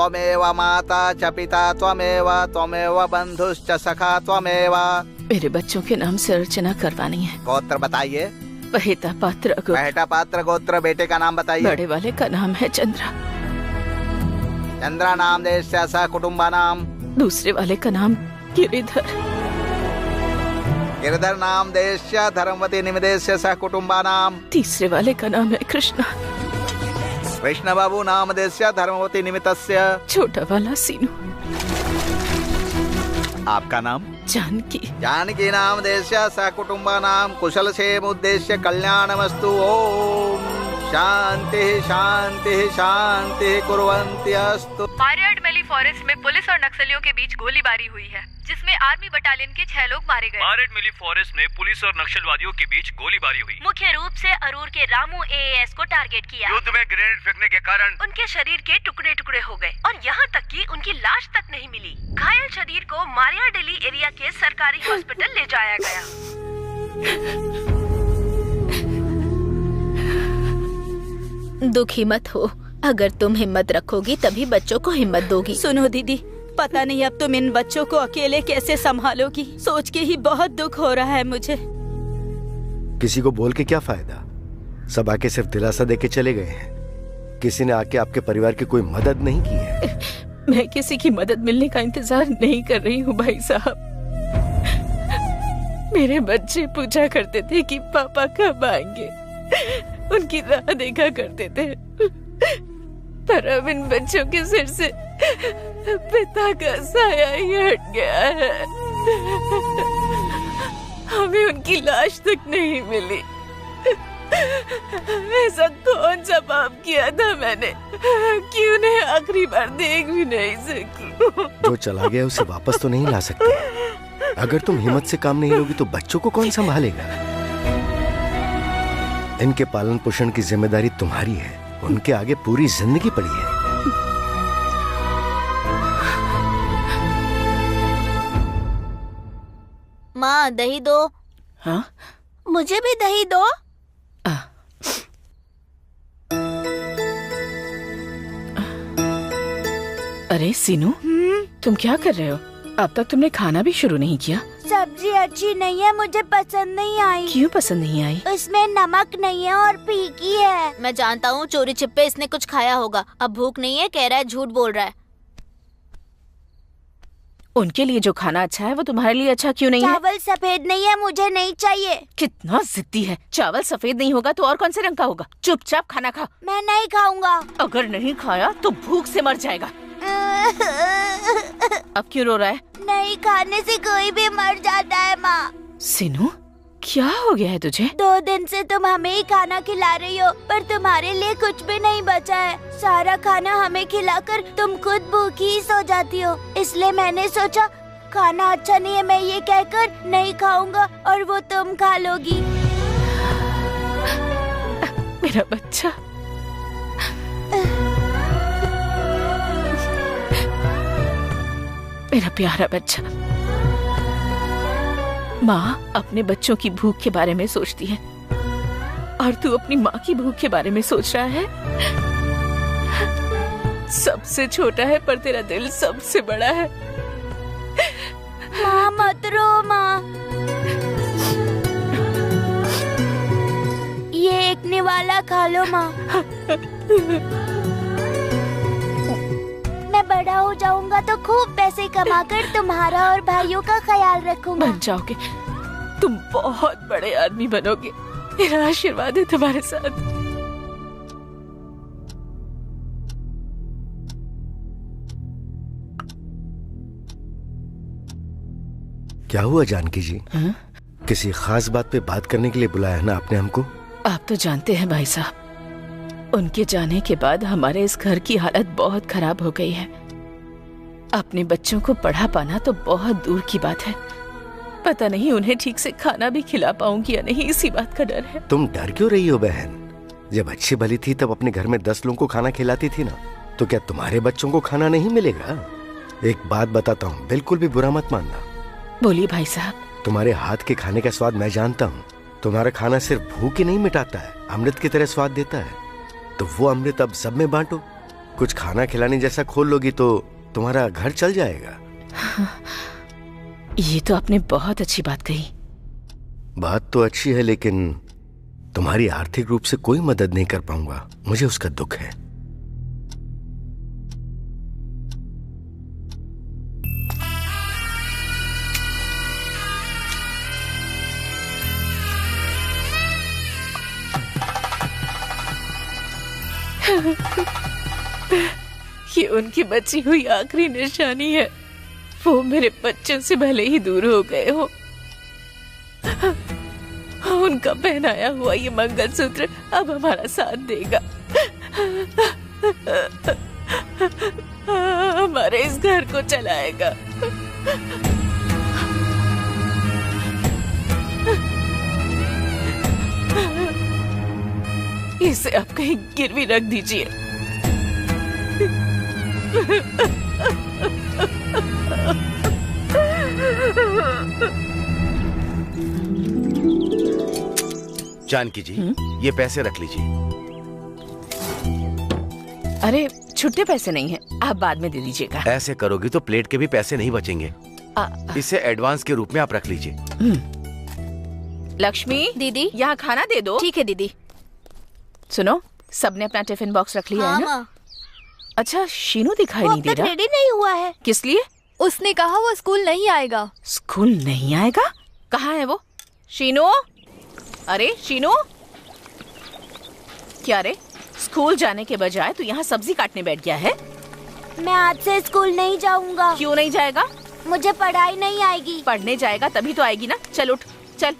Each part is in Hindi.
त्वमेव माता च पिता त्वमेव बंधुश्च सखा त्वमेव। मेरे बच्चों के नाम से अर्चना करवानी है। गोत्र बताइए। पहिता पात्र गोत्र। पहिता पात्र गोत्र। बेटे का नाम बताइए। बड़े वाले का नाम है चंद्रा। चंद्रा नाम देशस्य स कुटुंबा नाम। दूसरे वाले का नाम गिरिधर। गिरिधर नाम देशस्य धर्मवती निमिदेशस्य स कुटुंबा नाम। तीसरे वाले का नाम है कृष्णा। कृष्ण बाबू नाम देशस्य धर्मवती निमित्तस्य। छोटा वाला सीनू। आपका नाम? जानकी। जानकी नाम देशस्य स कुटुंबा नाम। कुशल क्षेम उद्देश्य कल्याणमस्तु। ओम शांति शांति शांति कुर्वन्ति अस्तु। मारियाड मैली फॉरेस्ट में पुलिस और नक्सलियों के बीच गोलीबारी हुई है, जिसमें आर्मी बटालियन के 6 लोग मारे गए। मारियाड मैली फॉरेस्ट में पुलिस और नक्सलवादियों के बीच गोलीबारी हुई। मुख्य रूप से अरूर के रामू एएएस को टारगेट किया। युद्ध में ग्रेनेड फेंकने के कारण उनके शरीर के टुकड़े टुकड़े हो गए और यहाँ तक कि उनकी लाश तक नहीं मिली। घायल शरीर को मारियाडेली एरिया के सरकारी हॉस्पिटल ले जाया गया। दुखी मत हो, अगर तुम हिम्मत रखोगी तभी बच्चों को हिम्मत दोगी। सुनो दीदी, पता नहीं अब तुम इन बच्चों को अकेले कैसे संभालोगी। सोच के ही बहुत दुख हो रहा है मुझे। किसी को बोल के क्या फायदा, सब आके सिर्फ दिलासा देके चले गए हैं। किसी ने आके आपके परिवार की कोई मदद नहीं की है। मैं किसी की मदद मिलने का इंतजार नहीं कर रही हूँ भाई साहब। मेरे बच्चे पूछा करते थे कि पापा कब आएंगे, उनकी राह देखा करते थे, पर अब इन बच्चों के सिर से पिता का साया ही हट गया है। हमें उनकी लाश तक नहीं मिली। ऐसा कौन सा पाप किया था मैंने कि उन्हें आखिरी बार देख भी नहीं सकी। जो चला गया उसे वापस तो नहीं ला सकते। अगर तुम हिम्मत से काम नहीं लोगी तो बच्चों को कौन संभालेगा। इनके पालन पोषण की जिम्मेदारी तुम्हारी है, उनके आगे पूरी जिंदगी पड़ी है। माँ दही दो। हाँ? मुझे भी दही दो। अरे सीनू, तुम क्या कर रहे हो? अब तक तुमने खाना भी शुरू नहीं किया। सब्जी अच्छी नहीं है, मुझे पसंद नहीं आई। क्यों पसंद नहीं आई? उसमें नमक नहीं है और फीकी है। मैं जानता हूँ, चोरी छिपे इसने कुछ खाया होगा। अब भूख नहीं है, कह रहा है झूठ बोल रहा है। उनके लिए जो खाना अच्छा है वो तुम्हारे लिए अच्छा क्यों नहीं है? चावल सफेद नहीं है, मुझे नहीं चाहिए। कितना जिद्दी है। चावल सफेद नहीं होगा तो और कौन से रंग का होगा? चुपचाप खाना खा। मैं नहीं खाऊंगा। अगर नहीं खाया तो भूख से मर जाएगा। अब क्यों रो रहा है? नहीं खाने से कोई भी मर जाता है माँ। सिनू, क्या हो गया है तुझे? 2 दिन से तुम हमें ही खाना खिला रही हो, पर तुम्हारे लिए कुछ भी नहीं बचा है। सारा खाना हमें खिलाकर तुम खुद भूखी ही सो जाती हो। इसलिए मैंने सोचा खाना अच्छा नहीं है मैं ये कहकर नहीं खाऊंगा और वो तुम खा लोगी। मेरा बच्चा। मेरा प्यारा बच्चा। माँ अपने बच्चों की भूख के बारे में सोचती है और तू अपनी माँ की भूख के बारे में सोच रहा है। सबसे छोटा है पर तेरा दिल सबसे बड़ा है। माँ मत रो माँ। ये एक निवाला खा लो माँ। मैं बड़ा हो जाऊंगा तो खूब पैसे कमाकर तुम्हारा और भाइयों का ख्याल रखूंगा। बन जाओगे, तुम बहुत बड़े आदमी बनोगे। मेरा आशीर्वाद है तुम्हारे साथ। क्या हुआ जानकी जी? हाँ? किसी खास बात पे बात करने के लिए बुलाया ना आपने हमको? आप तो जानते हैं भाई साहब, उनके जाने के बाद हमारे इस घर की हालत बहुत खराब हो गई है। अपने बच्चों को पढ़ा पाना तो बहुत दूर की बात है। पता नहीं उन्हें ठीक से खाना भी खिला पाऊंगी या नहीं, इसी बात का डर है। तुम डर क्यों रही हो बहन? जब अच्छी भली थी तब अपने घर में 10 लोगों को खाना खिलाती थी ना, तो क्या तुम्हारे बच्चों को खाना नहीं मिलेगा? एक बात बताता हूँ, बिल्कुल भी बुरा मत मानना। बोलिए भाई साहब। तुम्हारे हाथ के खाने का स्वाद मैं जानता हूँ। तुम्हारा खाना सिर्फ भूख ही नहीं मिटाता है, अमृत की तरह स्वाद देता है। तो वो अमृत अब सब में बांटो, कुछ खाना खिलाने जैसा खोल लोगी तो तुम्हारा घर चल जाएगा। ये तो आपने बहुत अच्छी बात कही। बात तो अच्छी है, लेकिन तुम्हारी आर्थिक रूप से कोई मदद नहीं कर पाऊंगा। मुझे उसका दुख है। ये उनकी बची हुई आखिरी निशानी है। वो मेरे बच्चों से भले ही दूर हो गए हो, उनका पहनाया हुआ ये मंगलसूत्र अब हमारा साथ देगा। हमारे इस घर को चलाएगा। इसे आप कहीं गिरवी रख दीजिए। जानकी जी, ये पैसे रख लीजिए। अरे छुट्टे पैसे नहीं हैं, आप बाद में दे दीजिएगा। ऐसे करोगी तो प्लेट के भी पैसे नहीं बचेंगे। इसे एडवांस के रूप में आप रख लीजिए। लक्ष्मी दीदी, यहाँ खाना दे दो। ठीक है दीदी। सुनो, सबने अपना टिफिन बॉक्स रख लिया है ना? अच्छा, शीनू दिखाई नहीं दे रहा। रेडी नहीं हुआ है। किस लिए? उसने कहा वो स्कूल नहीं आएगा। स्कूल नहीं आएगा? कहाँ है वो? शीनू, अरे शीनू, क्या रे, स्कूल जाने के बजाय तू यहाँ सब्जी काटने बैठ गया है? मैं आज से स्कूल नहीं जाऊंगा। क्यों नहीं जाएगा? मुझे पढ़ाई नहीं आएगी। पढ़ने जाएगा तभी तो आएगी ना। चल उठ, चल।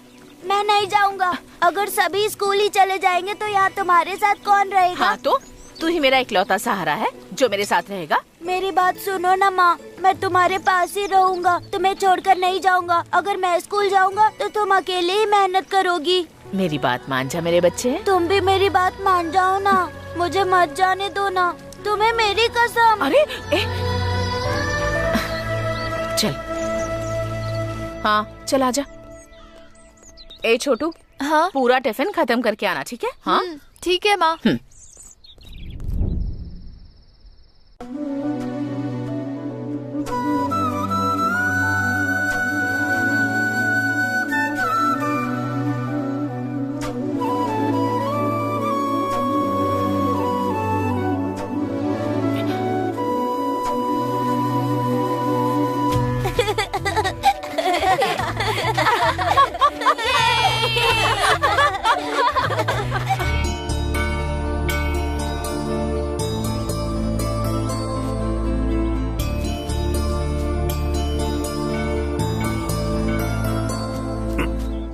मैं नहीं जाऊंगा। अगर सभी स्कूल ही चले जाएंगे तो यहाँ तुम्हारे साथ कौन रहेगा? हाँ तो तू ही मेरा इकलौता सहारा है जो मेरे साथ रहेगा। मेरी बात सुनो ना माँ, मैं तुम्हारे पास ही रहूंगा, तुम्हें छोड़कर नहीं जाऊंगा। अगर मैं स्कूल जाऊंगा तो तुम अकेले ही मेहनत करोगी। मेरी बात मान जा मेरे बच्चे। तुम भी मेरी बात मान जाओ ना, मुझे मत जाने दो ना, तुम्हें मेरी कसम। अरे चल, हाँ चल आजा। ए छोटू, हाँ पूरा टिफिन खत्म करके आना, ठीक है? हाँ ठीक है माँ।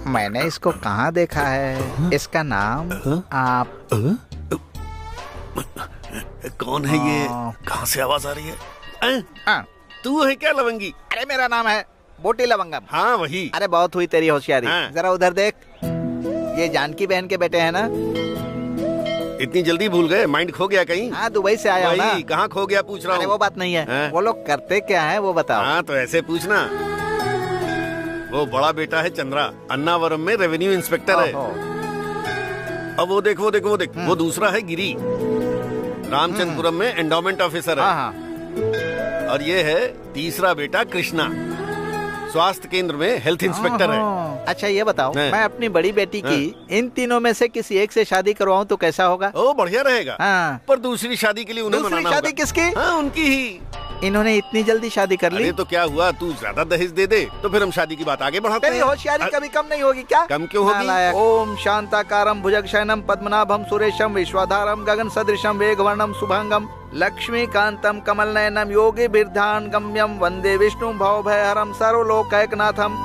मैंने इसको कहाँ देखा है? इसका नाम आप कौन है ये? कहाँ से आवाज आ रही है? तू है क्या लवंगी? अरे मेरा नाम है बोटी लवंगम। हाँ वही। अरे बहुत हुई तेरी होशियारी। जरा उधर देख, ये जानकी बहन के बेटे हैं ना? इतनी जल्दी भूल गए? माइंड खो गया कहीं? हाँ दुबई से आया हूँ ना। कहाँ खो गया पूछ रहा हूँ। अरे वो बात नहीं है। वो लोग करते क्या है वो बताओ। हाँ तो ऐसे पूछना। वो बड़ा बेटा है चंद्रा, अन्नावरम में रेवेन्यू इंस्पेक्टर है। अब वो देख वो दूसरा है गिरी, रामचंद्रपुरम में एंडोमेंट ऑफिसर है। और ये है तीसरा बेटा कृष्णा, स्वास्थ्य केंद्र में हेल्थ इंस्पेक्टर है। अच्छा ये बताओ, मैं अपनी बड़ी बेटी की इन तीनों में से किसी एक से शादी करवाऊं तो कैसा होगा? ओ बढ़िया रहेगा। हाँ। पर दूसरी शादी के लिए उन्हें मनाना होगा। शादी किसकी? हाँ उनकी ही। इन्होंने इतनी जल्दी शादी कर ली? अरे तो क्या हुआ, तू ज्यादा दहेज दे दे तो फिर हम शादी की बात आगे बढ़ाते हैं। तेरी होशियारी कभी कम नहीं होगी क्या? कम क्यों होगी? ओम शांताकारम भुजगशयनम पद्मनाभम सुरेशम विश्वाधारम गगन सदृशम वेगवर्णम शुभांगम लक्ष्मीकांतम कमल नयनम योगी बिरधान गम्यम वंदे विष्णु भवभयहरम सर्वलोकैकनाथम।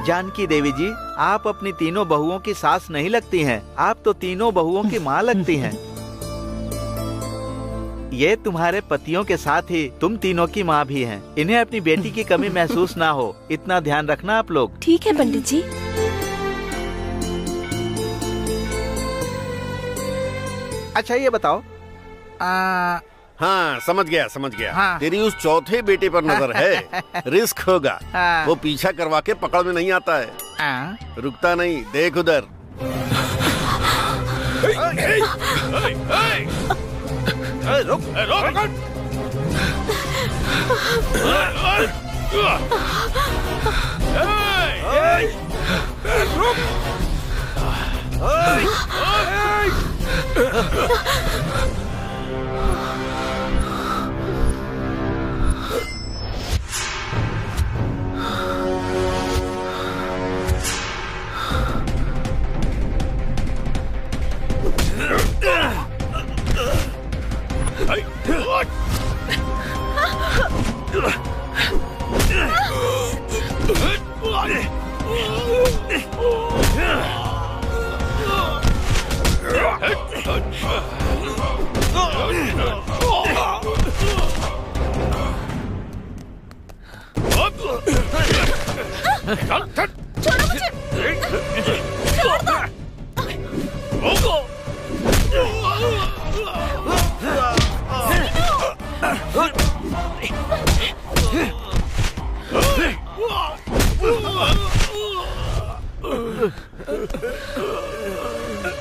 जानकी देवी जी, आप अपनी तीनों बहुओं की सास नहीं लगती हैं, आप तो तीनों बहुओं की माँ लगती हैं। ये तुम्हारे पतियों के साथ ही तुम तीनों की माँ भी हैं। इन्हें अपनी बेटी की कमी महसूस ना हो, इतना ध्यान रखना आप लोग। ठीक है पंडित जी। अच्छा ये बताओ, हाँ समझ गया। हाँ। तेरी उस चौथे बेटे पर नजर है। रिस्क होगा। हाँ। वो पीछा करवा के पकड़ में नहीं आता है। रुकता नहीं, देख उधर।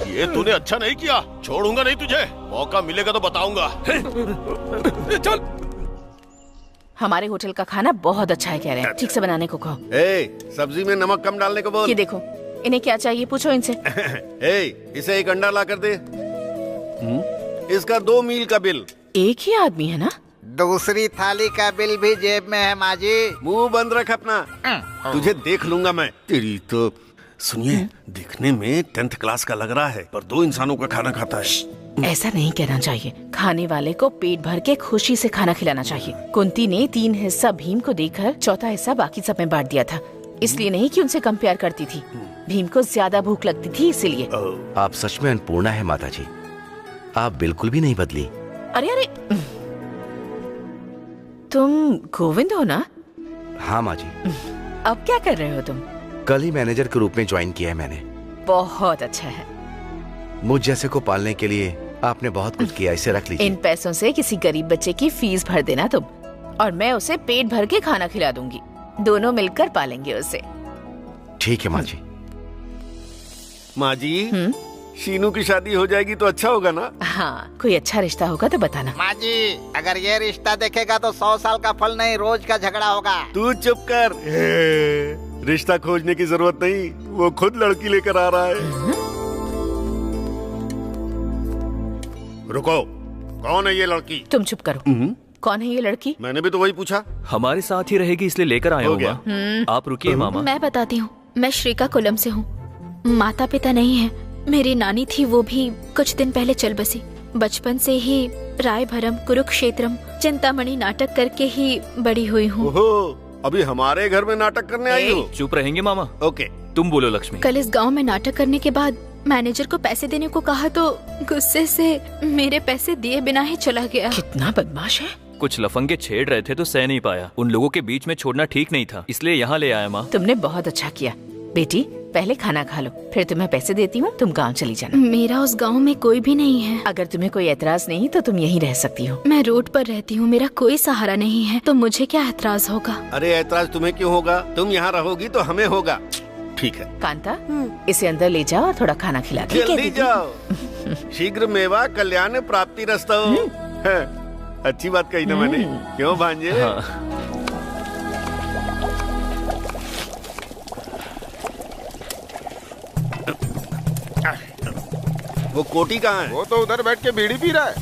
ये तूने अच्छा नहीं किया, छोड़ूंगा नहीं तुझे, मौका मिलेगा तो बताऊंगा। चल। हमारे होटल का खाना बहुत अच्छा है कह रहे हैं, ठीक से बनाने को कहो। सब्जी में नमक कम डालने को बोल। ये देखो, इन्हें क्या चाहिए पूछो इनसे। इसे एक अंडा ला कर दे। इसका 2 मील का बिल। एक ही आदमी है ना? दूसरी थाली का बिल भी जेब में है माँ जी। मुंह बंद रख अपना, तुझे देख लूंगा मैं। तेरी तो सुनिए, दिखने में 10th क्लास का लग रहा है, पर 2 इंसानों का खाना खाता है। ऐसा नहीं कहना चाहिए, खाने वाले को पेट भर के खुशी से खाना खिलाना चाहिए। कुंती ने 3 हिस्सा भीम को देकर 4था हिस्सा बाकी सब में बांट दिया था, इसलिए नहीं कि उनसे कम प्यार करती थी। भीम को ज्यादा भूख लगती थी इसीलिए। आप सच में अन्नपूर्णा है माता जी, आप बिल्कुल भी नहीं बदली। अरे अरे, तुम गोविंद हो ना? हाँ माँ जी। अब क्या कर रहे हो तुम? कल ही मैनेजर के रूप में ज्वाइन किया है मैंने। बहुत अच्छा है। मुझ जैसे को पालने के लिए आपने बहुत कुछ किया, इसे रख लीजिए। इन पैसों से किसी गरीब बच्चे की फीस भर देना तुम, और मैं उसे पेट भर के खाना खिला दूंगी। दोनों मिलकर पालेंगे उसे। ठीक है माँ जी। माँ जी, शीनू की शादी हो जाएगी तो अच्छा होगा ना? हाँ, कोई अच्छा रिश्ता होगा तो बताना। माँ जी, अगर ये रिश्ता देखेगा तो 100 साल का फल नहीं, रोज का झगड़ा होगा। तू चुप कर। रिश्ता खोजने की जरूरत नहीं, वो खुद लड़की लेकर आ रहा है। रुको, कौन है ये लड़की? तुम चुप करो। कौन है ये लड़की? मैंने भी तो वही पूछा। हमारे साथ ही रहेगी इसलिए लेकर आया हूँ। आप रुकिए मामा। मैं बताती हूँ, मैं श्रीकाकुलम से हूँ। माता पिता नहीं है, मेरी नानी थी, वो भी कुछ दिन पहले चल बसी। बचपन से ही रायभरम, कुरुक्षेत्रम, चिंतामणि नाटक करके ही बड़ी हुई हूँ। अभी हमारे घर में नाटक करने आई हो? चुप रहेंगे मामा। ओके, तुम बोलो लक्ष्मी। कल इस गांव में नाटक करने के बाद मैनेजर को पैसे देने को कहा तो गुस्से से मेरे पैसे दिए बिना ही चला गया। कितना बदमाश है। कुछ लफंगे छेड़ रहे थे तो सह नहीं पाया, उन लोगों के बीच में छोड़ना ठीक नहीं था, इसलिए यहाँ ले आया। माँ, तुमने बहुत अच्छा किया। बेटी, पहले खाना खा लो, फिर तुम्हें पैसे देती हूँ, तुम गांव चली जाना। मेरा उस गांव में कोई भी नहीं है। अगर तुम्हें कोई एतराज नहीं तो तुम यहीं रह सकती हो। मैं रोड पर रहती हूँ, मेरा कोई सहारा नहीं है, तो मुझे क्या एतराज होगा? अरे ऐतराज तुम्हें क्यों होगा? तुम यहाँ रहोगी तो हमें होगा। ठीक है कांता, इसे अंदर ले जाओ और थोड़ा खाना खिला दो। जल्दी जाओ। शीघ्र मेवा कल्याण प्राप्ति रस्तो। अच्छी बात कही ना मैंने, क्यों भांजे? वो कोटी कहाँ है? वो तो उधर बैठ के बीड़ी पी रहा है।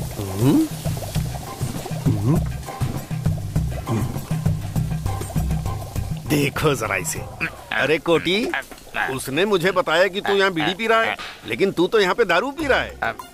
देखो जरा इसे। अरे कोटी, उसने मुझे बताया कि तू यहाँ बीड़ी पी रहा है, लेकिन तू तो यहाँ पे दारू पी रहा है।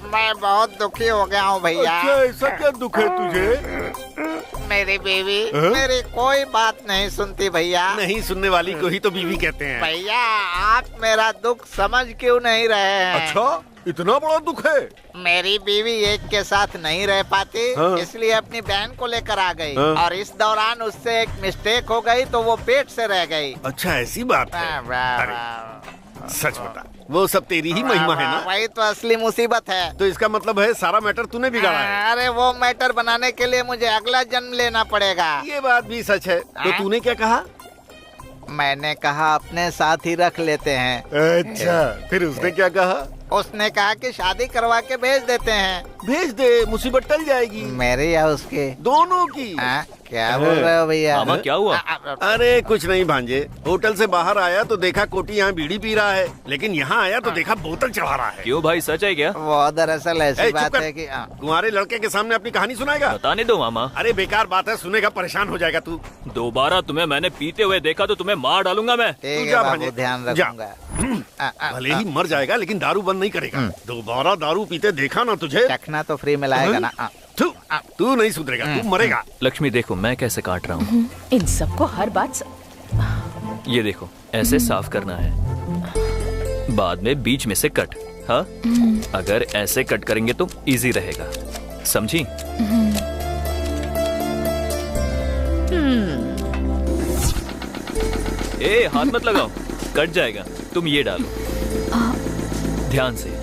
मैं बहुत दुखी हो गया हूँ भैया। अच्छा, ऐसा क्या दुख है तुझे? मेरी बीवी मेरी कोई बात नहीं सुनती भैया। नहीं सुनने वाली को ही तो बीवी कहते हैं। भैया, आप मेरा दुख समझ क्यों नहीं रहे हैं? अच्छा, इतना बड़ा दुख है? मेरी बीवी एक के साथ नहीं रह पाती, इसलिए अपनी बहन को लेकर आ गई, और इस दौरान उससे एक मिस्टेक हो गई तो वो पेट से रह गई। अच्छा, ऐसी बात है? अरे सच बता, वो सब तेरी ही महिमा है ना? वही तो असली मुसीबत है। तो इसका मतलब है सारा मैटर तूने बिगाड़ा है? अरे वो मैटर बनाने के लिए मुझे अगला जन्म लेना पड़ेगा। ये बात भी सच है। तो तूने क्या कहा? मैंने कहा अपने साथ ही रख लेते हैं। अच्छा, फिर उसने क्या कहा? उसने कहा कि शादी करवा के भेज देते हैं। भेज दे, मुसीबत टल जाएगी। मेरे या उसके? दोनों की। क्या बोल रहे हो भैया? मामा क्या हुआ? अरे कुछ नहीं भांजे, होटल से बाहर आया तो देखा कोटी यहाँ बीड़ी पी रहा है, लेकिन यहाँ आया तो देखा बोतल चढ़ा रहा है। क्यों भाई, सच है क्या? वो दरअसल ऐसी बात है कि तुम्हारे लड़के के सामने अपनी कहानी सुनाएगा? बताने दो मामा। अरे बेकार बात है, सुनेगा परेशान हो जाएगा तू। दोबारा तुम्हें मैंने पीते हुए देखा तो तुम्हें मार डालूंगा मैं। ध्यान रखूंगा। भले ही मर जाएगा लेकिन दारू बंद नहीं करेगा। दोबारा दारू पीते देखा ना तुझे, चखना तो फ्री में लाएगा ना। तू नहीं सुधरेगा, तू मरेगा। लक्ष्मी देखो मैं कैसे काट रहा हूँ। इन सबको हर बात ये देखो, ऐसे साफ करना है, बाद में बीच में से कट। हाँ, अगर ऐसे कट करेंगे तो इजी रहेगा, समझी? ए, हाथ मत लगाओ, कट जाएगा। तुम ये डालो ध्यान से,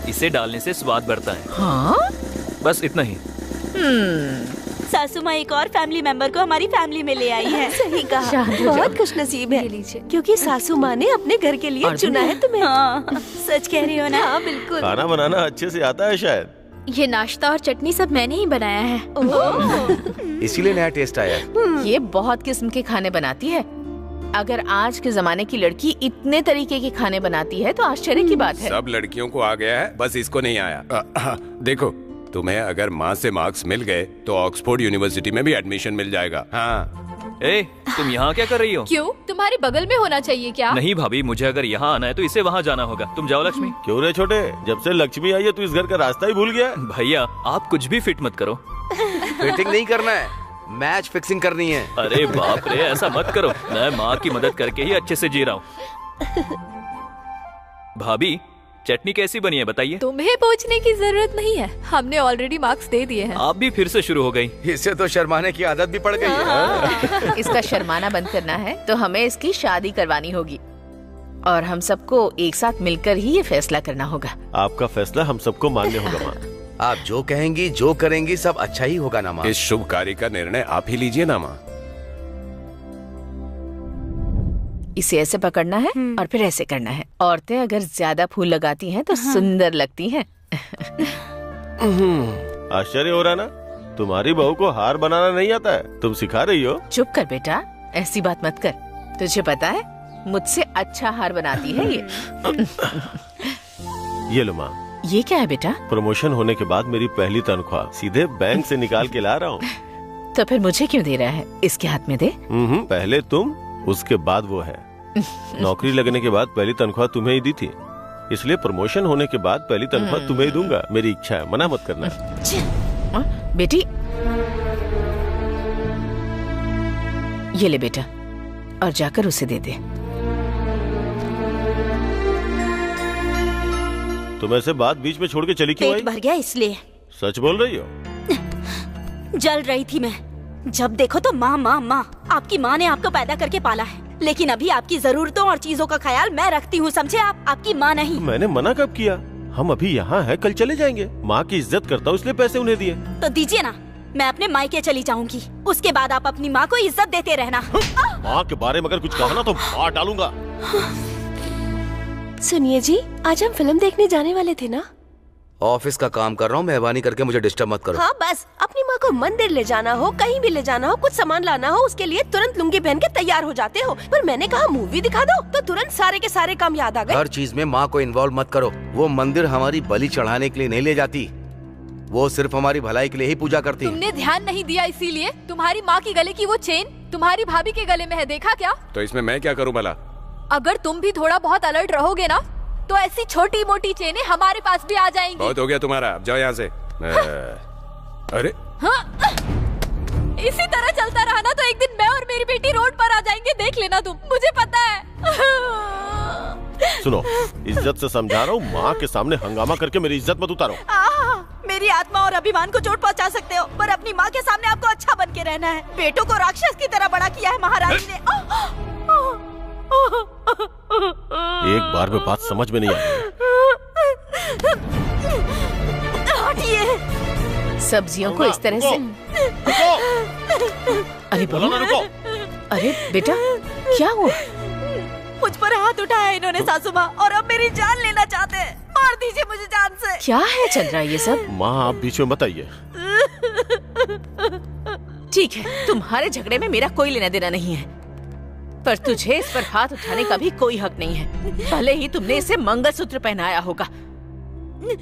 इसे डालने से स्वाद बढ़ता है। हाँ? बस इतना ही। सासू माँ एक और फैमिली मेंबर को हमारी फैमिली में ले आई है। सही कहा, बहुत खुशनसीब है क्योंकि सासू माँ ने अपने घर के लिए चुना है तुम्हें। हाँ, सच कह रही हो ना? हाँ बिल्कुल। खाना बनाना अच्छे से आता है शायद। ये नाश्ता और चटनी सब मैंने ही बनाया है। इसीलिए नया टेस्ट आया। ये बहुत किस्म के खाने बनाती है। अगर आज के जमाने की लड़की इतने तरीके के खाने बनाती है तो आश्चर्य की बात है। सब लड़कियों को आ गया है, बस इसको नहीं आया। देखो, तुम्हें अगर माँ से मार्क्स मिल गए तो ऑक्सफोर्ड यूनिवर्सिटी में भी एडमिशन मिल जाएगा। हाँ। ए, तुम यहाँ क्या कर रही हो? क्यों, तुम्हारे बगल में होना चाहिए क्या? नहीं भाभी, मुझे अगर यहाँ आना है तो इसे वहाँ जाना होगा। तुम जाओ लक्ष्मी। क्यों रे छोटे, जब से लक्ष्मी आई है तू इस घर का रास्ता ही भूल गया? भैया आप कुछ भी फिट मत करो। फिटिंग नहीं करना है, मैच फिक्सिंग करनी है। अरे बाप रे, ऐसा मत करो, मैं माँ की मदद करके ही अच्छे से जी रहा हूँ। भाभी चटनी कैसी बनी है बताइए? तुम्हें पूछने की जरूरत नहीं है, हमने ऑलरेडी मार्क्स दे दिए हैं। आप भी फिर से शुरू हो गई। इसे तो शर्माने की आदत भी पड़ गई है। इसका शर्माना बंद करना है तो हमें इसकी शादी करवानी होगी और हम सबको एक साथ मिलकर ही ये फैसला करना होगा। आपका फैसला हम सबको मान्य होगा माँ। आप जो कहेंगी जो करेंगी सब अच्छा ही होगा ना माँ। इस शुभ कार्य का निर्णय आप ही लीजिए ना माँ। इसे ऐसे पकड़ना है और फिर ऐसे करना है। औरतें अगर ज्यादा फूल लगाती हैं तो सुंदर लगती हैं। आश्चर्य हो रहा ना, तुम्हारी बहू को हार बनाना नहीं आता है, तुम सिखा रही हो? चुप कर बेटा, ऐसी बात मत कर। तुझे पता है मुझसे अच्छा हार बनाती है ये लो माँ। ये क्या है बेटा? प्रमोशन होने के बाद मेरी पहली तनख्वाह सीधे बैंक से निकाल के ला रहा हूँ। तो फिर मुझे क्यों दे रहा है? इसके हाथ में दे। पहले तुम, उसके बाद वो है। नौकरी लगने के बाद पहली तनख्वाह तुम्हें ही दी थी, इसलिए प्रमोशन होने के बाद पहली तनख्वाह तुम्हें ही दूंगा। मेरी इच्छा है, मना मत करना। बेटी ये ले बेटा, और जाकर उसे दे दे। तुम ऐसे बात बीच में छोड़ के चली क्यों आई? पेट भर गया इसलिए। सच बोल रही हो? जल रही थी मैं, जब देखो तो माँ माँ माँ। आपकी माँ ने आपको पैदा करके पाला है, लेकिन अभी आपकी जरूरतों और चीजों का ख्याल मैं रखती हूँ, समझे आप? आपकी माँ नहीं। मैंने मना कब किया? हम अभी यहाँ हैं, कल चले जाएंगे। माँ की इज्जत करता हूँ इसलिए पैसे उन्हें दिए। तो दीजिए ना, मैं अपने मायके चली जाऊंगी, उसके बाद आप अपनी माँ को इज्जत देते रहना। माँ के बारे में अगर कुछ कहा ना तो मार डालूंगा। सुनिए जी, आज हम फिल्म देखने जाने वाले थे ना? ऑफिस का काम कर रहा हूँ, मेहरबानी करके मुझे डिस्टर्ब मत करो। हाँ बस, अपनी माँ को मंदिर ले जाना हो, कहीं भी ले जाना हो, कुछ सामान लाना हो, उसके लिए तुरंत लुंगी पहन के तैयार हो जाते हो। पर मैंने कहा मूवी दिखा दो तो तुरंत सारे के सारे काम याद आ गए। हर चीज में माँ को इन्वॉल्व मत करो। वो मंदिर हमारी बलि चढ़ाने के लिए नहीं ले जाती, वो सिर्फ हमारी भलाई के लिए ही पूजा करती। तुमने ध्यान नहीं दिया, इसीलिए तुम्हारी माँ की गले की वो चेन तुम्हारी भाभी के गले में है, देखा क्या? तो इसमें मैं क्या करूँ भला? अगर तुम भी थोड़ा बहुत अलर्ट रहोगे ना तो ऐसी छोटी मोटी चेनें हमारे पास भी आ जाएंगी। बहुत हो गया तुम्हारा, अब जाओ यहाँ से। अरे हाँ, इसी तरह चलता रहा ना तो एक दिन मैं और मेरी बेटी रोड पर आ जाएंगे, देख लेना तुम, मुझे पता है। सुनो, इज्जत से समझा रहा हूँ, माँ के सामने हंगामा करके मेरी इज्जत मत उतारो। मेरी आत्मा और अभिमान को चोट पहुँचा सकते हो, पर अपनी माँ के सामने आपको अच्छा बन के रहना है। बेटों को राक्षस की तरह बड़ा किया है महारानी ने। एक बार में बात समझ में नहीं आई। हटिए। सब्जियों को इस तरह से। अरे बोलो ना, रुको। अरे बेटा क्या हुआ? मुझ पर हाथ उठाया इन्होंने सासू माँ, और अब मेरी जान लेना चाहते हैं। मार दीजिए मुझे जान से। क्या है चंद्रा ये सब? माँ आप बीच में बताइए। ठीक है, तुम्हारे झगड़े में मेरा कोई लेना देना नहीं है, पर तुझे इस पर हाथ उठाने का भी कोई हक नहीं है। भले ही तुमने इसे मंगलसूत्र पहनाया होगा,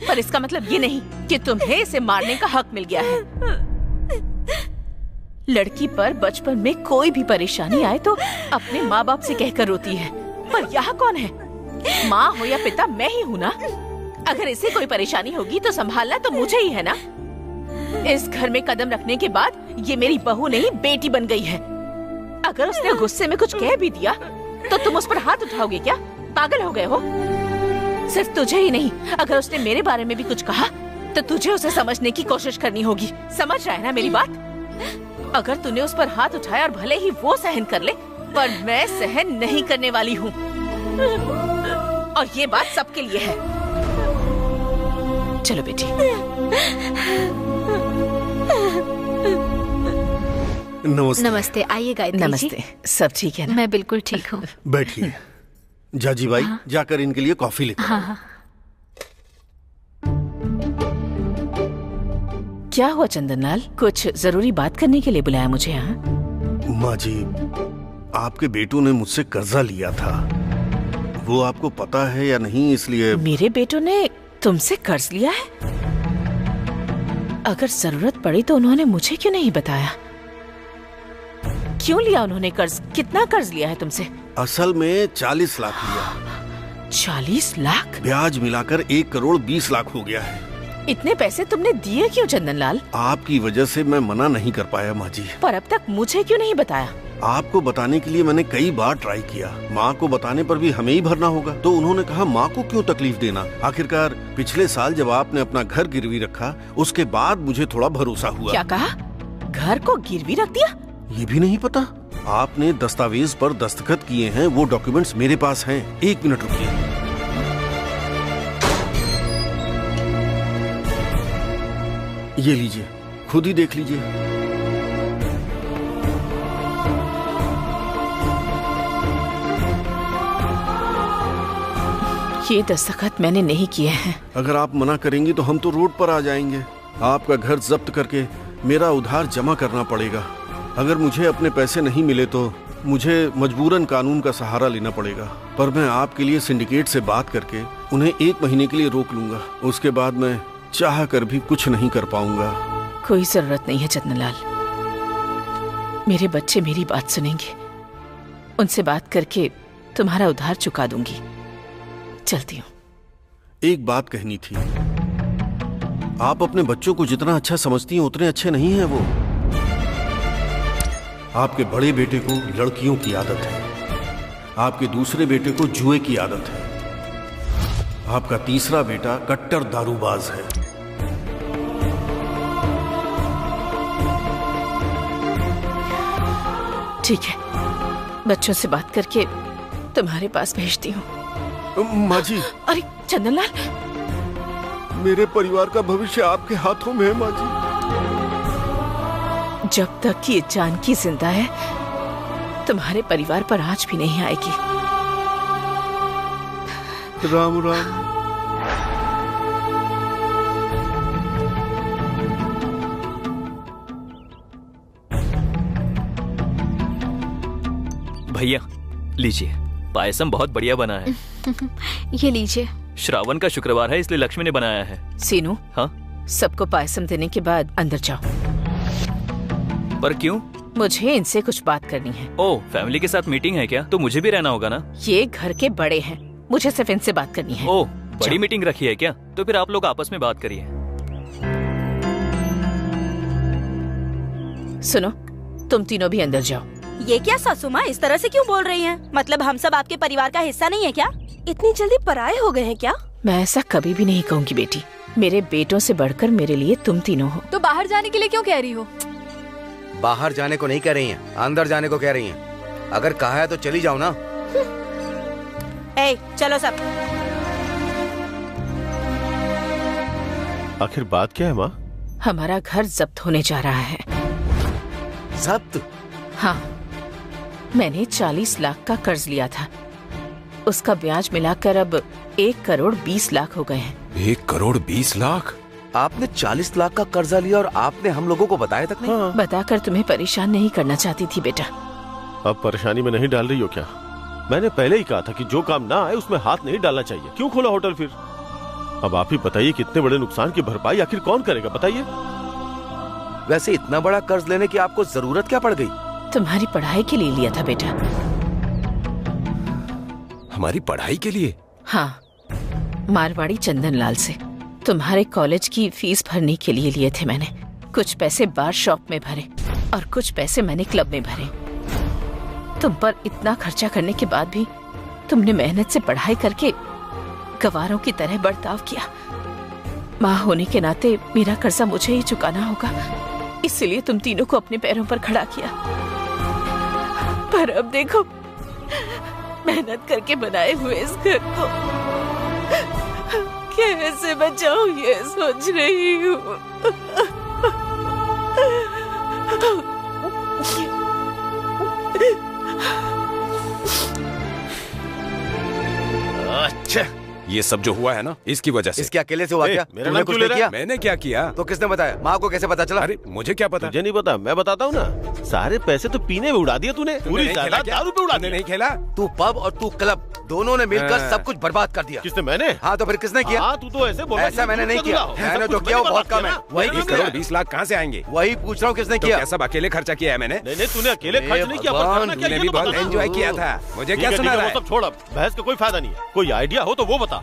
पर इसका मतलब ये नहीं कि तुम्हें इसे मारने का हक मिल गया है। लड़की पर बचपन में कोई भी परेशानी आए तो अपने माँ बाप से कहकर रोती है, पर यहाँ कौन है? माँ हो या पिता, मैं ही हूँ ना। अगर इसे कोई परेशानी होगी तो संभालना तो मुझे ही है ना। इस घर में कदम रखने के बाद ये मेरी बहू नहीं बेटी बन गई है। अगर उसने गुस्से में कुछ कह भी दिया तो तुम उस पर हाथ उठाओगे क्या? पागल हो गए हो? सिर्फ तुझे ही नहीं, अगर उसने मेरे बारे में भी कुछ कहा तो तुझे उसे समझने की कोशिश करनी होगी। समझ रहा है ना मेरी बात? अगर तूने उस पर हाथ उठाया और भले ही वो सहन कर ले, पर मैं सहन नहीं करने वाली हूँ। और ये बात सबके लिए है। चलो बेटी। नमस्ते। नमस्ते, आइए गायत्री जी। नमस्ते। सब ठीक है ना? मैं बिल्कुल ठीक हूँ। बैठिए। जाजी भाई, जाकर इनके लिए कॉफी लेकर आओ। हाँ। क्या हुआ चंदनलाल? कुछ जरूरी बात करने के लिए बुलाया मुझे यहाँ? माँ जी, आपके बेटों ने मुझसे कर्जा लिया था, वो आपको पता है या नहीं, इसलिए। मेरे बेटों ने तुमसे कर्ज लिया है? अगर जरूरत पड़ी तो उन्होंने मुझे क्यों नहीं बताया? क्यों लिया उन्होंने कर्ज? कितना कर्ज लिया है तुमसे? असल में 40 लाख लिया। 40 लाख? ब्याज मिलाकर 1 करोड़ 20 लाख हो गया है। इतने पैसे तुमने दिए क्यों चंदनलाल? आपकी वजह से मैं मना नहीं कर पाया माँ जी। पर अब तक मुझे क्यों नहीं बताया? आपको बताने के लिए मैंने कई बार ट्राई किया। माँ को बताने पर भी हमें ही भरना होगा, तो उन्होंने कहा माँ को क्यों तकलीफ देना। आखिरकार पिछले साल जब आपने अपना घर गिरवी रखा, उसके बाद मुझे थोड़ा भरोसा हुआ। क्या कहा? घर को गिरवी रख दिया? ये भी नहीं पता? आपने दस्तावेज पर दस्तखत किए हैं, वो डॉक्यूमेंट्स मेरे पास हैं। 1 मिनट रुकिए। ये लीजिए, खुद ही देख लीजिए। ये दस्तखत मैंने नहीं किए हैं। अगर आप मना करेंगी तो हम तो रोड पर आ जाएंगे। आपका घर जब्त करके मेरा उधार जमा करना पड़ेगा। अगर मुझे अपने पैसे नहीं मिले तो मुझे मजबूरन कानून का सहारा लेना पड़ेगा। पर मैं आपके लिए सिंडिकेट से बात करके उन्हें 1 महीने के लिए रोक लूंगा। उसके बाद मैं चाह कर भी कुछ नहीं कर पाऊंगा। कोई जरूरत नहीं है चंदनलाल, मेरे बच्चे मेरी बात सुनेंगे। उनसे बात करके तुम्हारा उधार चुका दूंगी। चलती हूँ। एक बात कहनी थी, आप अपने बच्चों को जितना अच्छा समझती हैं उतने अच्छे नहीं हैं वो। आपके बड़े बेटे को लड़कियों की आदत है, आपके दूसरे बेटे को जुए की आदत है, आपका तीसरा बेटा कट्टर दारूबाज है। ठीक है, बच्चों से बात करके तुम्हारे पास भेजती हूँ। माँ जी। अरे चंदनलाल, मेरे परिवार का भविष्य आपके हाथों में है माँ जी। जब तक ये जानकी जिंदा है तुम्हारे परिवार पर आँच भी नहीं आएगी। राम राम। भैया लीजिए, पायसम बहुत बढ़िया बना है। ये लीजिए। श्रावण का शुक्रवार है इसलिए लक्ष्मी ने बनाया है। सीनू, हाँ? सबको पायसम देने के बाद अंदर जाओ। पर क्यों? मुझे इनसे कुछ बात करनी है। ओह, फैमिली के साथ मीटिंग है क्या? तो मुझे भी रहना होगा ना? ये घर के बड़े हैं, मुझे सिर्फ इनसे बात करनी है। ओह, बड़ी मीटिंग रखी है क्या? तो फिर आप लोग आपस में बात करिए। सुनो, तुम तीनों भी अंदर जाओ। ये क्या सासू माँ इस तरह से क्यों बोल रही हैं? मतलब हम सब आपके परिवार का हिस्सा नहीं है क्या? इतनी जल्दी पराये हो गए हैं क्या? मैं ऐसा कभी भी नहीं कहूँगी बेटी। मेरे बेटों से बढ़कर मेरे लिए तुम तीनों हो। तो बाहर जाने के लिए क्यों कह रही हो? बाहर जाने को नहीं कह रही हैं, अंदर जाने को कह रही हैं। अगर कहा है तो चली जाओ ना। ए, चलो सब। आखिर बात क्या है माँ? हमारा घर जब्त होने जा रहा है। जब्त? हाँ, मैंने 40 लाख का कर्ज लिया था। उसका ब्याज मिलाकर अब 1,20,00,000 हो गए हैं। 1,20,00,000? आपने 40 लाख का कर्जा लिया और आपने हम लोगों को बताया तक नहीं? बताकर तुम्हें परेशान नहीं करना चाहती थी बेटा। अब परेशानी में नहीं डाल रही हो क्या? मैंने पहले ही कहा था कि जो काम ना आए उसमें हाथ नहीं डालना चाहिए। क्यों खोला होटल फिर? अब आप ही बताइए कितने बड़े नुकसान की भरपाई आखिर कौन करेगा, बताइए। वैसे इतना बड़ा कर्ज लेने की आपको जरूरत क्या पड़ गई? तुम्हारी पढ़ाई के लिए लिया था बेटा। हमारी पढ़ाई के लिए? हाँ, मारवाड़ी चंदन लाल से तुम्हारे कॉलेज की फीस भरने के लिए लिए थे मैंने। कुछ पैसे बार शॉप में भरे और कुछ पैसे मैंने क्लब में भरे। तुम पर इतना खर्चा करने के बाद भी तुमने मेहनत से पढ़ाई करके गवारों की तरह बर्ताव किया। माँ होने के नाते मेरा कर्जा मुझे ही चुकाना होगा, इसलिए तुम तीनों को अपने पैरों पर खड़ा किया। पर अब देखो, मेहनत करके बनाए हुए इस घर को कैसे बचाऊं ये सोच रही हूँ। अच्छा, ये सब जो हुआ है ना, इसकी वजह से। इसके अकेले से हुआ क्या? मेरा नाम क्यों ले रहा है? मैंने क्या किया? तो किसने बताया? माँ को कैसे पता चला? अरे मुझे क्या पता? तुझे नहीं पता, मैं बताता हूँ ना। सारे पैसे तो पीने में उड़ा दिया तूने। पूरी जायदाद दारू पे उड़ा दिया। नहीं खेला? तू पब और तू क्लब दोनों ने मिलकर सब कुछ बर्बाद कर दिया। किसने? मैंने? हाँ, तो फिर किसने किया? हाँ, तू तो ऐसे बोला। ऐसा मैंने नहीं किया। मैंने जो किया वो बहुत कम है। वही 1,20,00,000 कहाँ से आएंगे? वही पूछ रहा हूँ, किसने किया? क्या सब अकेले खर्चा किया है मैंने? नहीं, तूने अकेले खर्च नहीं किया। तूने भी बहुत एंजॉय किया था। मुझे क्या सुना रहा है? सब छोड़, अब बहस का कोई फायदा नहीं है। कोई आइडिया हो तो वो बता।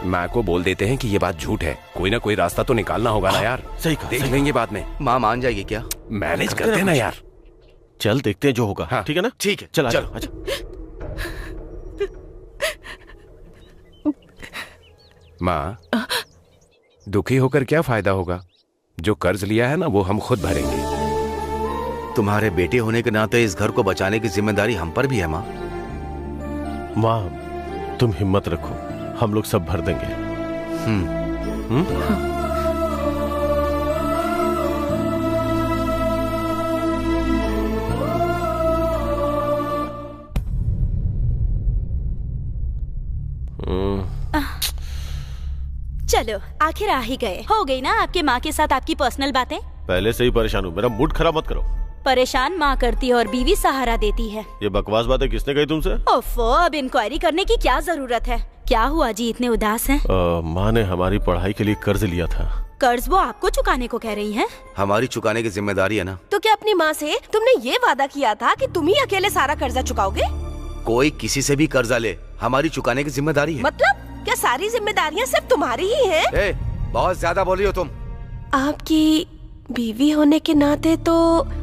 माँ को बोल देते हैं कि ये बात झूठ है। कोई ना कोई रास्ता तो निकालना होगा ना यार। सही कहा, देख लेंगे बाद में। माँ मान जाएगी क्या? मैनेज करते हैं ना यार। चल देखते हैं जो होगा। हाँ, ठीक है ना? ठीक है, चल चलो। अच्छा। माँ, दुखी होकर क्या फायदा होगा? जो कर्ज लिया है ना वो हम खुद भरेंगे। तुम्हारे बेटे होने के नाते इस घर को बचाने की जिम्मेदारी हम पर भी है माँ। माँ, तुम हिम्मत रखो, हम लोग सब भर देंगे। चलो आखिर आ ही गए। हो गई ना आपके माँ के साथ आपकी पर्सनल बातें? पहले से ही परेशान हूँ, मेरा मूड खराब मत करो। परेशान माँ करती है और बीवी सहारा देती है। ये बकवास बातें किसने कही तुमसे? ओफो, अब इंक्वायरी करने की क्या जरूरत है? क्या हुआ जी, इतने उदास हैं? माँ ने हमारी पढ़ाई के लिए कर्ज लिया था। कर्ज वो आपको चुकाने को कह रही हैं? हमारी चुकाने की जिम्मेदारी है ना। तो क्या अपनी माँ से तुमने ये वादा किया था कि तुम ही अकेले सारा कर्जा चुकाओगे? कोई किसी से भी कर्जा ले, हमारी चुकाने की जिम्मेदारी है। मतलब क्या सारी जिम्मेदारियाँ सिर्फ तुम्हारी ही हैं? बहुत ज्यादा बोल रही हो तुम। आपकी बीवी होने के नाते तो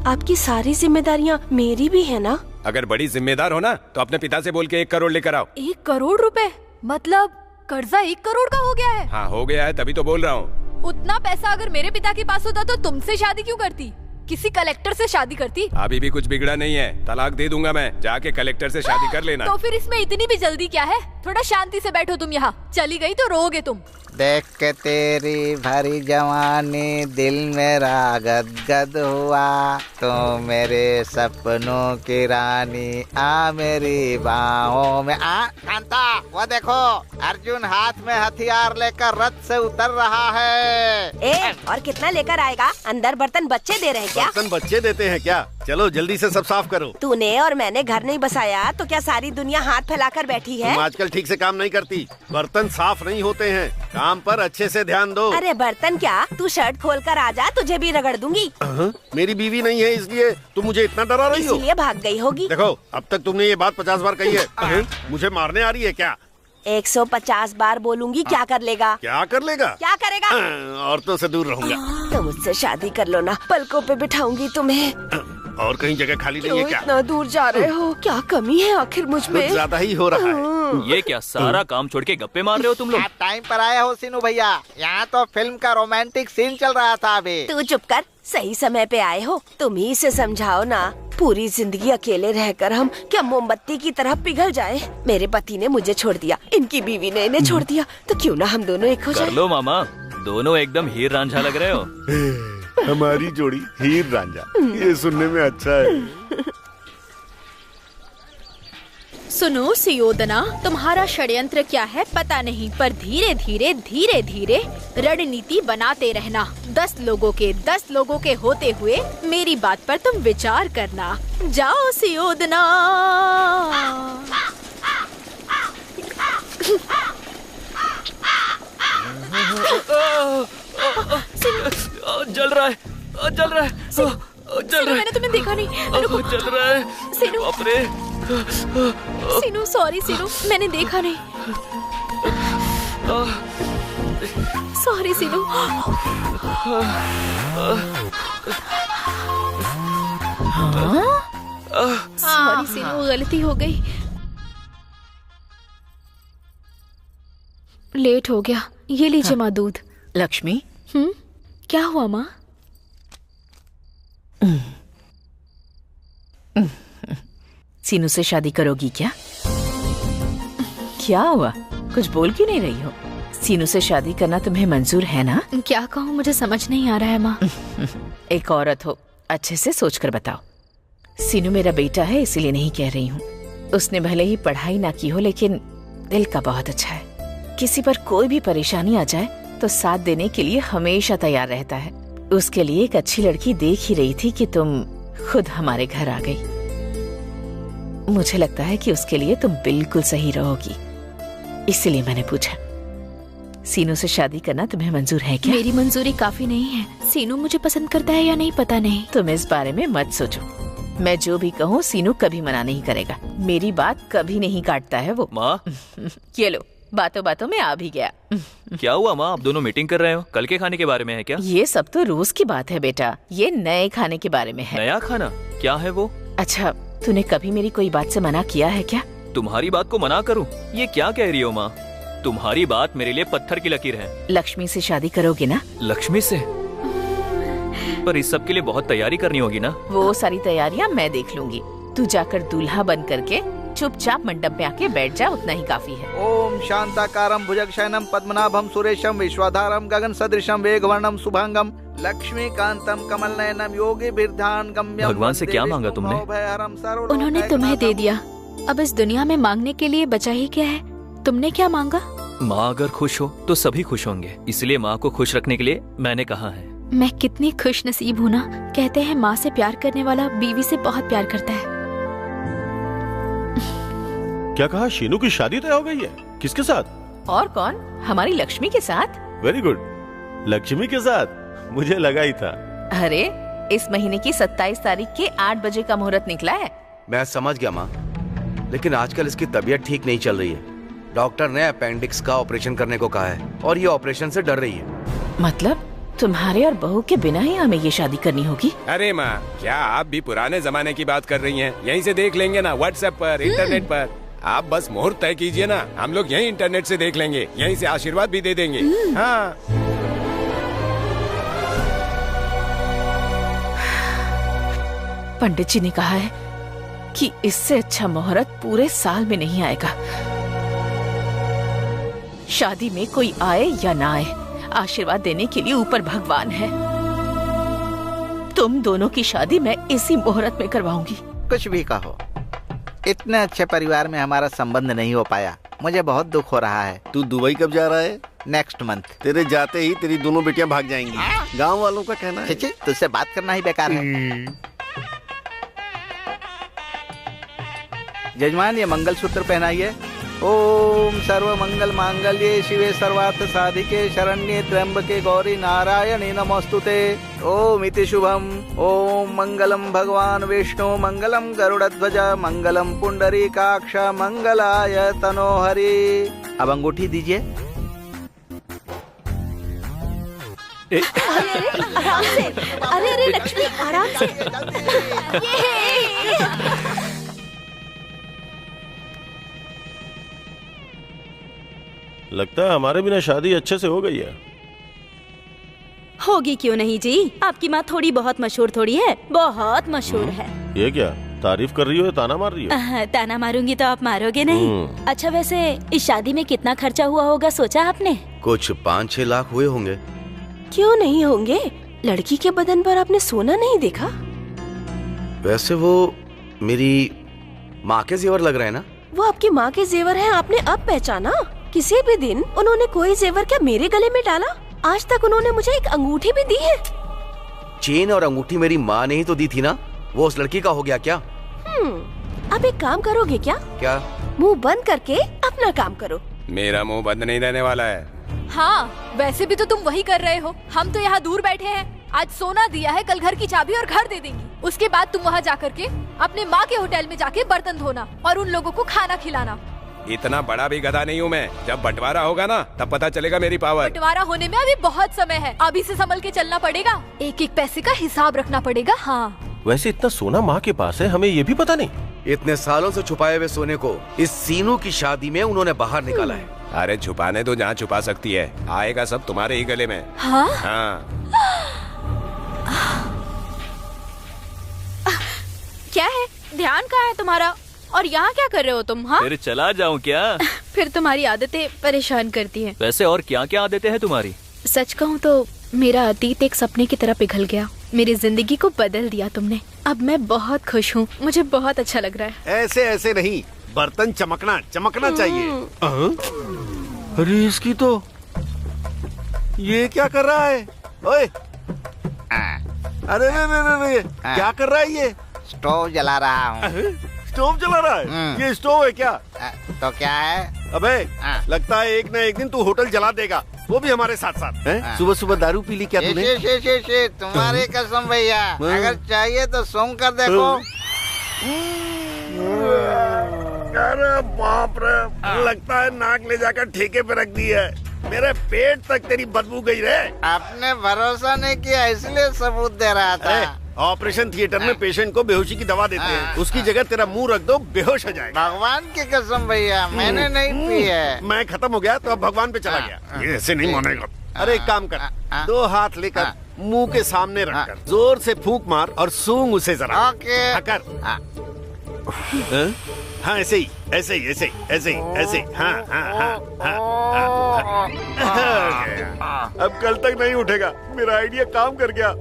आपकी सारी जिम्मेदारियाँ मेरी भी है ना? अगर बड़ी जिम्मेदार हो ना तो अपने पिता से बोल के 1 करोड़ लेकर आओ। 1 करोड़ रुपए? मतलब कर्जा 1 करोड़ का हो गया है? हाँ हो गया है, तभी तो बोल रहा हूँ। उतना पैसा अगर मेरे पिता के पास होता तो तुमसे शादी क्यों करती? किसी कलेक्टर से शादी करती? अभी भी कुछ बिगड़ा नहीं है, तलाक दे दूंगा मैं। जाके कलेक्टर से शादी कर लेना। तो फिर इसमें इतनी भी जल्दी क्या है? थोड़ा शांति से बैठो तुम यहाँ। चली गई तो रोगे तुम। देख के तेरी भरी जवानी दिल मेरा गदगद हुआ, तो मेरे सपनों की रानी आ मेरी बाहों में आ। कांता, वो देखो अर्जुन हाथ में हथियार लेकर रथ से उतर रहा है। और कितना लेकर आएगा? अंदर बर्तन बच्चे दे रहे हैं क्या? बर्तन बच्चे देते हैं क्या? चलो जल्दी से सब साफ करो। तूने और मैंने घर नहीं बसाया तो क्या सारी दुनिया हाथ फैलाकर बैठी है? तुम आजकल ठीक से काम नहीं करती, बर्तन साफ नहीं होते हैं। काम पर अच्छे से ध्यान दो। अरे बर्तन क्या, तू शर्ट खोल कर आ जा, तुझे भी रगड़ दूंगी। मेरी बीवी नहीं है इसलिए तुम मुझे इतना डरा रही हो? इसलिए भाग गई होगी। देखो अब तक तुमने ये बात 50 बार कही है। मुझे मारने आ रही है क्या? 150 बार बोलूंगी, क्या कर लेगा? क्या कर लेगा? क्या करेगा? औरतों से दूर रहूंगा। तो मुझसे शादी कर लो ना, पलकों पे बिठाऊंगी तुम्हें। और कहीं जगह खाली नहीं है क्या? इतना दूर जा रहे हो? क्या कमी है आखिर मुझ पे? ज्यादा ही हो रहा है। ये क्या सारा काम छोड़ के गप्पे मार रहे हो तुम लोग? आप टाइम पर आए हो सीनू भैया, यहाँ तो फिल्म का रोमांटिक सीन चल रहा था अभी। तू चुप कर, सही समय पे आए हो। तुम ही से समझाओ ना। पूरी जिंदगी अकेले रहकर हम क्या मोमबत्ती की तरह पिघल जाए? मेरे पति ने मुझे छोड़ दिया, इनकी बीवी ने इन्हें छोड़ दिया, तो क्यों ना हम दोनों एक हो जाए? कर लो मामा, दोनों एकदम हीर रांझा लग रहे हो। हमारी जोड़ी हीर रांझा, ये सुनने में अच्छा है। सुनो सुयोधना, तुम्हारा षड्यंत्र क्या है पता नहीं, पर धीरे धीरे धीरे धीरे रणनीति बनाते रहना। 10 लोगों के होते हुए मेरी बात पर तुम विचार करना। जाओ सुयोधना। जल रहा है, जल रहा है, जल रहा है। मैंने तुम्हें देखा नहीं। जल रहा है। सीनू, बाप रे। सीनू सॉरी सीनू, मैंने देखा नहीं। सॉरी सीनू। सॉरी सीनू, गलती हो गई। लेट हो गया। ये लीजिए माँ दूध। लक्ष्मी, क्या हुआ माँ? सीनू से शादी करोगी क्या? क्या हुआ, कुछ बोल क्यों नहीं रही हो? सीनू से शादी करना तुम्हें मंजूर है ना? क्या कहूँ, मुझे समझ नहीं आ रहा है माँ। एक औरत हो, अच्छे से सोचकर बताओ। सीनू मेरा बेटा है, इसीलिए नहीं कह रही हूँ। उसने भले ही पढ़ाई ना की हो, लेकिन दिल का बहुत अच्छा है। किसी पर कोई भी परेशानी आ जाए तो साथ देने के लिए हमेशा तैयार रहता है। उसके लिए एक अच्छी लड़की देख ही रही थी कि तुम खुद हमारे घर आ गई। मुझे लगता है कि उसके लिए तुम बिल्कुल सही रहोगी, इसलिए मैंने पूछा। सीनू से शादी करना तुम्हें मंजूर है क्या? मेरी मंजूरी काफी नहीं है। सीनू मुझे पसंद करता है या नहीं पता नहीं। तुम इस बारे में मत सोचो। मैं जो भी कहूँ सीनू कभी मना नहीं करेगा। मेरी बात कभी नहीं काटता है वो। माँ, ये लो, बातों बातों में आ भी गया। क्या हुआ माँ, आप दोनों मीटिंग कर रहे हो? कल के खाने के बारे में है क्या? ये सब तो रोज की बात है बेटा, ये नए खाने के बारे में है। नया खाना? क्या है वो? अच्छा, तूने कभी मेरी कोई बात से मना किया है क्या? तुम्हारी बात को मना करूं? ये क्या कह रही हो माँ? तुम्हारी बात मेरे लिए पत्थर की लकीर है। लक्ष्मी से शादी करोगे ना? लक्ष्मी से? पर इस सब के लिए बहुत तैयारी करनी होगी ना? वो सारी तैयारियां मैं देख लूंगी। तू जाकर दूल्हा बन करके चुपचाप मंडप में आके बैठ जा, उतना ही काफी है। ओम शांताकारं भुजगशयनं पद्मनाभं सुरेशं विश्वाधारं गगन सदृशं मेघवर्णं शुभांगं लक्ष्मीकांतं कमलनयनं योगिभिर्ध्यान गम्यं। भगवान से क्या मांगा तुमने? उन्होंने तुम्हें दे दिया। अब इस दुनिया में मांगने के लिए बचा ही क्या है? तुमने क्या मांगा? माँ अगर खुश हो तो सभी खुश होंगे, इसलिए माँ को खुश रखने के लिए मैंने कहा है। मैं कितनी खुश नसीब हूँ ना। कहते हैं माँ से प्यार करने वाला बीवी से बहुत प्यार करता है। क्या कहा? शीनू की शादी तय हो गई है? किसके साथ? और कौन? हमारी लक्ष्मी के साथ। वेरी गुड, लक्ष्मी के साथ। मुझे लगा ही था। अरे, इस महीने की 27 तारीख के 8 बजे का मुहूर्त निकला है। मैं समझ गया माँ, लेकिन आजकल इसकी तबीयत ठीक नहीं चल रही है। डॉक्टर ने अपेंडिक्स का ऑपरेशन करने को कहा है और ये ऑपरेशन से डर रही है। मतलब तुम्हारे और बहू के बिना ही हमें ये शादी करनी होगी? अरे माँ, क्या आप भी पुराने जमाने की बात कर रही हैं? यहीं से देख लेंगे ना, व्हाट्सएप पर, इंटरनेट पर। आप बस मुहूर्त तय कीजिए ना, हम लोग यहीं इंटरनेट से देख लेंगे, यहीं से आशीर्वाद भी दे देंगे। हाँ। पंडित जी ने कहा है कि इससे अच्छा मुहूर्त पूरे साल में नहीं आएगा। शादी में कोई आए या ना आए, आशीर्वाद देने के लिए ऊपर भगवान है। तुम दोनों की शादी मैं इसी मुहूर्त में करवाऊंगी। कुछ भी कहो, इतने अच्छे परिवार में हमारा संबंध नहीं हो पाया। मुझे बहुत दुख हो रहा है। तू दुबई कब जा रहा है? Next month. तेरे जाते ही तेरी दोनों बेटियां भाग जाएंगी। गांव वालों का कहना है। तुझसे बात करना ही बेकार है। जजमान, ये मंगलसूत्र पहनाइए। ओम सर्व मंगल मांगल्ये शिवे सर्वार्थ साधिके शरण्ये त्र्यंबके गौरी नारायणी नमोस्तुते। ओम इति शुभम। ओम मंगलम भगवान विष्णु मंगलम गरुड़ध्वज मंगलम पुंडरीकाक्ष मंगलाय तनोहरि। अब अंगूठी दीजिए। आराम से। अरे अरे लक्ष्मी, आराम से। लगता है हमारे बिना शादी अच्छे से हो गई है। होगी क्यों नहीं जी, आपकी माँ थोड़ी बहुत मशहूर थोड़ी है, बहुत मशहूर है। ये क्या तारीफ कर रही हो या ताना मार रही हो? ताना मारूंगी तो आप मारोगे नहीं। अच्छा, वैसे इस शादी में कितना खर्चा हुआ होगा, सोचा आपने? कुछ 5-6 लाख हुए होंगे। क्यों नहीं होंगे? लड़की के बदन पर आपने सोना नहीं देखा? वैसे वो मेरी माँ के जेवर लग रहे हैं ना? वो आपकी माँ के जेवर हैं, आपने अब पहचाना? किसी भी दिन उन्होंने कोई जेवर क्या मेरे गले में डाला? आज तक उन्होंने मुझे एक अंगूठी भी दी है। चेन और अंगूठी मेरी माँ ने ही तो दी थी ना, वो उस लड़की का हो गया क्या? अब एक काम करोगे क्या? क्या? मुंह बंद करके अपना काम करो। मेरा मुंह बंद नहीं रहने वाला है। हाँ, वैसे भी तो तुम वही कर रहे हो। हम तो यहाँ दूर बैठे हैं। आज सोना दिया है, कल घर की चाबी और घर दे देंगी। उसके बाद तुम वहाँ जाकर के अपने माँ के होटल में जाके बर्तन धोना और उन लोगों को खाना खिलाना। इतना बड़ा भी गधा नहीं हूँ मैं। जब बंटवारा होगा ना तब पता चलेगा मेरी पावर। बंटवारा होने में अभी बहुत समय है, अभी से संभल के चलना पड़ेगा। एक एक पैसे का हिसाब रखना पड़ेगा। हाँ, वैसे इतना सोना माँ के पास है, हमें ये भी पता नहीं। इतने सालों से छुपाए हुए सोने को इस सीनू की शादी में उन्होंने बाहर निकाला है। अरे छुपाने तो जहाँ छुपा सकती है, आएगा सब तुम्हारे ही गले में। हाँ? हाँ। क्या है? ध्यान कहाँ है तुम्हारा? और यहाँ क्या कर रहे हो तुम? हाँ, फिर चला जाऊँ क्या? फिर तुम्हारी आदतें परेशान करती हैं। वैसे और क्या क्या आदतें हैं तुम्हारी? सच कहूँ तो मेरा अतीत एक सपने की तरह पिघल गया। मेरी जिंदगी को बदल दिया तुमने। अब मैं बहुत खुश हूँ, मुझे बहुत अच्छा लग रहा है। ऐसे ऐसे नहीं, बर्तन चमकना चाहिए। अरे इसकी तो ये क्या कर रहा है? ओए, अरे रे, क्या कर रहा है ये? स्टोव जला रहा हूँ। स्टोव जला रहा है? ये स्टोव है क्या? तो क्या है? अबे लगता है एक न एक दिन तू होटल जला देगा, वो भी हमारे साथ साथ। सुबह सुबह दारू पी ली क्या तूने? तुम्हारी कसम भैया, अगर चाहिए तो सूंघ कर देखो। अरे बाप रे, लगता है नाक ले जाकर ठेके पे रख दी है। मेरे पेट तक तेरी बदबू गई रे। आपने भरोसा नहीं किया इसलिए सबूत दे रहा था। ऑपरेशन थिएटर में पेशेंट को बेहोशी की दवा देते हैं, उसकी जगह तेरा मुंह रख दो, बेहोश हो जाएगा। भगवान की कसम भैया, मैंने नहीं पी है। मैं खत्म हो गया तो अब भगवान पे चला गया। ये ऐसे नहीं मानेगा। अरे एक काम कर, 2 हाथ लेकर मुंह के सामने रखकर जोर से फूंक मार और सूंघ उसे जरा। कर। हाँ ऐसे ही। हाँ। अब कल तक नहीं उठेगा। मेरा आइडिया काम कर गया।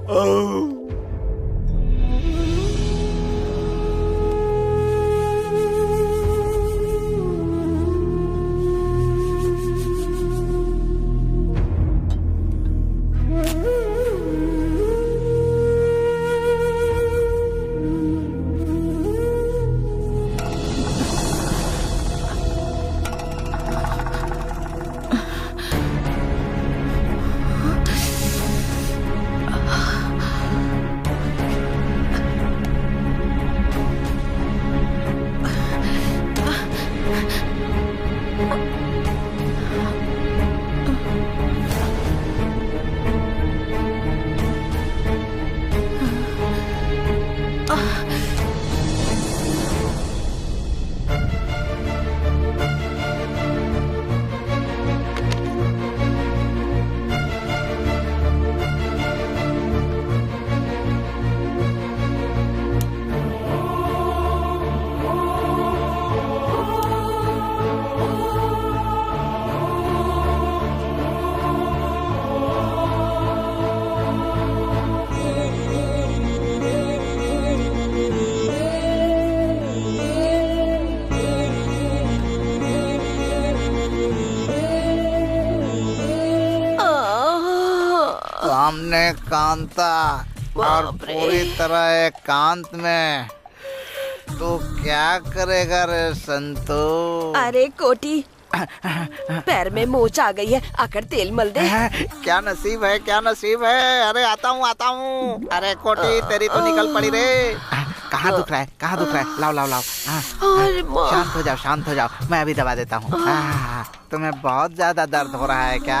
सामने कांता और पूरी तरह एकांत में तो क्या करेगा रे संतो? अरे कोटी, पैर में मोच आ गई है, आकर तेल मल दे। क्या नसीब है, क्या नसीब है। अरे आता हूँ। अरे कोटी तेरी तो निकल पड़ी रे। कहाँ दुख रहा है? लाओ। शांत हो जाओ, मैं अभी दबा देता हूँ। तुम्हें बहुत ज्यादा दर्द हो रहा है क्या?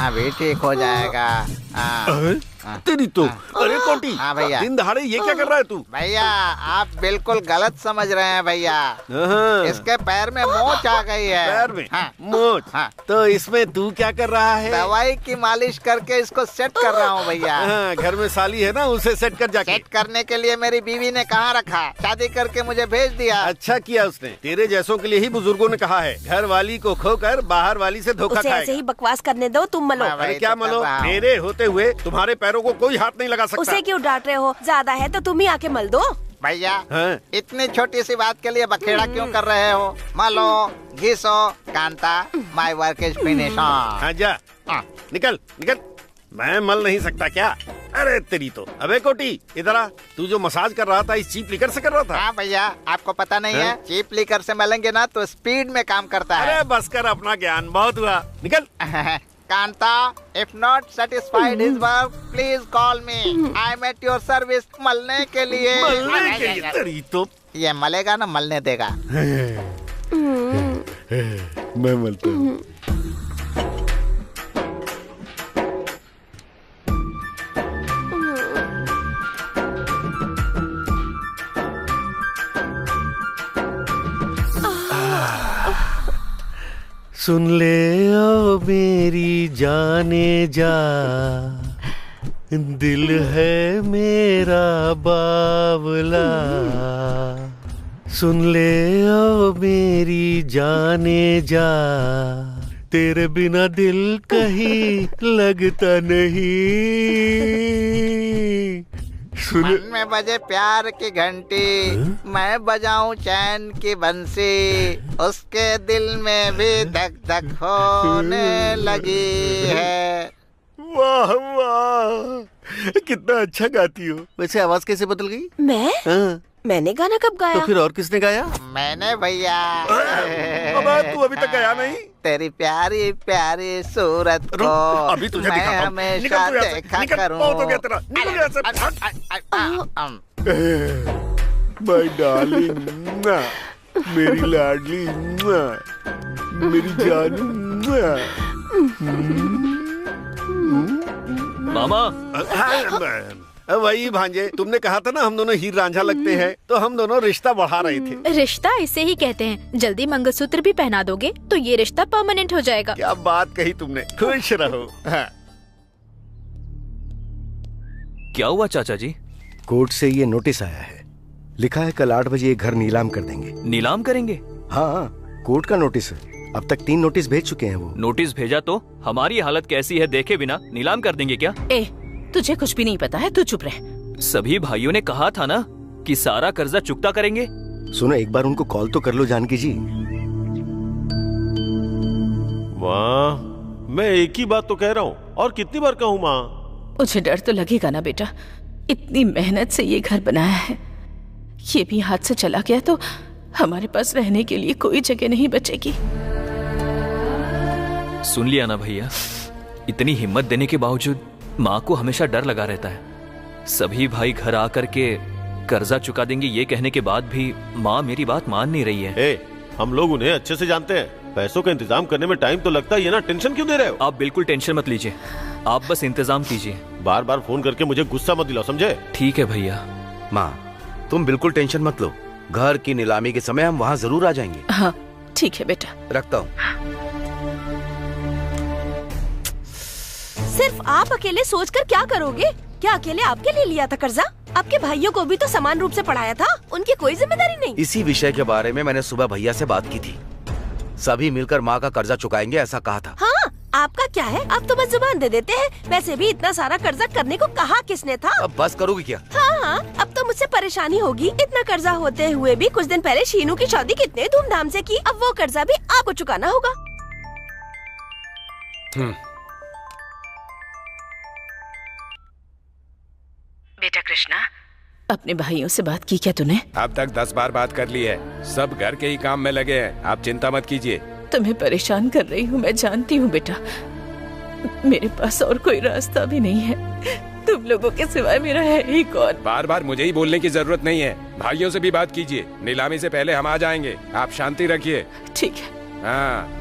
अभी ठीक हो जाएगा। तेरी तो। अरे कोटी, भैया, दिन दहाड़े ये क्या कर रहा है तू? भैया आप बिल्कुल गलत समझ रहे हैं भैया। इसके पैर में मोच आ गई है। पैर में मोच? तो इसमें तू क्या कर रहा है? दवाई की मालिश करके इसको सेट कर रहा हूँ भैया। घर में साली है ना, उसे सेट कर जाके। सेट करने के लिए मेरी बीवी ने कहाँ रखा, शादी करके मुझे भेज दिया। अच्छा किया उसने। तेरे जैसों के लिए ही बुजुर्गों ने कहा है, घर वाली को खोकर बाहर वाली से धोखा खाएगा। ऐसे ही बकवास करने दो, तुम मलो। अरे क्या मलो? मेरे होते हुए तुम्हारे पैरों को कोई हाथ नहीं लगा सकता। उसे क्यों डांट रहे हो? ज्यादा है तो तुम ही आके मल दो। भैया हाँ? इतनी छोटी सी बात के लिए बखेड़ा क्यों कर रहे हो? मालो घिसो Kanta, my work is finish. हाँ जा, निकल निकल। मैं मल नहीं सकता क्या? अरे तेरी तो। अबे कोटी इधर आ। तू जो मसाज कर रहा था इस चीप लिकर से कर रहा था? हाँ भैया, आपको पता नहीं है, चीप लिकर से मलेंगे ना तो स्पीड में काम करता है। अरे बस कर, अपना ज्ञान बहुत हुआ, निकल। Kanta, if not satisfied his work, please call me. I'm at your service. मलने के लिए। मलने के लिए तेरी तो। ये मलेगा ना मलने देगा। मैं मलता हूँ। सुन ले ओ मेरी जाने जा, दिल है मेरा बावला। सुन ले ओ मेरी जाने जा, तेरे बिना दिल कहीं लगता नहीं। मन में बजे प्यार की घंटी, मैं बजाऊं चैन की बंसी, उसके दिल में भी धक धक होने लगी है। वाह वाह, कितना अच्छा गाती हो। वैसे आवाज कैसे बदल गई? मैं? मैंने गाना कब गाया? तो फिर और किसने गाया? मैंने भैया। अब तू अभी तक गाया नहीं? तेरी प्यारी प्यारी सूरत को अभी तुझे मैं दिखाता हूं। हमेशा देखा करूं। बहुत हो गया तेरा, निकल यहाँ से। माय डार्लिंग, मेरी लाडली, मेरी जानू। मामा। वही भांजे, तुमने कहा था ना हम दोनों हीर रांझा लगते हैं, तो हम दोनों रिश्ता बढ़ा रहे थे। रिश्ता इसे ही कहते हैं। जल्दी मंगलसूत्र भी पहना दोगे तो ये रिश्ता परमानेंट हो जाएगा। क्या बात कही तुमने, खुश रहो। हाँ। क्या हुआ चाचा जी? कोर्ट से ये नोटिस आया है, लिखा है कल 8 बजे ये घर नीलाम कर देंगे। नीलाम करेंगे? हाँ, कोर्ट का नोटिस है। अब तक 3 नोटिस भेज चुके हैं वो। नोटिस भेजा तो हमारी हालत कैसी है देखे बिना नीलाम कर देंगे क्या? तुझे कुछ भी नहीं पता है, तू चुप रह। सभी भाइयों ने कहा था ना कि सारा कर्जा चुकता करेंगे। सुनो, एक बार उनको कॉल तो कर लो जानकी जी। माँ, मैं एक ही बात तो कह रहा हूँ, और कितनी बार कहूँ माँ? मुझे डर तो लगेगा ना बेटा, इतनी मेहनत से ये घर बनाया है, ये भी हाथ से चला गया तो हमारे पास रहने के लिए कोई जगह नहीं बचेगी। सुन लिया ना भैया, इतनी हिम्मत देने के बावजूद माँ को हमेशा डर लगा रहता है। सभी भाई घर आकर के कर्जा चुका देंगे ये कहने के बाद भी माँ मेरी बात मान नहीं रही है। हम लोग उन्हें अच्छे से जानते हैं, पैसों का इंतजाम करने में टाइम तो लगता ही है ना। टेंशन क्यों दे रहे हो? आप बिल्कुल टेंशन मत लीजिए, आप बस इंतजाम कीजिए। बार बार फोन करके मुझे गुस्सा मत दिलाओ, समझे? ठीक है भैया। माँ तुम बिल्कुल टेंशन मत लो, घर की नीलामी के समय हम वहाँ जरूर आ जाएंगे। हाँ ठीक है बेटा, रखता हूँ। सिर्फ आप अकेले सोचकर क्या करोगे? क्या अकेले आपके लिए लिया था कर्जा? आपके भाइयों को भी तो समान रूप से पढ़ाया था, उनकी कोई जिम्मेदारी नहीं। इसी विषय के बारे में मैंने सुबह भैया से बात की थी, सभी मिलकर माँ का कर्जा चुकाएंगे ऐसा कहा था। हाँ, आपका क्या है, आप तो बस जुबान दे देते हैं। वैसे भी इतना सारा कर्जा करने को कहा किसने था? अब बस करोगी क्या? हाँ, अब तो मुझसे परेशानी होगी। इतना कर्जा होते हुए भी कुछ दिन पहले शीनू की शादी कितने धूमधाम से की, अब वो कर्जा भी आपको चुकाना होगा। बेटा कृष्णा, अपने भाइयों से बात की क्या तूने? अब तक 10 बार बात कर ली है, सब घर के ही काम में लगे हैं, आप चिंता मत कीजिए। तुम्हें परेशान कर रही हूँ मैं जानती हूँ बेटा, मेरे पास और कोई रास्ता भी नहीं है, तुम लोगों के सिवाय मेरा है ही कौन? बार बार मुझे ही बोलने की जरूरत नहीं है, भाइयों से भी बात कीजिए, नीलामी से पहले हम आ जाएंगे, आप शांति रखिए। ठीक है। हाँ।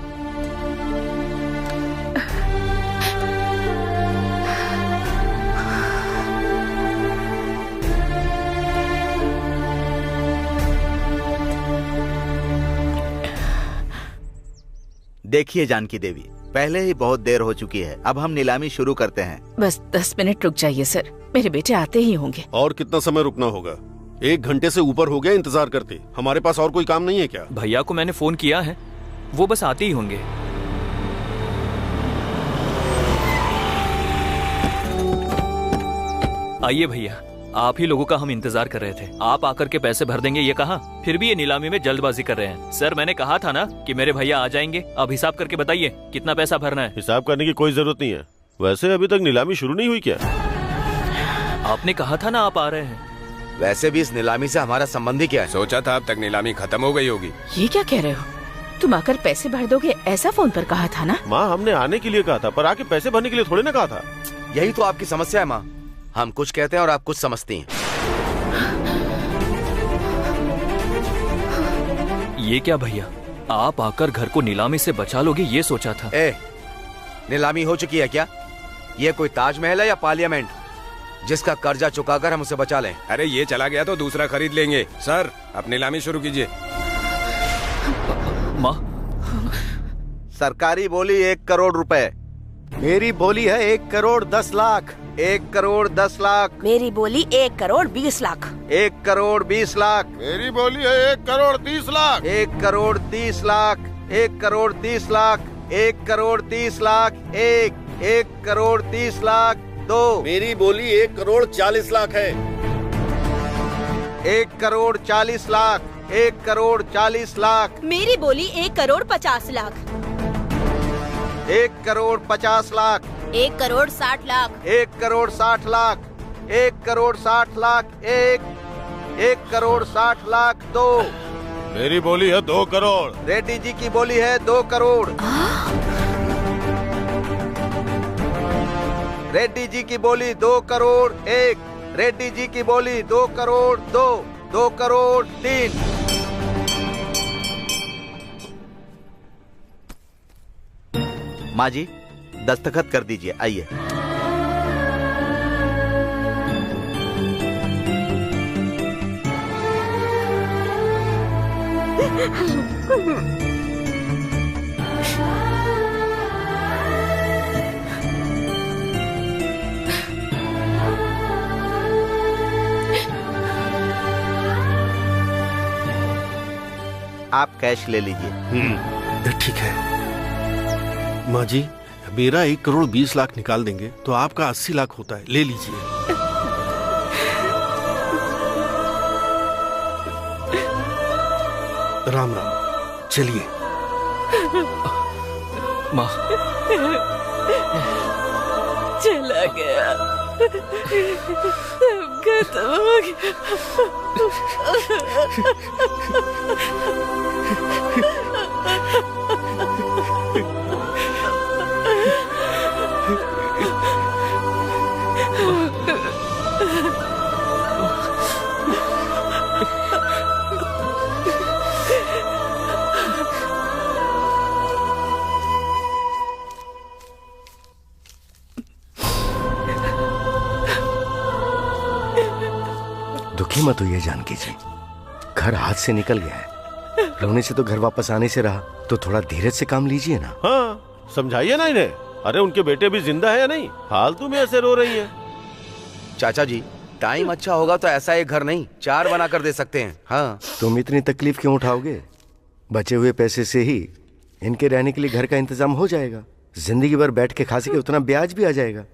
देखिए जानकी देवी, पहले ही बहुत देर हो चुकी है, अब हम नीलामी शुरू करते हैं। बस 10 मिनट रुक जाइए सर, मेरे बेटे आते ही होंगे। और कितना समय रुकना होगा? 1 घंटे से ऊपर हो गया इंतजार करते, हमारे पास और कोई काम नहीं है क्या? भैया को मैंने फोन किया है, वो बस आते ही होंगे। आइए भैया, आप ही लोगों का हम इंतजार कर रहे थे। आप आकर के पैसे भर देंगे ये कहा, फिर भी ये नीलामी में जल्दबाजी कर रहे हैं। सर मैंने कहा था ना कि मेरे भैया आ जाएंगे। अब हिसाब करके बताइए कितना पैसा भरना है। हिसाब करने की कोई जरूरत नहीं है। वैसे अभी तक नीलामी शुरू नहीं हुई क्या? आपने कहा था ना आप आ रहे हैं। वैसे भी इस नीलामी से हमारा संबंध ही क्या है? सोचा था अब तक नीलामी खत्म हो गई होगी। ये क्या कह रहे हो? तुम आकर पैसे भर दोगे ऐसा फोन पर कहा था ना? माँ हमने आने के लिए कहा था, पर आके पैसे भरने के लिए थोड़ी ना कहा था। यही तो आपकी समस्या है माँ, हम कुछ कहते हैं और आप कुछ समझती हैं। ये क्या भैया, आप आकर घर को नीलामी से बचा लोगे ये सोचा था। नीलामी हो चुकी है क्या? ये कोई ताजमहल है या पार्लियामेंट जिसका कर्जा चुकाकर हम उसे बचा लें? अरे ये चला गया तो दूसरा खरीद लेंगे। सर अब नीलामी शुरू कीजिए। माँ सरकारी बोली 1 करोड़ रुपए। मेरी बोली है 1 करोड़ 10 लाख। 1 करोड़ 10 लाख। मेरी बोली 1 करोड़ 20 लाख। 1 करोड़ 20 लाख। मेरी बोली है 1 करोड़ 30 लाख। 1 करोड़ 30 लाख। 1 करोड़ 30 लाख। 1 करोड़ 30 लाख। 1 करोड़ 30 लाख। 2। मेरी बोली 1 करोड़ 40 लाख है। 1 करोड़ 40 लाख। 1 करोड़ 40 लाख। मेरी बोली 1 करोड़ 50 लाख। 1 करोड़ 50 लाख। 1 करोड़ 60 लाख। 1 करोड़ 60 लाख। 1 करोड़ 60 लाख। 1 करोड़ 60 लाख। 2। मेरी बोली है 2 करोड़। रेड्डी जी की बोली है 2 करोड़। रेड्डी जी की बोली 2 करोड़। 1। रेड्डी जी की बोली 2 करोड़। 2 करोड़ 3। माँ जी दस्तखत कर दीजिए, आइए। आप कैश ले लीजिए। ठीक है माँ जी, मेरा 1 करोड़ 20 लाख निकाल देंगे तो आपका 80 लाख होता है, ले लीजिए। राम राम, चलिए। माँ चला गया, सब खत्म हो दुखी मत होइए जानकी जी, घर हाथ से निकल गया है। रोने से तो घर वापस आने से रहा, तो थोड़ा धीरज से काम लीजिए ना। हाँ समझाइए ना इन्हें। अरे उनके बेटे भी जिंदा है या नहीं? फालतू में ऐसे रो रही है। चाचा जी टाइम अच्छा होगा तो ऐसा एक घर नहीं 4 बना कर दे सकते हैं। हाँ तुम इतनी तकलीफ क्यों उठाओगे? बचे हुए पैसे से ही इनके रहने के लिए घर का इंतजाम हो जाएगा। जिंदगी भर बैठ के खा सके उतना ब्याज भी आ जाएगा।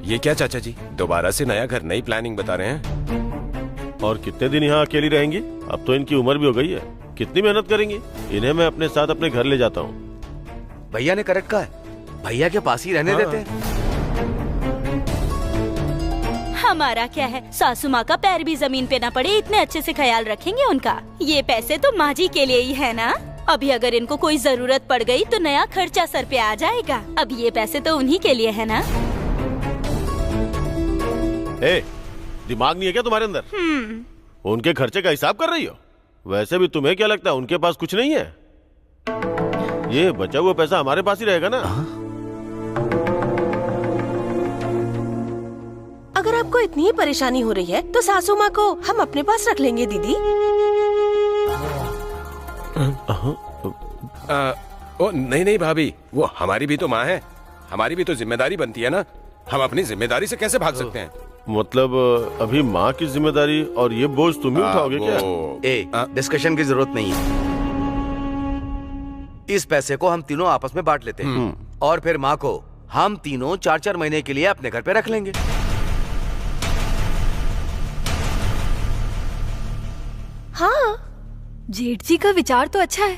ये क्या चाचा जी, दोबारा से नया घर, नई प्लानिंग बता रहे हैं? और कितने दिन यहाँ अकेली रहेंगी? अब तो इनकी उम्र भी हो गई है, कितनी मेहनत करेंगी? इन्हें मैं अपने साथ अपने घर ले जाता हूँ। भैया ने करेक्ट कहा है, भैया के पास ही रहने देते हैं। हमारा क्या है, सासू माँ का पैर भी जमीन पे ना पड़े, इतने अच्छे से ख्याल रखेंगे उनका। ये पैसे तो माँ जी के लिए ही है ना। अभी अगर इनको कोई जरूरत पड़ गई तो नया खर्चा सर पे आ जाएगा। अब ये पैसे तो उन्हीं के लिए है ना। दिमाग नहीं है क्या तुम्हारे अंदर? उनके खर्चे का हिसाब कर रही हो? वैसे भी तुम्हें क्या लगता है उनके पास कुछ नहीं है? ये बचा हुआ पैसा हमारे पास ही रहेगा ना। अगर आपको इतनी परेशानी हो रही है तो सासू माँ को हम अपने पास रख लेंगे दीदी। ओ नहीं नहीं भाभी, वो हमारी भी तो माँ है, हमारी भी तो जिम्मेदारी बनती है ना। हम अपनी जिम्मेदारी से कैसे भाग सकते हैं? मतलब अभी माँ की जिम्मेदारी और ये बोझ तुम ही उठाओगे क्या? डिस्कशन की जरूरत नहीं है। इस पैसे को हम तीनों आपस में बांट लेते हैं और फिर माँ को हम तीनों 4-4 महीने के लिए अपने घर पे रख लेंगे। हाँ, जेठ जी का विचार तो अच्छा है,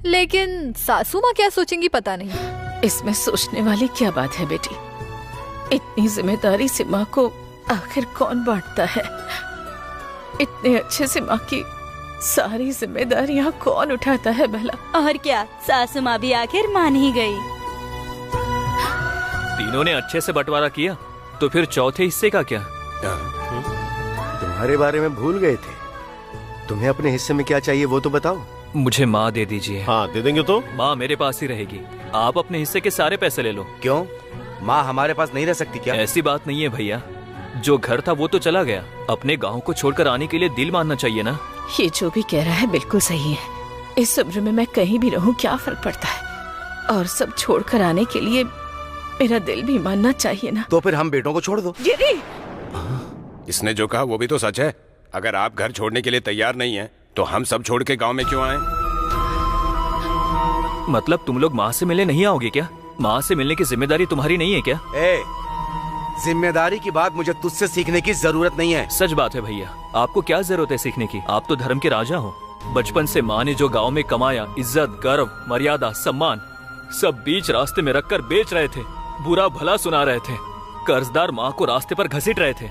लेकिन सासू माँ क्या सोचेंगी पता नहीं। इसमें सोचने वाली क्या बात है बेटी? इतनी जिम्मेदारी से माँ को आखिर कौन बांटता है? इतने अच्छे से माँ की सारी जिम्मेदारियाँ कौन उठाता है भला? और क्या, सासू माँ भी आखिर मान ही गई। तीनों ने अच्छे से बंटवारा किया, तो फिर चौथे हिस्से का क्या? तुम्हारे बारे में भूल गए थे। तुम्हें अपने हिस्से में क्या चाहिए वो तो बताओ। मुझे माँ दे दीजिए। हाँ, दे देंगे तो? माँ मेरे पास ही रहेगी, आप अपने हिस्से के सारे पैसे ले लो। क्यों, माँ हमारे पास नहीं रह सकती क्या? ऐसी बात नहीं है भैया, जो घर था वो तो चला गया, अपने गांव को छोड़कर आने के लिए दिल मानना चाहिए ना। ये जो भी कह रहा है बिल्कुल सही है। इस उम्र में मैं कहीं भी रहूं क्या फर्क पड़ता है, और सब छोड़कर आने के लिए मेरा दिल भी मानना चाहिए ना। तो फिर हम बेटों को छोड़ दो। इसने जो कहा वो भी तो सच है। अगर आप घर छोड़ने के लिए तैयार नहीं हैं, तो हम सब छोड़ के गांव में क्यों आए? मतलब तुम लोग माँ से मिलने नहीं आओगे क्या? माँ से मिलने की जिम्मेदारी तुम्हारी नहीं है क्या? जिम्मेदारी की बात मुझे तुझसे सीखने की जरूरत नहीं है। सच बात है भैया, आपको क्या जरूरत है सीखने की? आप तो धर्म के राजा हो। बचपन से माँ ने जो गांव में कमाया, इज्जत, गर्व, मर्यादा, सम्मान, सब बीच रास्ते में रखकर बेच रहे थे, बुरा भला सुना रहे थे, कर्जदार माँ को रास्ते पर घसीट रहे थे।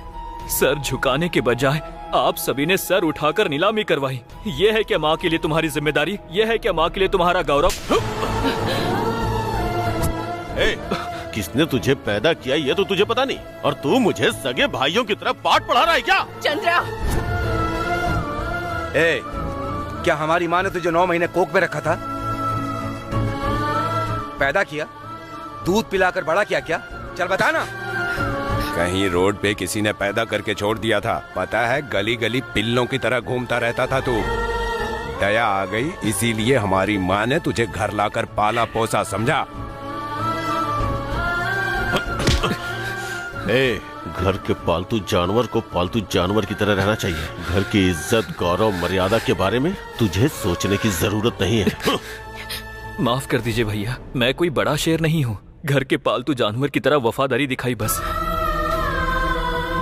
सर झुकाने के बजाय आप सभी ने सर उठाकर नीलामी करवाई। ये है क्या माँ के लिए तुम्हारी जिम्मेदारी? ये है क्या माँ के लिए तुम्हारा गौरव? किसने तुझे पैदा किया ये तो तुझे पता नहीं, और तू मुझे सगे भाइयों की तरफ पाठ पढ़ा रहा है क्या? चंद्रा, क्या हमारी माँ ने तुझे 9 महीने कोख में रखा था? पैदा किया, दूध पिलाकर बड़ा किया क्या? चल बता ना। कहीं रोड पे किसी ने पैदा करके छोड़ दिया था? पता है, गली गली पिल्लों की तरह घूमता रहता था तू। दया आ गई, इसीलिए हमारी माँ ने तुझे घर लाकर पाला पोसा, समझा? घर के पालतू जानवर को पालतू जानवर की तरह रहना चाहिए। घर की इज्जत, गौरव, मर्यादा के बारे में तुझे सोचने की जरूरत नहीं है। माफ कर दीजिए भैया, मैं कोई बड़ा शेर नहीं हूँ। घर के पालतू जानवर की तरह वफादारी दिखाई बस।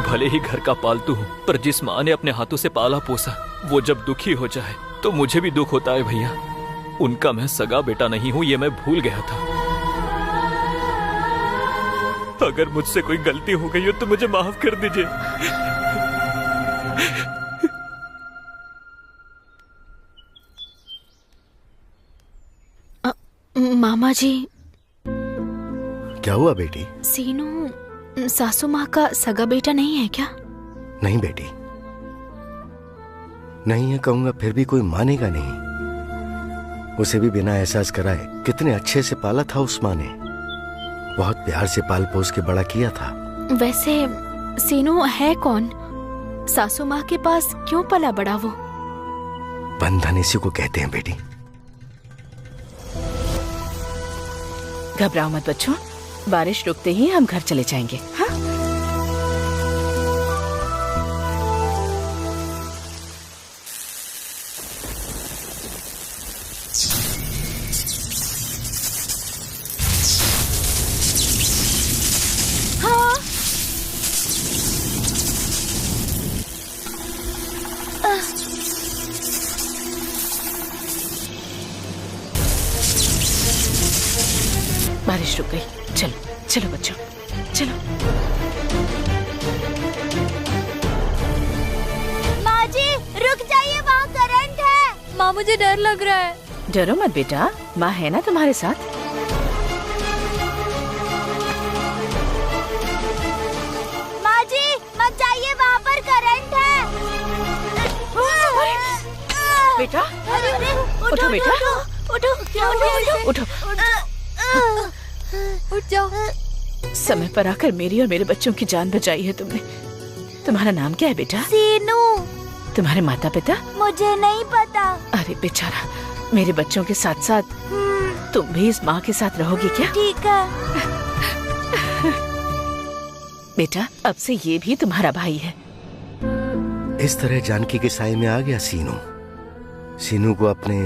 भले ही घर का पालतू हूँ, पर जिस माँ ने अपने हाथों से पाला पोसा, वो जब दुखी हो जाए तो मुझे भी दुख होता है भैया। उनका मैं सगा बेटा नहीं हूँ, ये मैं भूल गया था। अगर मुझसे कोई गलती हो गई हो तो मुझे माफ कर दीजिए। मामा जी। क्या हुआ बेटी? सीनू सासू माँ का सगा बेटा नहीं है क्या? नहीं बेटी, नहीं है कहूंगा फिर भी कोई मानेगा नहीं। उसे भी बिना एहसास कराए कितने अच्छे से पाला था उस माँ ने, बहुत प्यार से पाल पोस के बड़ा किया था। वैसे सीनू है कौन? सासू माँ के पास क्यों पला बड़ा वो? बंधन इसी को कहते हैं बेटी। घबराओ मत बच्चों, बारिश रुकते ही हम घर चले जाएंगे। हाँ? बारिश रुक गई, चलो चलो बच्चों चलो। माँ जी रुक जाइए, वहाँ करंट है। माँ मुझे डर लग रहा है। डरो मत बेटा, माँ है ना तुम्हारे साथ। माँ जी मत जाइए, वहाँ पर करंट है। बेटा उठो बेटा, उठो। उठ जाओ। समय पर आकर मेरी और मेरे बच्चों की जान बचाई है तुमने। तुम्हारा नाम क्या है बेटा? सीनू। तुम्हारे माता पिता? मुझे नहीं पता। अरे बेचारा, मेरे बच्चों के साथ साथ तुम भी इस माँ के साथ रहोगी क्या? ठीक है। बेटा अब से ये भी तुम्हारा भाई है। इस तरह जानकी के साए में आ गया सीनू। सीनू को अपने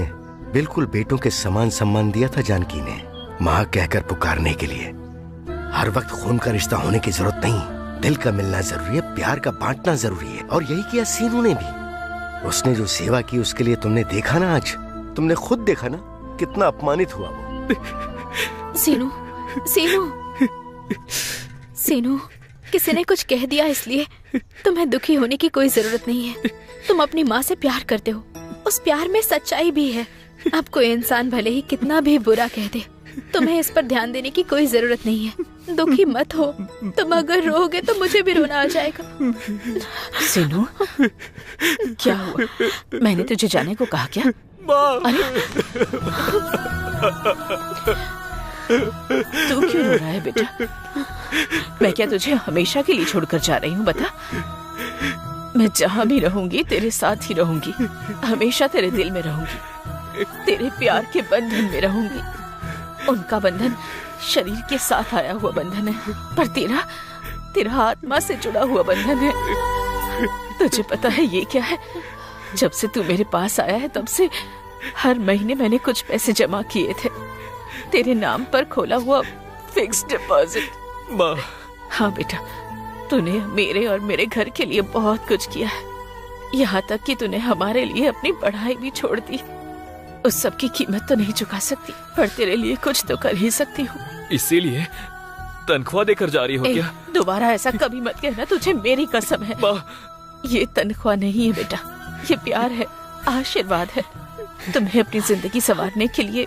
बिल्कुल बेटों के समान सम्मान दिया था जानकी ने, माँ कहकर पुकारने के लिए। हर वक्त खून का रिश्ता होने की जरूरत नहीं, दिल का मिलना जरूरी है, प्यार का बांटना जरूरी है। और यही किया सीनू ने भी। उसने जो सेवा की उसके लिए तुमने देखा ना, आज तुमने खुद देखा ना कितना अपमानित हुआ वो। सीनू, सीनू, सीनू, किसी ने कुछ कह दिया इसलिए तुम्हें दुखी होने की कोई जरूरत नहीं है। तुम अपनी माँ से प्यार करते हो, उस प्यार में सच्चाई भी है। अब कोई इंसान भले ही कितना भी बुरा कह दे, तुम्हें इस पर ध्यान देने की कोई जरूरत नहीं है। दुखी मत हो, तुम अगर रोओगे तो मुझे भी रोना आ जाएगा। सीनू, क्या हुआ? मैंने तुझे जाने को कहा क्या? अरे तू क्यों रो रहा है बेटा? मैं क्या तुझे हमेशा के लिए छोड़कर जा रही हूँ? बता। मैं जहाँ भी रहूंगी तेरे साथ ही रहूंगी, हमेशा तेरे दिल में रहूंगी, तेरे प्यार के बंधन में रहूंगी। उनका बंधन शरीर के साथ आया हुआ बंधन है, पर तेरा आत्मा से जुड़ा हुआ बंधन है। तुझे पता है ये क्या है? जब से तू मेरे पास आया है तब से हर महीने मैंने कुछ पैसे जमा किए थे, तेरे नाम पर खोला हुआ फिक्स्ड डिपॉजिट। माँ। हाँ बेटा, तूने मेरे और मेरे घर के लिए बहुत कुछ किया है, यहाँ तक कि तूने हमारे लिए अपनी पढ़ाई भी छोड़ दी। उस सब की कीमत तो नहीं चुका सकती, पर तेरे लिए कुछ तो कर ही सकती हूँ। इसीलिए तनख्वाह देकर जा रही हो क्या? दोबारा ऐसा कभी मत कहना, तुझे मेरी कसम है। ये तनख्वाह नहीं है बेटा, ये प्यार है, आशीर्वाद है। तुम्हें अपनी जिंदगी संवारने के लिए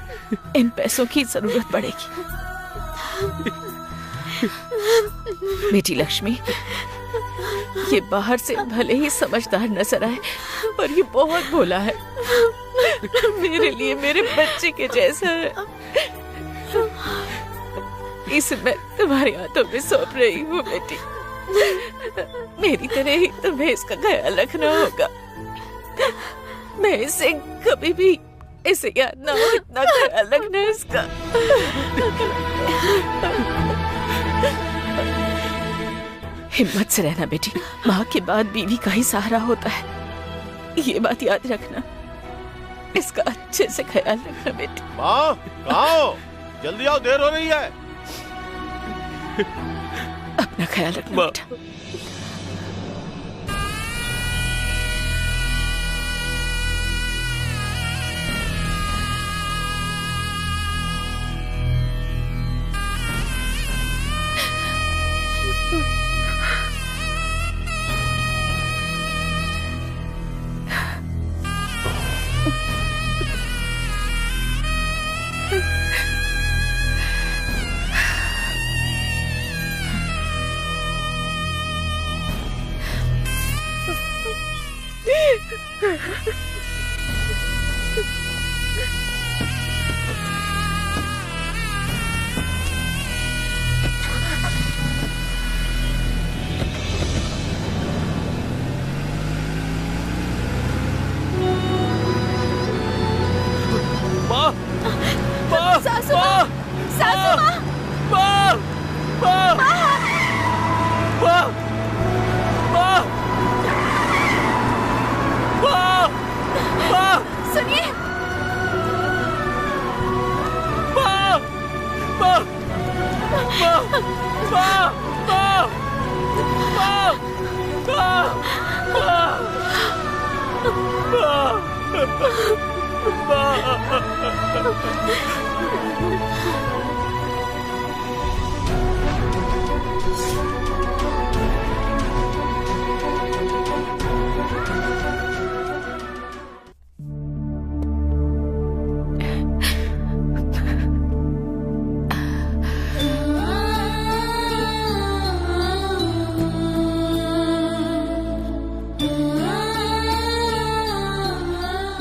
इन पैसों की जरूरत पड़ेगी। बेटी लक्ष्मी, ये बाहर से भले ही समझदार नजर आए, पर ये बहुत भोला है। मेरे लिए मेरे बच्चे के जैसा है। इसे मैं तुम्हारे हाथों में सौंप रही हूँ बेटी। मेरी तरह ही तुम्हें इसका ख्याल रखना होगा। मैं इसे कभी भी इसे याद ना हो, इतना ख्याल रखना इसका। हिम्मत से रहना बेटी, माँ के बाद बीवी का ही सहारा होता है, ये बात याद रखना। इसका अच्छे से ख्याल रखना बेटी। माँ, कहाँ हो? जल्दी आओ, देर हो रही है। अपना ख्याल रखना बेटा।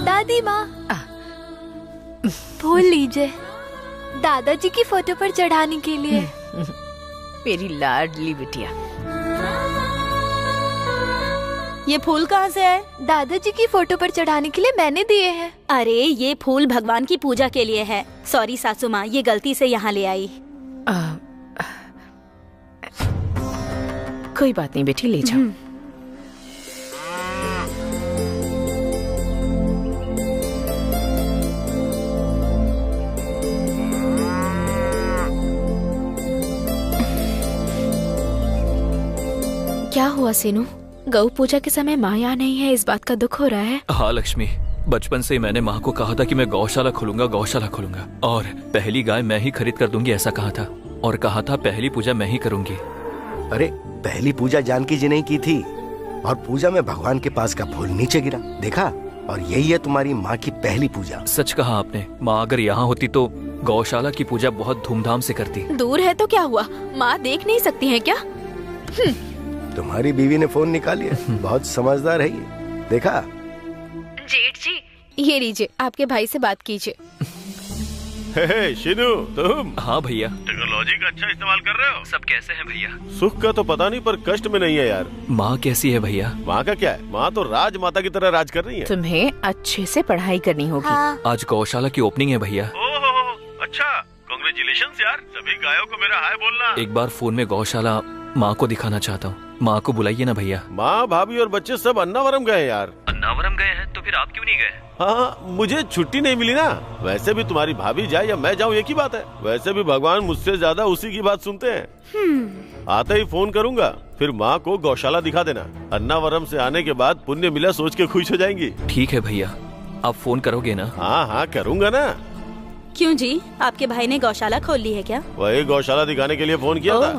दादी माँ, फूल लीजिए, दादाजी की फोटो पर चढ़ाने के लिए। मेरी लाडली बिटिया। ये फूल कहाँ से है? दादाजी की फोटो पर चढ़ाने के लिए मैंने दिए हैं। अरे ये फूल भगवान की पूजा के लिए है। सॉरी सासू माँ, ये गलती से यहाँ ले आई। कोई बात नहीं बेटी, ले जाओ। क्या हुआ सीनू? गौ पूजा के समय माँ यहाँ नहीं है, इस बात का दुख हो रहा है? हाँ लक्ष्मी, बचपन से ही मैंने माँ को कहा था कि मैं गौशाला खोलूंगा, गौशाला खोलूंगा, और पहली गाय मैं ही खरीद कर दूंगी, ऐसा कहा था, और कहा था पहली पूजा मैं ही करूंगी। अरे पहली पूजा जानकी जी ने की थी, और पूजा में भगवान के पास का फूल नीचे गिरा, देखा? और यही है तुम्हारी माँ की पहली पूजा। सच कहा आपने। माँ अगर यहाँ होती तो गौशाला की पूजा बहुत धूमधाम से करती। दूर है तो क्या हुआ, माँ देख नहीं सकती है क्या? तुम्हारी बीवी ने फोन निकाल लिया, बहुत समझदार है ये, देखा? जेठ जी, ये लीजिए, आपके भाई से बात कीजिए। हे शिनू, तुम? हाँ भैया। टेक्नोलॉजी का अच्छा इस्तेमाल कर रहे हो? सब कैसे हैं भैया? सुख का तो पता नहीं, पर कष्ट में नहीं है यार। माँ कैसी है भैया? माँ का क्या है, माँ तो राजमाता की तरह राज कर रही है। तुम्हें अच्छे से पढ़ाई करनी होगी। हाँ। आज गौशाला की ओपनिंग है भैया। अच्छा, कांग्रेचुलेशंस यार, सभी गायों को मेरा हाय बोलना। एक बार फोन में गौशाला माँ को दिखाना चाहता हूँ, माँ को बुलाइए ना भैया। माँ, भाभी और बच्चे सब अन्नावरम गए यार। अन्नावरम गए हैं तो फिर आप क्यों नहीं गए? हाँ, मुझे छुट्टी नहीं मिली ना। वैसे भी तुम्हारी भाभी जाए या मैं जाऊँ एक ही बात है। वैसे भी भगवान मुझसे ज्यादा उसी की बात सुनते हैं। आते ही फोन करूँगा, फिर माँ को गौशाला दिखा देना। अन्नावरम से आने के बाद पुण्य मिला सोच के खुश हो जाएंगी। ठीक है भैया, आप फोन करोगे ना? हाँ हाँ करूँगा ना। क्यों जी, आपके भाई ने गौशाला खोल ली है क्या? वही गौशाला दिखाने के लिए फोन किया था।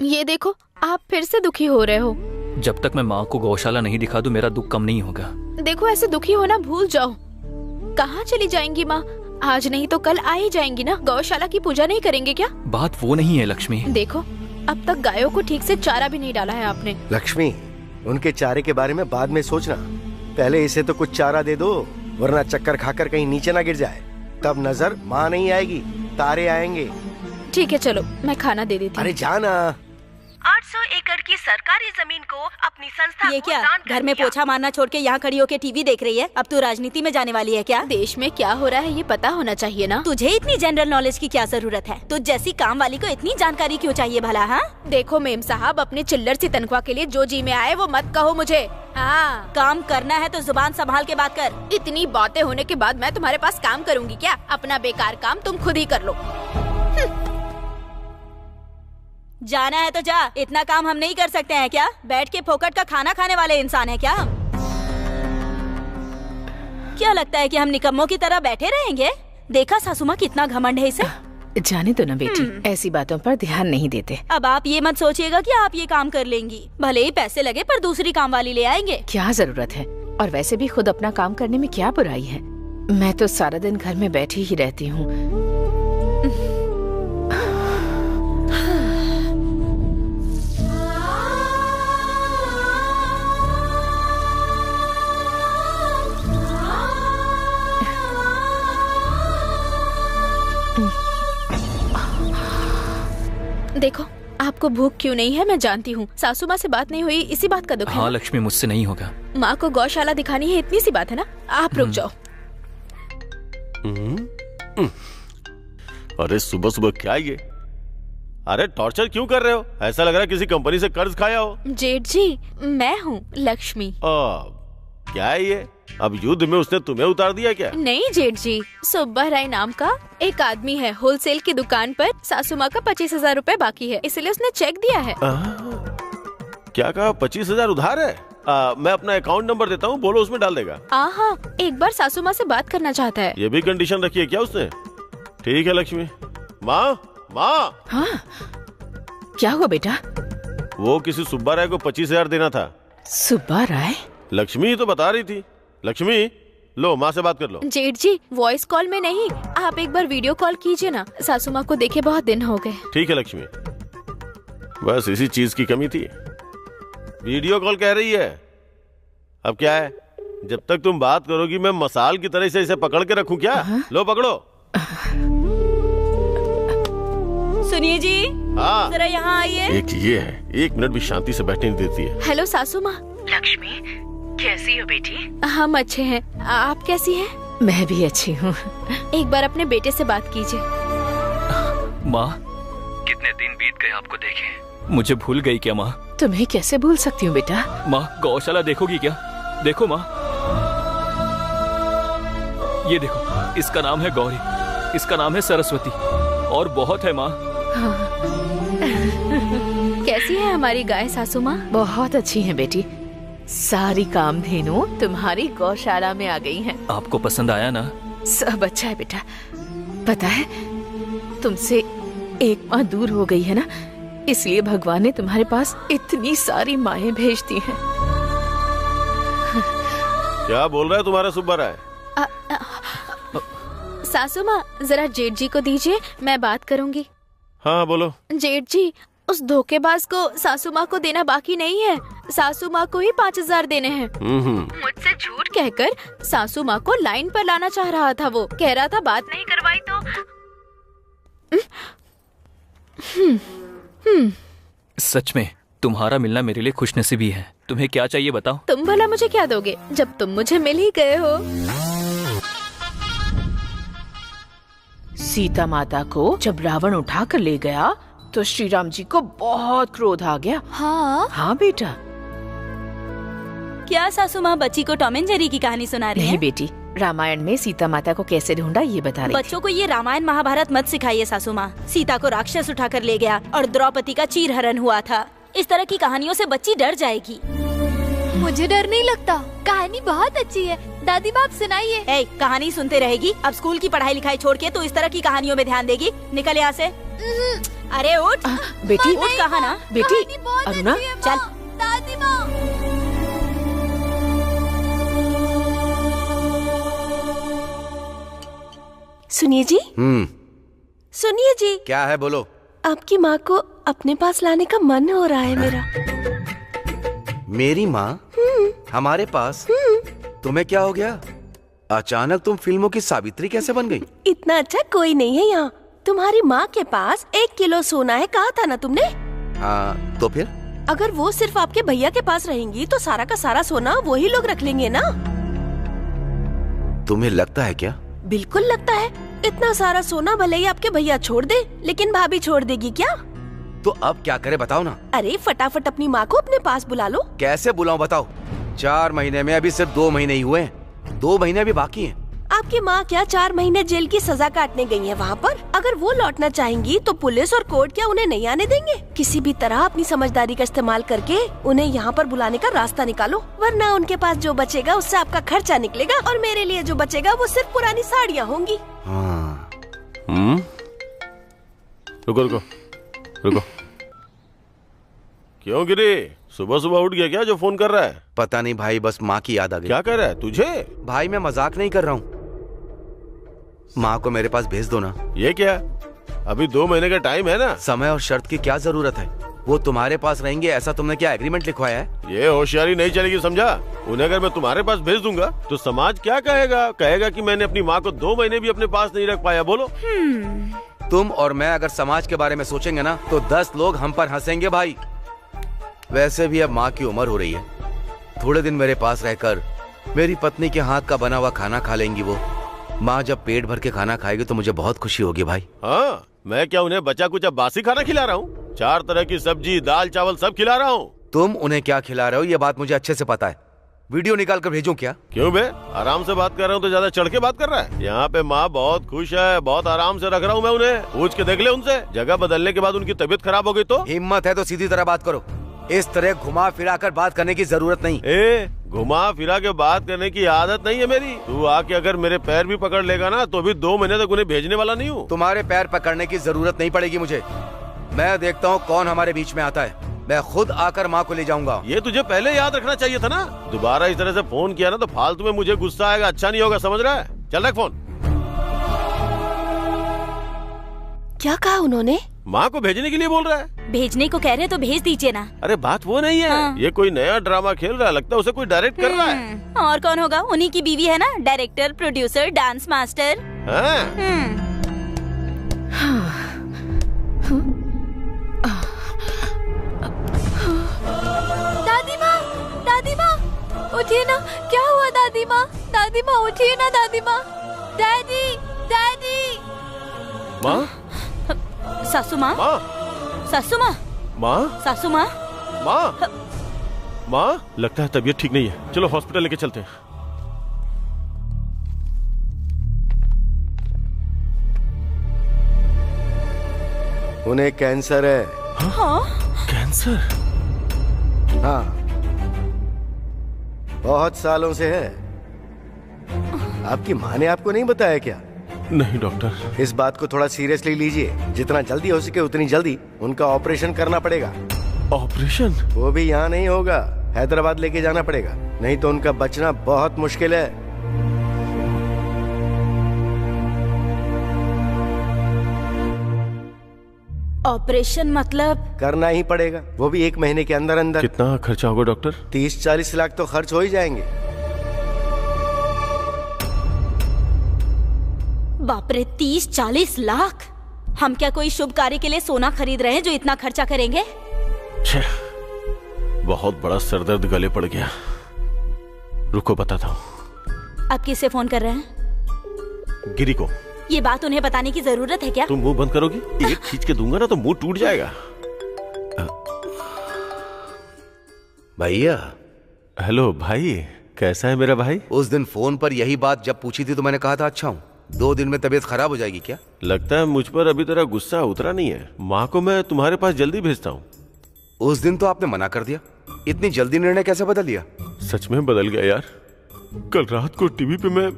ये देखो, आप फिर से दुखी हो रहे हो। जब तक मैं माँ को गौशाला नहीं दिखा दूं मेरा दुख कम नहीं होगा। देखो, ऐसे दुखी होना भूल जाओ। कहाँ चली जाएंगी माँ? आज नहीं तो कल आ ही जाएंगी ना। गौशाला की पूजा नहीं करेंगे क्या? बात वो नहीं है लक्ष्मी। देखो, अब तक गायों को ठीक से चारा भी नहीं डाला है आपने। लक्ष्मी, उनके चारे के बारे में बाद में सोचना, पहले इसे तो कुछ चारा दे दो, वरना चक्कर खाकर कहीं नीचे ना गिर जाए। तब नजर माँ नहीं आएगी, तारे आएंगे। ठीक है, चलो मैं खाना दे देती हूँ। अरे जाना। 800 एकड़ की सरकारी जमीन को अपनी संस्था ये को क्या, दान कर घर में दिया। पोछा मारना छोड़ के यहाँ खड़ी होके टीवी देख रही है? अब तू राजनीति में जाने वाली है क्या? देश में क्या हो रहा है ये पता होना चाहिए ना। तुझे इतनी जनरल नॉलेज की क्या जरूरत है? तुझ जैसी काम वाली को इतनी जानकारी क्यों चाहिए भला? हाँ, देखो मेम साहब, अपने चिल्लर सी तनख्वाह के लिए जो जी में आए वो मत कहो मुझे। हाँ, काम करना है तो जुबान संभाल के बात कर। इतनी बातें होने के बाद मैं तुम्हारे पास काम करूँगी क्या? अपना बेकार काम तुम खुद ही कर लो। जाना है तो जा, इतना काम हम नहीं कर सकते हैं क्या? बैठ के फोकट का खाना खाने वाले इंसान है क्या हम? क्या लगता है कि हम निकम्मों की तरह बैठे रहेंगे? देखा सासू माँ कितना घमंड है इसे। जाने दो ना बेटी, ऐसी बातों पर ध्यान नहीं देते। अब आप ये मत सोचिएगा कि आप ये काम कर लेंगी, भले ही पैसे लगे पर दूसरी काम वाली ले आएंगे। क्या जरूरत है? और वैसे भी खुद अपना काम करने में क्या बुराई है? मैं तो सारा दिन घर में बैठी ही रहती हूँ। देखो, आपको भूख क्यों नहीं है मैं जानती हूँ। सासू माँ से बात नहीं हुई, इसी बात का दुख है। हाँ लक्ष्मी, मुझसे नहीं होगा। माँ को गौशाला दिखानी है, इतनी सी बात है ना। आप रुक जाओ। अरे सुबह सुबह क्या ये? अरे टॉर्चर क्यों कर रहे हो? ऐसा लग रहा है किसी कंपनी से कर्ज खाया हो। जेठ जी, मैं हूँ लक्ष्मी। क्या है ये? अब युद्ध में उसने तुम्हें उतार दिया क्या? नहीं जेठ जी, सुब्बा राय नाम का एक आदमी है, होलसेल की दुकान पर सासू माँ का 25,000 रूपए बाकी है, इसलिए उसने चेक दिया है। क्या कहा? 25,000 उधार है? मैं अपना अकाउंट नंबर देता हूँ, बोलो उसमें डाल देगा। हाँ, एक बार सासू माँ से बात करना चाहता है। ये भी कंडीशन रखी है क्या उसने? ठीक है लक्ष्मी। माँ, माँ। हाँ, क्या हुआ बेटा? वो किसी सुब्बा राय को 25,000 देना था। सुब्बा राय? लक्ष्मी तो बता रही थी। लक्ष्मी, लो माँ से बात कर लो। जेठ जी, वॉइस कॉल में नहीं, आप एक बार वीडियो कॉल कीजिए ना। सासू माँ को देखे बहुत दिन हो गए। ठीक है लक्ष्मी, बस इसी चीज की कमी थी। वीडियो कॉल कह रही है। अब क्या है, जब तक तुम बात करोगी मैं मसाल की तरह से इसे पकड़ के रखूं क्या? लो पकड़ो। सुनिए जी। हाँ, जरा यहाँ आइए। एक ये है, 1 मिनट भी शांति से बैठने नहीं देती है। हेलो सासू माँ। लक्ष्मी, कैसी हो बेटी? हम अच्छे हैं, आप कैसी हैं? मैं भी अच्छी हूँ। एक बार अपने बेटे से बात कीजिए। माँ, कितने दिन बीत गए आपको देखे। मुझे भूल गई क्या माँ? तुम्हें कैसे भूल सकती हूँ बेटा? माँ, गौशाला देखोगी क्या? देखो माँ, ये देखो, इसका नाम है गौरी, इसका नाम है सरस्वती, और बहुत है माँ। कैसी है हमारी गाय सासू माँ? बहुत अच्छी है बेटी। सारी कामधेनु तुम्हारी गौशाला में आ गई हैं। आपको पसंद आया ना? सब अच्छा है बेटा। पता है, तुमसे एक माँ दूर हो गई है ना, इसलिए भगवान ने तुम्हारे पास इतनी सारी माएं भेज दी हैं। क्या बोल रहा है तुम्हारा सुब्बा राय? सासू माँ, जरा जेठ जी को दीजिए, मैं बात करूँगी। हाँ बोलो। जेठ जी, उस धोखेबाज को सासू माँ को देना बाकी नहीं है। सासू माँ को ही 5,000 देने हैं। मुझसे झूठ कहकर सासू माँ को लाइन पर लाना चाह रहा था। वो कह रहा था बात नहीं करवाई तो। सच में तुम्हारा मिलना मेरे लिए खुशनसीबी है। तुम्हें क्या चाहिए बताओ? तुम भला मुझे क्या दोगे जब तुम मुझे मिल ही गए हो? सीता माता को जब रावण उठा कर ले गया तो श्री राम जी को बहुत क्रोध आ गया। हाँ बेटा। क्या सासू माँ बच्ची को टॉम एंड जेरी की कहानी सुना रही नहीं है? बेटी, रामायण में सीता माता को कैसे ढूंढा ये बता रही बच्चों को ये रामायण महाभारत मत सिखाइए सासू माँ। सीता को राक्षस उठा कर ले गया और द्रौपदी का चीरहरण हुआ था। इस तरह की कहानियों से बच्ची डर जाएगी। मुझे डर नहीं लगता, कहानी बहुत अच्छी है। दादी माँ आप सुनाइए। कहानी सुनते रहेगी? अब स्कूल की पढ़ाई लिखाई छोड़ के तो इस तरह की कहानियों में ध्यान देगी? निकल यहाँ से। अरे उठ बेटी उठ, कहा ना बेटी अरुणा चल। दादी माँ। सुनिए जी, सुनिए जी। क्या है, बोलो। आपकी माँ को अपने पास लाने का मन हो रहा है मेरा। मेरी माँ हमारे पास? तुम्हें क्या हो गया? अचानक तुम फिल्मों की सावित्री कैसे बन गई? इतना अच्छा कोई नहीं है यहाँ। तुम्हारी माँ के पास 1 किलो सोना है, कहा था ना तुमने? हाँ, तो फिर? अगर वो सिर्फ आपके भैया के पास रहेंगी तो सारा का सारा सोना वही लोग रख लेंगे ना। तुम्हें लगता है क्या? बिल्कुल लगता है। इतना सारा सोना भले ही आपके भैया छोड़ दे, लेकिन भाभी छोड़ देगी क्या? तो अब क्या करे बताओ ना। अरे फटाफट अपनी माँ को अपने पास बुला लो। कैसे बुलाऊं बताओ? 4 महीने में अभी सिर्फ 2 महीने ही हुए हैं। 2 महीने भी बाकी हैं। आपकी माँ क्या 4 महीने जेल की सजा काटने गई है वहाँ पर? अगर वो लौटना चाहेंगी तो पुलिस और कोर्ट क्या उन्हें नहीं आने देंगे? किसी भी तरह अपनी समझदारी का इस्तेमाल करके उन्हें यहाँ पर बुलाने का रास्ता निकालो, वरना उनके पास जो बचेगा उससे आपका खर्चा निकलेगा और मेरे लिए जो बचेगा वो सिर्फ पुरानी साड़ियाँ होंगी। रुको रुको रुको। क्यों गिरी? सुबह सुबह उठ गया क्या जो फोन कर रहा है? पता नहीं भाई, बस माँ की याद आ गई। क्या कर रहा है तुझे? भाई मैं मजाक नहीं कर रहा हूँ। माँ को मेरे पास भेज दो ना। ये क्या? अभी 2 महीने का टाइम है ना। समय और शर्त की क्या जरूरत है? वो तुम्हारे पास रहेंगे ऐसा तुमने क्या एग्रीमेंट लिखवाया है? ये होशियारी नहीं चलेगी, समझा? उन्हें अगर मैं तुम्हारे पास भेज दूंगा तो समाज क्या कहेगा? कहेगा कि मैंने अपनी माँ को 2 महीने भी अपने पास नहीं रख पाया। बोलो। तुम और मैं अगर समाज के बारे में सोचेंगे ना तो 10 लोग हम पर हंसेंगे भाई। वैसे भी अब माँ की उम्र हो रही है। थोड़े दिन मेरे पास रहकर मेरी पत्नी के हाथ का बना हुआ खाना खा लेंगी वो। माँ जब पेट भर के खाना खाएगी तो मुझे बहुत खुशी होगी भाई। हाँ, मैं क्या उन्हें बचा कुछ बासी खाना खिला रहा हूँ? 4 तरह की सब्जी, दाल, चावल सब खिला रहा हूँ। तुम उन्हें क्या खिला रहे हो ये बात मुझे अच्छे से पता है। वीडियो निकाल कर भेजूं क्या? क्यों बे? आराम से बात कर रहा हूँ तो ज्यादा चढ़ के बात कर रहा है? यहाँ पे माँ बहुत खुश है, बहुत आराम से रख रहा हूँ मैं उन्हें। पूछ के देख ले उनसे। जगह बदलने के बाद उनकी तबीयत खराब हो गई तो? हिम्मत है तो सीधी तरह बात करो। इस तरह घुमा फिरा कर बात करने की जरूरत नहीं। घुमा फिरा के बात करने की आदत नहीं है मेरी। तू आके अगर मेरे पैर भी पकड़ लेगा ना तो भी 2 महीने तक उन्हें भेजने वाला नहीं हूँ। तुम्हारे पैर पकड़ने की जरूरत नहीं पड़ेगी मुझे। मैं देखता हूँ कौन हमारे बीच में आता है। मैं खुद आकर माँ को ले जाऊंगा। ये तुझे पहले याद रखना चाहिए था ना। दोबारा इस तरह से फोन किया ना तो फालतू में मुझे गुस्सा आएगा, अच्छा नहीं होगा, समझ रहा है? चल रख फोन। क्या कहा उन्होंने? माँ को भेजने के लिए बोल रहा है। भेजने को कह रहे तो भेज दीजिए ना। अरे बात वो नहीं है। हाँ। ये कोई नया ड्रामा खेल रहा है, लगता है उसे कोई डायरेक्ट कर रहा है। और कौन होगा? उन्हीं की बीवी है ना, डायरेक्टर, प्रोड्यूसर, डांस मास्टर। दादी माँ उठिए ना। क्या हुआ दादी माँ? दादी माँ उठिए ना। दादी माँ, डैडी, डैडी। माँ, सासू माँ, सासू माँ, माँ, सासू माँ, माँ, माँ, लगता है तबीयत ठीक नहीं है। चलो हॉस्पिटल लेके चलते हैं। उन्हें कैंसर है। हाँ? कैंसर? हाँ, बहुत सालों से है। आपकी माँ ने आपको नहीं बताया क्या? नहीं डॉक्टर। इस बात को थोड़ा सीरियसली लीजिए। जितना जल्दी हो सके उतनी जल्दी उनका ऑपरेशन करना पड़ेगा। ऑपरेशन? वो भी यहाँ नहीं होगा, हैदराबाद लेके जाना पड़ेगा, नहीं तो उनका बचना बहुत मुश्किल है। ऑपरेशन मतलब? करना ही पड़ेगा, वो भी 1 महीने के अंदर अंदर। कितना खर्चा होगा डॉक्टर? 30-40 लाख तो खर्च हो ही जाएंगे। बाप रे, 30-40 लाख? हम क्या कोई शुभ कार्य के लिए सोना खरीद रहे हैं जो इतना खर्चा करेंगे? बहुत बड़ा सरदर्द गले पड़ गया। रुको बताता हूँ। आप किससे फोन कर रहे हैं? गिरी को। ये बात उन्हें बताने की जरूरत है क्या? तुम मुंह बंद करोगी? एक खींच के दूंगा ना तो मुंह टूट जाएगा। भैया। हेलो भाई, कैसा है मेरा भाई? उस दिन फोन पर यही बात जब पूछी थी तो मैंने कहा था अच्छा हूँ। 2 दिन में तबीयत खराब हो जाएगी क्या? लगता है मुझ पर अभी तेरा गुस्सा उतरा नहीं है। माँ को मैं तुम्हारे पास जल्दी भेजता हूँ। उस दिन तो आपने मना कर दिया। इतनी जल्दी निर्णय कैसे बदल लिया? सच में बदल गया यार। कल रात को टीवी पे मैं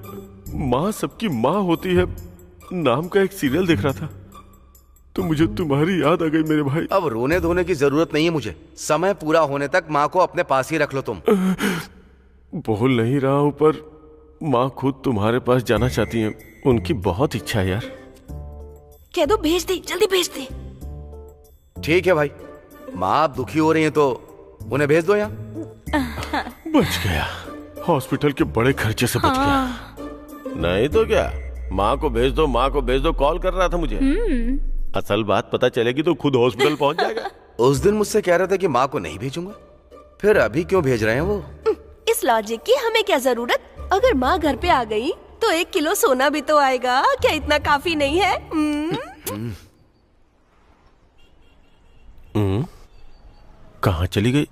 माँ सबकी माँ होती है नाम का एक सीरियल देख रहा था तो मुझे तुम्हारी याद आ गई मेरे भाई। अब रोने धोने की जरूरत नहीं है मुझे। समय पूरा होने तक माँ को अपने पास ही रख लो तुम। बोल नहीं रहा हूँ पर माँ खुद तुम्हारे पास जाना चाहती हैं। उनकी बहुत इच्छा है यार। कह दो भेज दे, जल्दी भेज दे। ठीक है भाई, माँ आप दुखी हो रही हैं तो उन्हें भेज दो यहाँ। बच गया, हॉस्पिटल के बड़े खर्चे से बच गया। नहीं तो क्या, माँ को भेज दो, माँ को भेज दो, कॉल कर रहा था मुझे। असल बात पता चलेगी तो खुद हॉस्पिटल पहुँच जाएगा। उस दिन मुझसे कह रहे थे कि माँ को नहीं भेजूंगा, फिर अभी क्यों भेज रहे हैं वो? इस लॉजिक की हमें क्या जरूरत? अगर माँ घर पे आ गई तो 1 किलो सोना भी तो आएगा। क्या इतना काफी नहीं है? कहाँ चली गई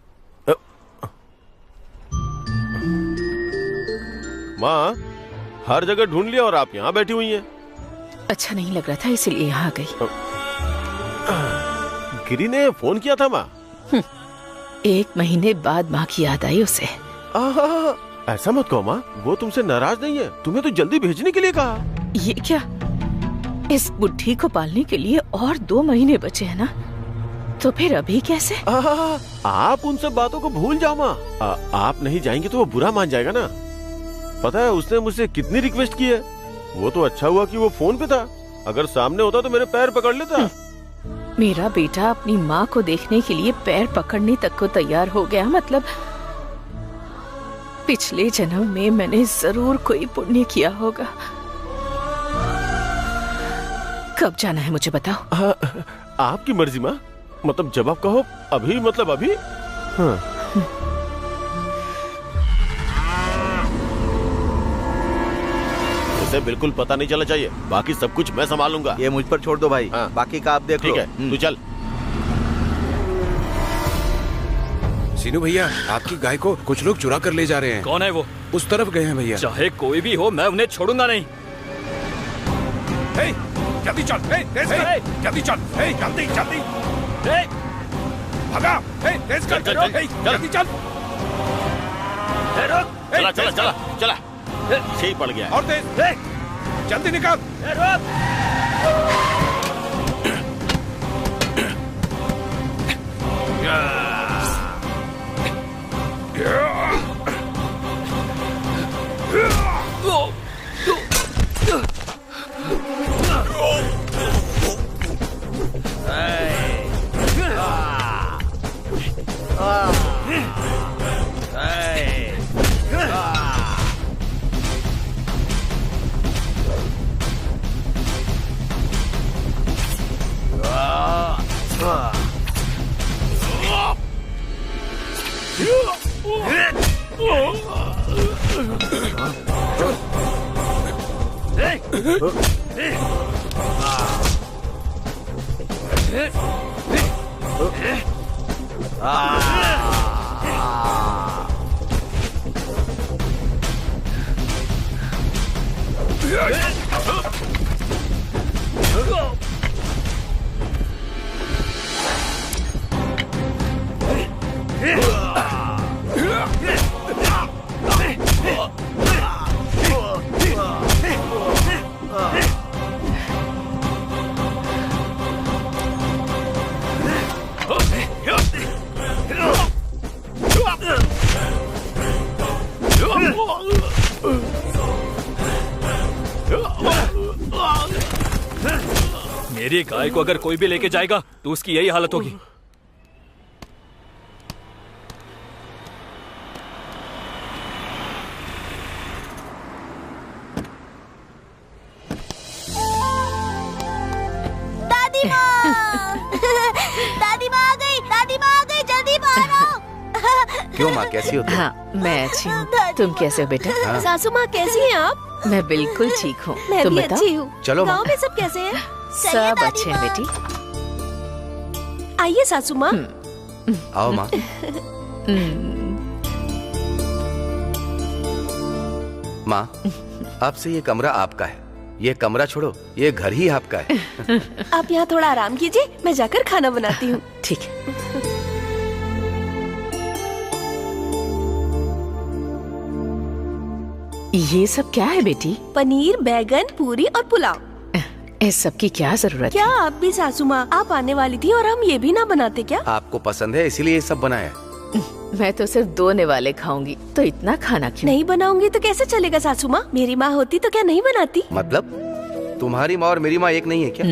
माँ? हर जगह ढूंढ लिया और आप यहाँ बैठी हुई हैं। अच्छा नहीं लग रहा था इसलिए यहाँ आ गई। गिरी ने फोन किया था माँ? 1 महीने बाद माँ की याद आई उसे। ऐसा मत कहो माँ, वो तुमसे नाराज नहीं है, तुम्हें तो जल्दी भेजने के लिए कहा। ये क्या, इस बुढ़ी को पालने के लिए और 2 महीने बचे हैं ना, तो फिर अभी कैसे? आप उन सब बातों को भूल जाओ माँ। आप नहीं जाएंगे तो वो बुरा मान जाएगा ना। पता है उसने मुझसे कितनी रिक्वेस्ट की है। वो तो अच्छा हुआ कि वो फोन पे था, अगर सामने होता तो मेरे पैर पकड़ लेता। मेरा बेटा अपनी माँ को देखने के लिए पैर पकड़ने तक को तैयार हो गया, मतलब पिछले जन्म में मैंने जरूर कोई पुण्य किया होगा। कब जाना है मुझे बताओ। आपकी मर्जी माँ, मतलब जब आप कहो। अभी मतलब अभी? हाँ। इसे बिल्कुल पता नहीं चला चाहिए, बाकी सब कुछ मैं संभालूंगा। ये मुझ पर छोड़ दो भाई। हाँ। बाकी का आप देख लो। ठीक है, तू चल। सीनू भैया, आपकी गाय को कुछ लोग चुरा कर ले जा रहे हैं। कौन है वो? उस तरफ गए हैं भैया। चाहे कोई भी हो, मैं उन्हें छोड़ूंगा नहीं। जल्दी चल, जल्दी चल, जल्दी जल्दी भगा, तेज कर, जल्दी चल। चला चला चला चला, सही पड़ गया। और तेज, जल्दी निकाल। मेरी गाय को अगर कोई भी लेके जाएगा तो उसकी यही हालत होगी। दादी माँ दादी माँ आ गई, दादी माँ आ गई, जल्दी बाहर आओ। क्यों माँ, कैसी हो तुम? हाँ मैं अच्छी हूँ, तुम कैसे हो बेटा? हाँ। सासू माँ कैसी हैं आप? मैं बिल्कुल ठीक हूँ, मैं तुम भी बताओ? अच्छी हूँ। चलो माँ। गाँव में सब कैसे हैं? सब अच्छे हैं बेटी। आइए सासू माँ। आओ माँ। माँ, आपसे ये कमरा आपका है, ये कमरा छोड़ो, ये घर ही आपका है। आप यहाँ थोड़ा आराम कीजिए, मैं जाकर खाना बनाती हूँ। ठीक है। ये सब क्या है बेटी? पनीर, बैगन, पूरी और पुलाव। इस सब की क्या जरूरत क्या आप भी सासू माँ, आप आने वाली थी और हम ये भी ना बनाते क्या? आपको पसंद है इसीलिए ये सब बनाया। मैं तो सिर्फ 2 निवाले खाऊंगी, तो इतना खाना क्यों? नहीं बनाऊंगी तो कैसे चलेगा सासू माँ? मेरी माँ होती तो क्या नहीं बनाती? मतलब तुम्हारी माँ और मेरी माँ एक नहीं है क्या?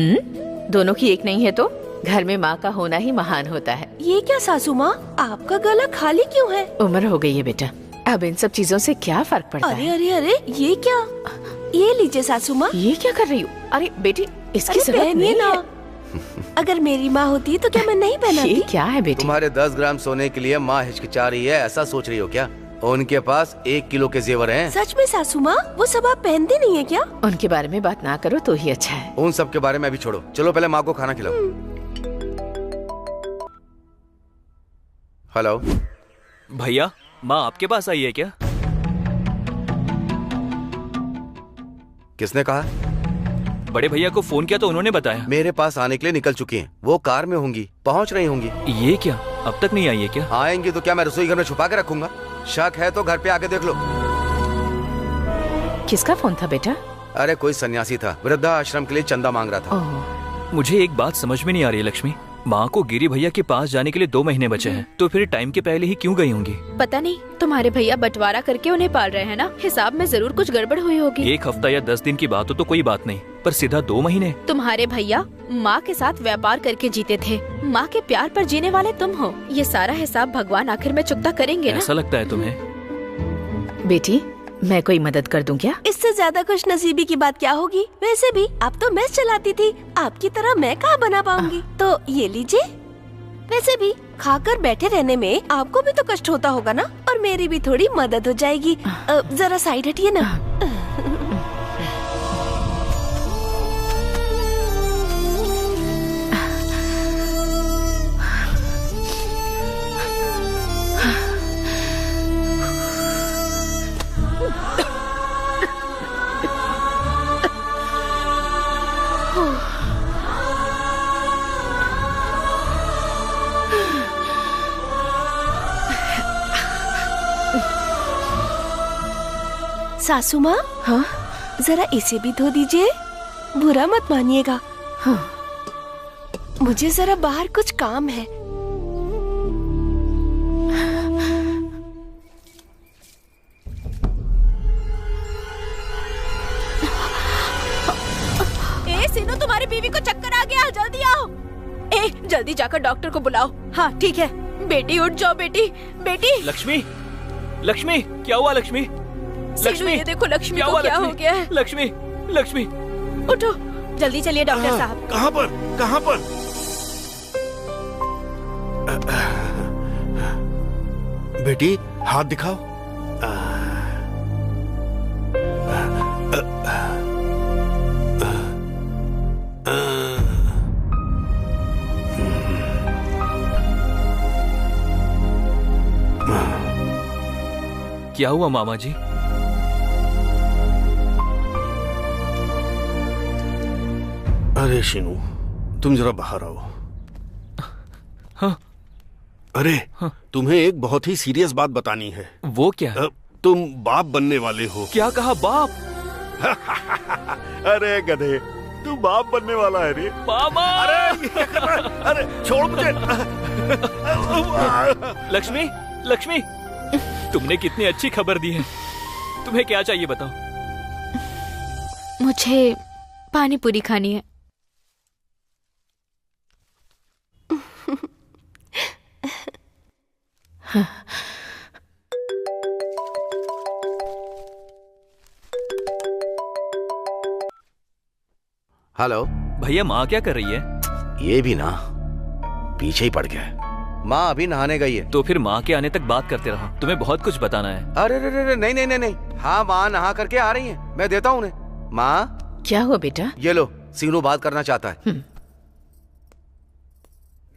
दोनों की एक नहीं है तो घर में माँ का होना ही महान होता है। ये क्या सासू माँ, आपका गला खाली क्यों है? उम्र हो गई है बेटा, अब इन सब चीजों से क्या फर्क पड़ता अरे है? अरे अरे, ये क्या? ये लीजिए सासू माँ। ये क्या कर रही हो? अरे बेटी, इसकी जरूरत पहनिए नहीं ना। है। अगर मेरी माँ होती तो क्या मैं नहीं पहनाती? ये क्या है बेटी? तुम्हारे 10 ग्राम सोने के लिए माँ हिचकिचा रही है, ऐसा सोच रही हो क्या? उनके पास 1 किलो के जेवर हैं। सच में सासू माँ, वो सब आप पहनते नहीं है क्या? उनके बारे में बात ना करो तो ही अच्छा है। उन सब के बारे में अभी छोड़ो, चलो पहले माँ को खाना खिलाओ। हेलो भैया, माँ आपके पास आई है क्या? किसने कहा? बड़े भैया को फोन किया तो उन्होंने बताया। मेरे पास आने के लिए निकल चुकी हैं। वो कार में होंगी, पहुंच रही होंगी। ये क्या, अब तक नहीं आई है क्या? आएंगी तो क्या मैं रसोई घर में छुपा के रखूंगा? शक है तो घर पे आके देख लो। किसका फोन था बेटा? अरे कोई सन्यासी था, वृद्धा आश्रम के लिए चंदा मांग रहा था। मुझे एक बात समझ में नहीं आ रही है लक्ष्मी, माँ को गिरी भैया के पास जाने के लिए 2 महीने बचे हैं, तो फिर टाइम के पहले ही क्यों गई होंगी? पता नहीं, तुम्हारे भैया बंटवारा करके उन्हें पाल रहे हैं ना, हिसाब में जरूर कुछ गड़बड़ हुई होगी। 1 हफ्ता या 10 दिन की बात हो तो कोई बात नहीं, पर सीधा 2 महीने? तुम्हारे भैया माँ के साथ व्यापार करके जीते थे, माँ के प्यार पर जीने वाले तुम हो। ये सारा हिसाब भगवान आखिर में चुकता करेंगे ना? ऐसा लगता है तुम्हें? बेटी, मैं कोई मदद कर दूं क्या? इससे ज्यादा खुश नसीबी की बात क्या होगी? वैसे भी आप तो मेस चलाती थी, आपकी तरह मैं कहाँ बना पाऊंगी। तो ये लीजिए। वैसे भी खाकर बैठे रहने में आपको भी तो कष्ट होता होगा ना, और मेरी भी थोड़ी मदद हो जाएगी। जरा साइड हटिए ना। सासू माँ, हाँ? जरा इसे भी धो दीजिए, बुरा मत मानिएगा। हाँ। मुझे जरा बाहर कुछ काम है। ए सीनू, तुम्हारी बीवी को चक्कर आ गया, जल्दी आओ। ए जल्दी जाकर डॉक्टर को बुलाओ। हाँ ठीक है। बेटी उठ जाओ, बेटी बेटी। लक्ष्मी, लक्ष्मी क्या हुआ? लक्ष्मी, लक्ष्मी, ये देखो लक्ष्मी को क्या हो गया है? लक्ष्मी, लक्ष्मी उठो, जल्दी चलिए डॉक्टर साहब। कहाँ पर, कहाँ पर? बेटी हाथ दिखाओ। क्या हुआ मामा जी? अरे शिनू, तुम जरा बाहर आओ। हाँ? अरे हाँ? तुम्हें एक बहुत ही सीरियस बात बतानी है। वो क्या? तुम बाप बनने वाले हो। क्या कहा? बाप? अरे गधे, तू बाप बनने वाला है रे। मामा! अरे छोड़ मुझे। लक्ष्मी, लक्ष्मी, तुमने कितनी अच्छी खबर दी है। तुम्हें क्या चाहिए बताओ? मुझे पानी पूरी खानी है। हेलो भैया, माँ क्या कर रही है? ये भी ना पीछे ही पड़ गया। माँ अभी नहाने गई है। तो फिर माँ के आने तक बात करते रहो, तुम्हें बहुत कुछ बताना है। अरे नहीं नहीं नहीं नहीं, हाँ माँ नहा करके आ रही है, मैं देता हूँ उन्हें। माँ क्या हुआ बेटा? ये लो, सीनू बात करना चाहता है।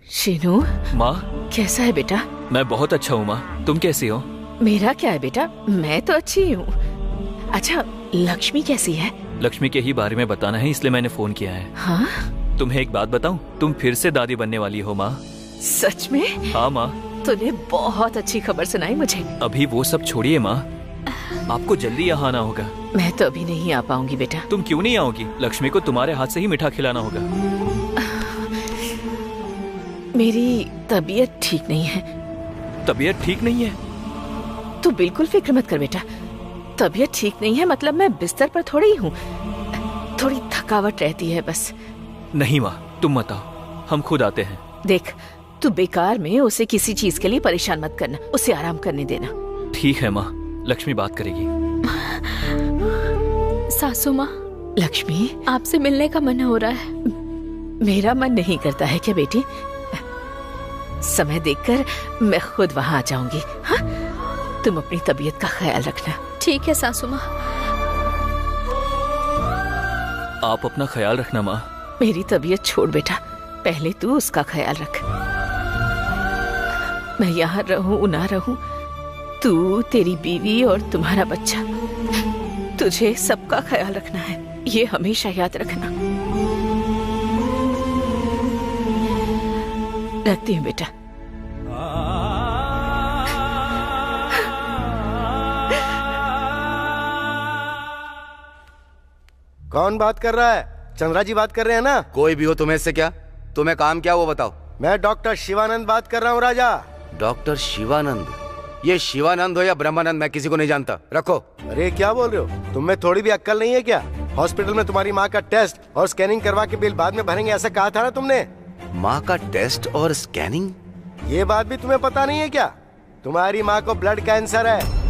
शीनू, माँ कैसा है बेटा? मैं बहुत अच्छा हूँ माँ, तुम कैसी हो? मेरा क्या है बेटा, मैं तो अच्छी हूँ। अच्छा, लक्ष्मी कैसी है? लक्ष्मी के ही बारे में बताना है, इसलिए मैंने फोन किया है। हाँ? तुम्हें एक बात बताऊं, तुम फिर से दादी बनने वाली हो माँ। सच में? हाँ माँ। तूने बहुत अच्छी खबर सुनाई मुझे। अभी वो सब छोड़िए माँ, आपको जल्दी यहाँ आना होगा। मैं तो अभी नहीं आ पाऊंगी बेटा। तुम क्यों नहीं आओगी? लक्ष्मी को तुम्हारे हाथ से ही मीठा खिलाना होगा। मेरी तबीयत ठीक नहीं है। तबीयत ठीक नहीं है? तू बिल्कुल फिक्र मत कर बेटा। तबीयत ठीक नहीं है मतलब मैं बिस्तर पर थोड़ी हूँ, थोड़ी थकावट रहती है बस। नहीं माँ, तुम मत आओ, हम खुद आते हैं। देख, तू बेकार में उसे किसी चीज के लिए परेशान मत करना, उसे आराम करने देना। ठीक है माँ, लक्ष्मी बात करेगी। सासू माँ, लक्ष्मी आपसे मिलने का मन हो रहा है। मेरा मन नहीं करता है क्या बेटी? समय देखकर मैं खुद वहाँ आ जाऊंगी। हाँ, तुम अपनी तबीयत का ख्याल रखना। ठीक है सासू माँ। आप अपना ख्याल रखना माँ। मेरी तबीयत छोड़ बेटा, पहले तू उसका ख्याल रख। मैं यहाँ रहूं ना रहूं, तू, तेरी बीवी और तुम्हारा बच्चा, तुझे सबका ख्याल रखना है, ये हमेशा याद रखना। रखती हूँ बेटा। कौन बात कर रहा है? चंद्रा जी बात कर रहे हैं ना? कोई भी हो, तुम्हें इससे क्या? तुम्हें काम क्या वो बताओ। मैं डॉक्टर शिवानंद बात कर रहा हूँ राजा। डॉक्टर शिवानंद? ये शिवानंद हो या ब्रह्मानंद, मैं किसी को नहीं जानता। रखो। अरे क्या बोल रहे हो? तुम में थोड़ी भी अक्ल नहीं है क्या? हॉस्पिटल में तुम्हारी माँ का टेस्ट और स्कैनिंग करवा के बिल बाद में भरेंगे, ऐसा कहा था ना तुमने? माँ का टेस्ट और स्कैनिंग? ये बात भी तुम्हें पता नहीं है क्या? तुम्हारी माँ को ब्लड कैंसर है।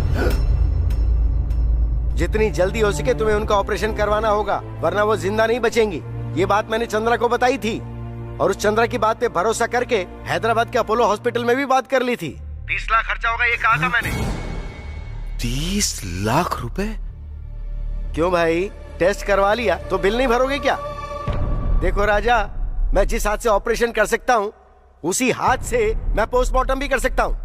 जितनी जल्दी हो सके तुम्हें उनका ऑपरेशन करवाना होगा, वरना वो जिंदा नहीं बचेंगी। ये बात मैंने चंद्रा को बताई थी और उस चंद्रा की बात पे भरोसा करके हैदराबाद के अपोलो हॉस्पिटल में भी बात कर ली थी। 30 लाख खर्चा होगा ये कहा था मैंने। 30 लाख रुपए? क्यों भाई, टेस्ट करवा लिया तो बिल नहीं भरोगे क्या? देखो राजा, मैं जिस हाथ से ऑपरेशन कर सकता हूँ उसी हाथ से मैं पोस्टमार्टम भी कर सकता हूँ।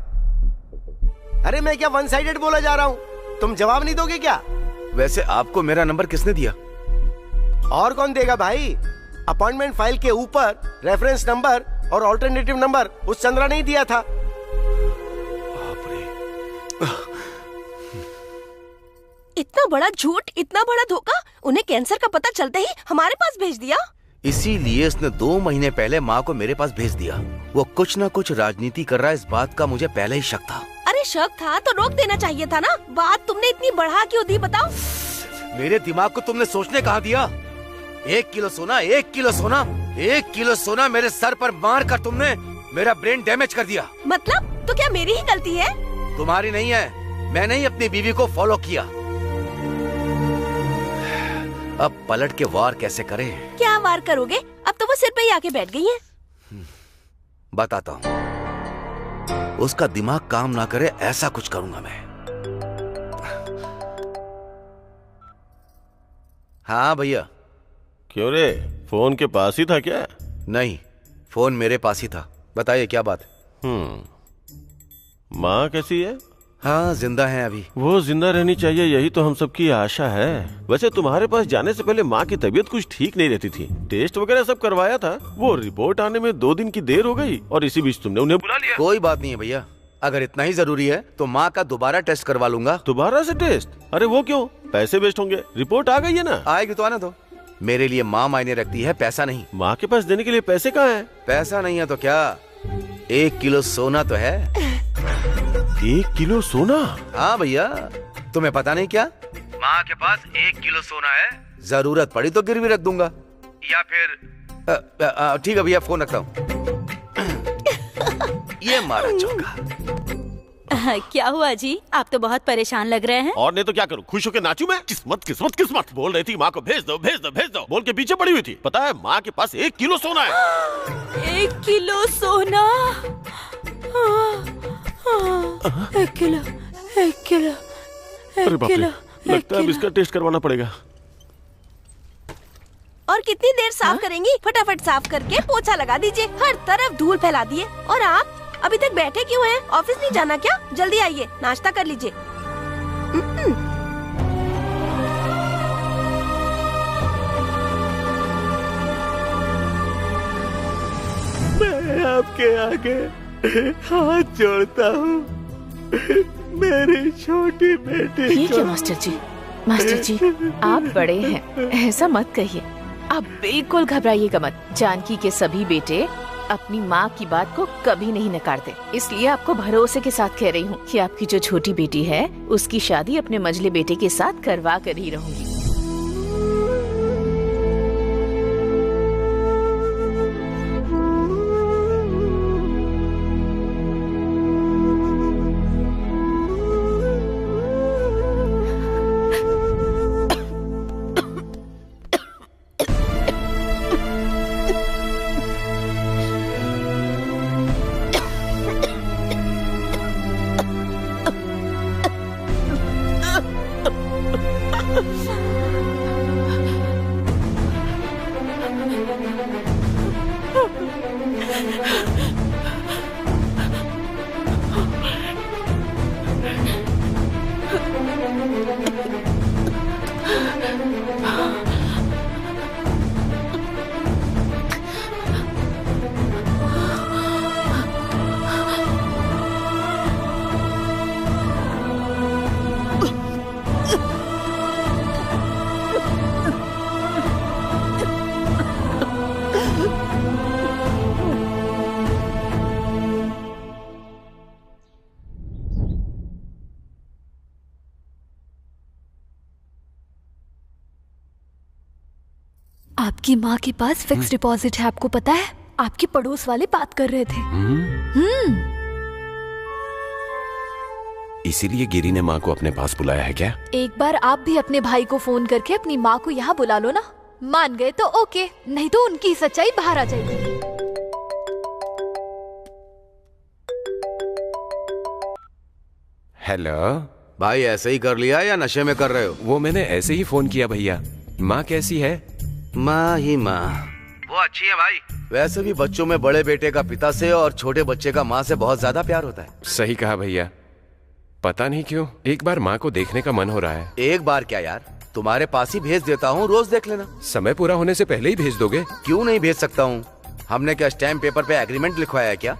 अरे मैं क्या वन साइडेड बोला जा रहा हूँ? तुम जवाब नहीं दोगे क्या? वैसे आपको मेरा नंबर किसने दिया? और कौन देगा भाई? अपॉइंटमेंट फाइल के ऊपर रेफरेंस नंबर और ऑल्टरनेटिव नंबर उस चंद्रा ने ही दिया था। इतना बड़ा झूठ, इतना बड़ा धोखा, उन्हें कैंसर का पता चलते ही हमारे पास भेज दिया। इसीलिए उसने 2 महीने पहले माँ को मेरे पास भेज दिया। वो कुछ न कुछ राजनीति कर रहा है, इस बात का मुझे पहले ही शक था। अरे शक था तो रोक देना चाहिए था ना। बात तुमने इतनी बढ़ा क्यों दी बताओ? मेरे दिमाग को तुमने सोचने कहाँ दिया? 1 किलो सोना, 1 किलो सोना, 1 किलो सोना मेरे सर पर मार कर तुमने मेरा ब्रेन डैमेज कर दिया। मतलब तो क्या मेरी ही गलती है? तुम्हारी नहीं है, मैंने ही अपनी बीवी को फॉलो किया। अब पलट के वार कैसे करें? क्या वार करोगे? अब तो वो सिर पे ही आके बैठ गई है। बताता हूँ, उसका दिमाग काम ना करे ऐसा कुछ करूंगा मैं। हाँ भैया। क्यों रे, फोन के पास ही था क्या? नहीं, फोन मेरे पास ही था। बताइए क्या बात? माँ कैसी है? हाँ, जिंदा है अभी। वो जिंदा रहनी चाहिए, यही तो हम सबकी आशा है। वैसे तुम्हारे पास जाने से पहले माँ की तबीयत कुछ ठीक नहीं रहती थी। टेस्ट वगैरह सब करवाया था, वो रिपोर्ट आने में 2 दिन की देर हो गई और इसी बीच तुमने उन्हें बुला लिया। कोई बात नहीं है भैया, अगर इतना ही जरूरी है तो माँ का दोबारा टेस्ट करवा लूंगा। दोबारा से टेस्ट? अरे वो क्यों, पैसे वेस्ट होंगे। रिपोर्ट आ गई है ना? आएगी तो आना दो। मेरे लिए माँ मायने रखती है, पैसा नहीं। माँ के पास देने के लिए पैसे कहाँ है? पैसा नहीं है तो क्या, 1 किलो सोना तो है। 1 किलो सोना? हाँ भैया, तुम्हें पता नहीं क्या? माँ के पास 1 किलो सोना है, जरूरत पड़ी तो गिरवी रख दूंगा। या फिर ठीक है भैया, फोन रखता हूँ। ये मारा चौका। क्या हुआ जी, आप तो बहुत परेशान लग रहे हैं। और नहीं तो क्या करूं, खुश होकर नाचूं मैं? किस्मत किस्मत किस्मत बोल रही थी माँ को भेज दो भेज दो भेज दो, बोल के पीछे पड़ी हुई थी। पता है माँ के पास 1 किलो सोना है। 1 किलो सोना? 1 किलो, 1 किलो, 1 किलो। लगता है अब इसका टेस्ट करवाना पड़ेगा। और कितनी देर साफ करेंगी? फटाफट साफ करके पोछा लगा दीजिए, हर तरफ धूल फैला दिए। और आप अभी तक बैठे क्यों हैं? ऑफिस नहीं जाना क्या? जल्दी आइए, नाश्ता कर लीजिए। मैं आपके आगे हाथ जोड़ता हूँ, मेरी छोटी बेटी। ये क्या मास्टर जी? मास्टर जी, आप बड़े हैं, ऐसा मत कहिए। आप बिल्कुल घबराइएगा मत। जानकी के सभी बेटे अपनी माँ की बात को कभी नहीं नकारते, इसलिए आपको भरोसे के साथ कह रही हूँ कि आपकी जो छोटी बेटी है उसकी शादी अपने मझले बेटे के साथ करवा कर ही रहूंगी। आपकी माँ के पास फिक्स डिपॉजिट है, आपको पता है? आपके पड़ोस वाले बात कर रहे थे। इसीलिए गिरी ने माँ को अपने पास बुलाया है क्या? एक बार आप भी अपने भाई को फोन करके अपनी माँ को यहाँ बुला लो ना। मान गए तो ओके, नहीं तो उनकी सच्चाई बाहर आ जाएगी। हेलो भाई, ऐसे ही कर लिया या नशे में कर रहे हो? वो मैंने ऐसे ही फोन किया भैया। माँ कैसी है? माँ ही माँ, वो अच्छी है भाई। वैसे भी बच्चों में बड़े बेटे का पिता से और छोटे बच्चे का माँ से बहुत ज्यादा प्यार होता है। सही कहा भैया। पता नहीं क्यों एक बार माँ को देखने का मन हो रहा है। एक बार क्या यार, तुम्हारे पास ही भेज देता हूँ, रोज देख लेना। समय पूरा होने से पहले ही भेज दोगे? क्यों नहीं भेज सकता हूँ। हमने क्या स्टैम्प पेपर पे एग्रीमेंट लिखवाया है क्या?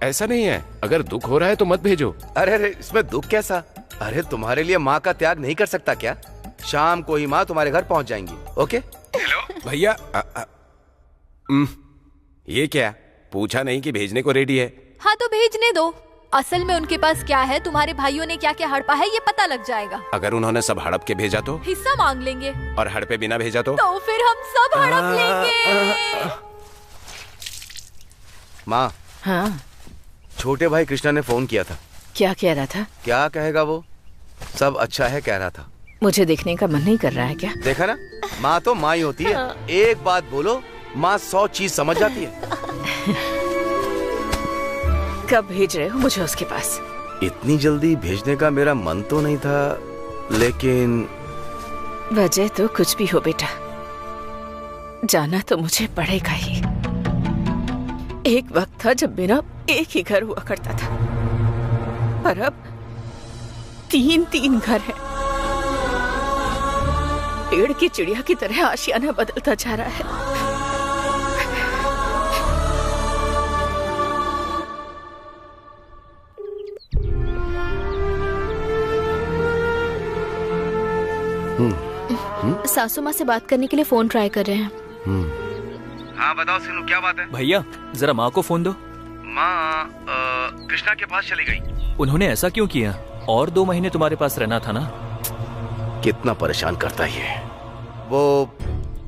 ऐसा नहीं है, अगर दुख हो रहा है तो मत भेजो। अरे इसमें दुख कैसा? अरे तुम्हारे लिए माँ का त्याग नहीं कर सकता क्या? शाम को ही माँ तुम्हारे घर पहुँच जाएंगी। ओके? हेलो भैया, ये क्या पूछा नहीं कि भेजने को रेडी है? हाँ तो भेजने दो। असल में उनके पास क्या है, तुम्हारे भाइयों ने क्या क्या हड़पा है ये पता लग जाएगा। अगर उन्होंने सब हड़प के भेजा तो? हिस्सा मांग लेंगे। और हड़पे बिना भेजा तो? तो फिर हम सब हड़प लेंगे। माँ। हाँ। छोटे भाई कृष्णा ने फोन किया था। क्या कह रहा था? क्या कहेगा, वो सब अच्छा है कह रहा था। मुझे देखने का मन नहीं कर रहा है क्या? देखा ना, माँ तो माँ ही होती है। एक बात बोलो, माँ 100 चीज समझ जाती है। कब भेज रहे हो मुझे उसके पास? इतनी जल्दी भेजने का मेरा मन तो नहीं था, लेकिन वजह तो कुछ भी हो बेटा, जाना तो मुझे पड़ेगा ही। एक वक्त था जब मेरा एक ही घर हुआ करता था, पर अब 3 घर है। पेड़ की चिड़िया की तरह आशियाना बदलता जा रहा है। सासू माँ से बात करने के लिए फोन ट्राई कर रहे हैं। हाँ बताओ सीनू, क्या बात है? भैया जरा माँ को फोन दो। माँ कृष्णा के पास चली गई। उन्होंने ऐसा क्यों किया? और 2 महीने तुम्हारे पास रहना था ना। कितना परेशान करता है वो।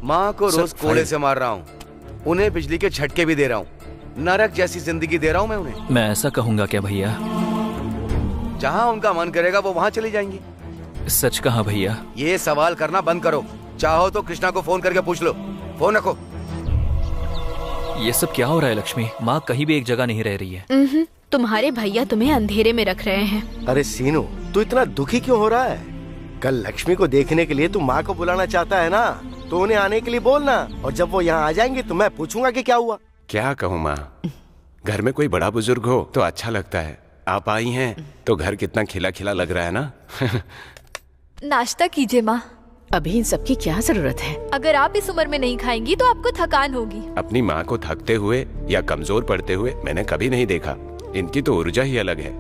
माँ को रोज कोड़े से मार रहा हूँ, उन्हें बिजली के झटके भी दे रहा हूँ, नरक जैसी जिंदगी दे रहा हूँ मैं उन्हें। मैं ऐसा कहूँगा क्या भैया? जहाँ उनका मन करेगा वो वहाँ चली जाएंगी। सच कहा भैया। ये सवाल करना बंद करो। चाहो तो कृष्णा को फोन करके पूछ लो। फोन रखो। ये सब क्या हो रहा है लक्ष्मी? माँ कहीं भी एक जगह नहीं रह रही है। तुम्हारे भैया तुम्हें अंधेरे में रख रहे हैं। अरे सीनू, तू इतना दुखी क्यों हो रहा है? कल लक्ष्मी को देखने के लिए तू माँ को बुलाना चाहता है ना, तो उन्हें आने के लिए बोलना, और जब वो यहाँ आ जाएंगे तो मैं पूछूंगा कि क्या हुआ। क्या कहूँ माँ, घर में कोई बड़ा बुजुर्ग हो तो अच्छा लगता है। आप आई हैं तो घर कितना खिला खिला लग रहा है ना। नाश्ता कीजिए माँ। अभी इन सब की क्या जरूरत है? अगर आप इस उम्र में नहीं खाएंगी तो आपको थकान होगी। अपनी माँ को थकते हुए या कमजोर पड़ते हुए मैंने कभी नहीं देखा। इनकी तो ऊर्जा ही अलग है।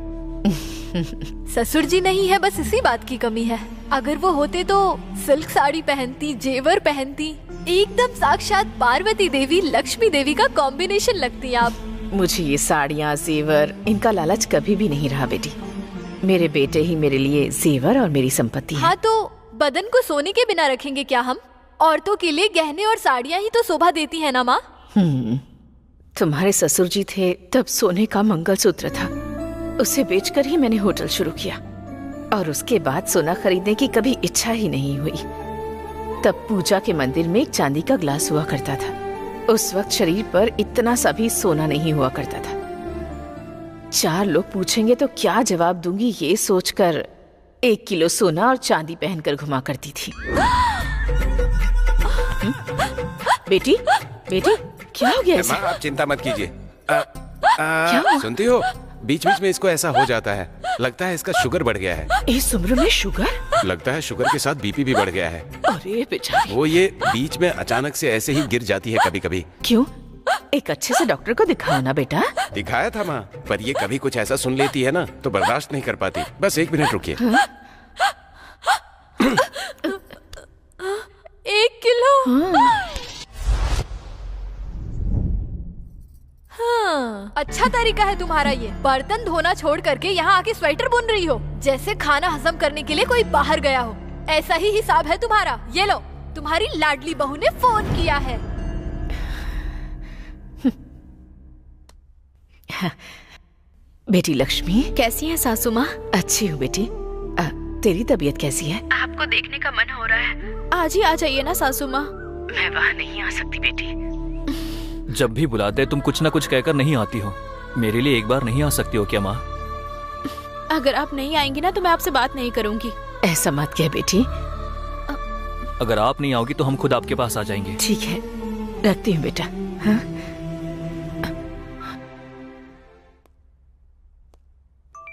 ससुर जी नहीं है, बस इसी बात की कमी है। अगर वो होते तो सिल्क साड़ी पहनती, जेवर पहनती, एकदम साक्षात पार्वती देवी लक्ष्मी देवी का कॉम्बिनेशन लगती आप। मुझे ये साड़ियाँ, जेवर, इनका लालच कभी भी नहीं रहा बेटी। मेरे बेटे ही मेरे लिए जेवर और मेरी संपत्ति है। हाँ तो बदन को सोने के बिना रखेंगे क्या हम? औरतों के लिए गहने और साड़ियाँ ही तो शोभा देती है ना माँ। तुम्हारे ससुर जी थे तब सोने का मंगलसूत्र था, उसे बेचकर ही मैंने होटल शुरू किया और उसके बाद सोना खरीदने की कभी इच्छा ही नहीं हुई। तब पूजा के मंदिर में एक चांदी का ग्लास हुआ करता था। उस वक्त शरीर पर इतना सा भी सोना नहीं हुआ करता था। 4 लोग पूछेंगे तो क्या जवाब दूंगी, ये सोचकर 1 किलो सोना और चांदी पहनकर घुमा करती थी। बेटी, बेटी, क्या हो गया ऐसे? आप चिंता मत कीजिए। क्या? सुनती हो, बीच बीच में इसको ऐसा हो जाता है। लगता है इसका शुगर बढ़ गया है। इस उम्र में शुगर? लगता है शुगर के साथ बीपी भी बढ़ गया है। अरे बेचारी। वो ये बीच में अचानक से ऐसे ही गिर जाती है कभी कभी। क्यों? एक अच्छे से डॉक्टर को दिखाओ ना बेटा। दिखाया था माँ, पर ये कभी कुछ ऐसा सुन लेती है ना तो बर्दाश्त नहीं कर पाती। बस 1 मिनट रुकिए। 1 किलो? हाँ, अच्छा तरीका है तुम्हारा ये। बर्तन धोना छोड़ करके यहाँ आके स्वेटर बुन रही हो, जैसे खाना हजम करने के लिए कोई बाहर गया हो। ऐसा ही हिसाब है तुम्हारा। ये लो, तुम्हारी लाडली बहू ने फोन किया है। बेटी लक्ष्मी, कैसी है सासू माँ? अच्छी हूँ बेटी। तेरी तबीयत कैसी है? आपको देखने का मन हो रहा है, आज ही आ जाइए ना सासू माँ। मैं वहाँ नहीं आ सकती बेटी। जब भी बुलाते तुम कुछ ना कुछ कहकर नहीं आती हो। मेरे लिए एक बार नहीं आ सकती हो क्या माँ? अगर आप नहीं आएंगी ना तो मैं आपसे बात नहीं करूंगी। ऐसा मत कह बेटी। अगर आप नहीं आओगी तो हम खुद आपके पास आ जाएंगे। ठीक है, रखती हूँ बेटा। हाँ?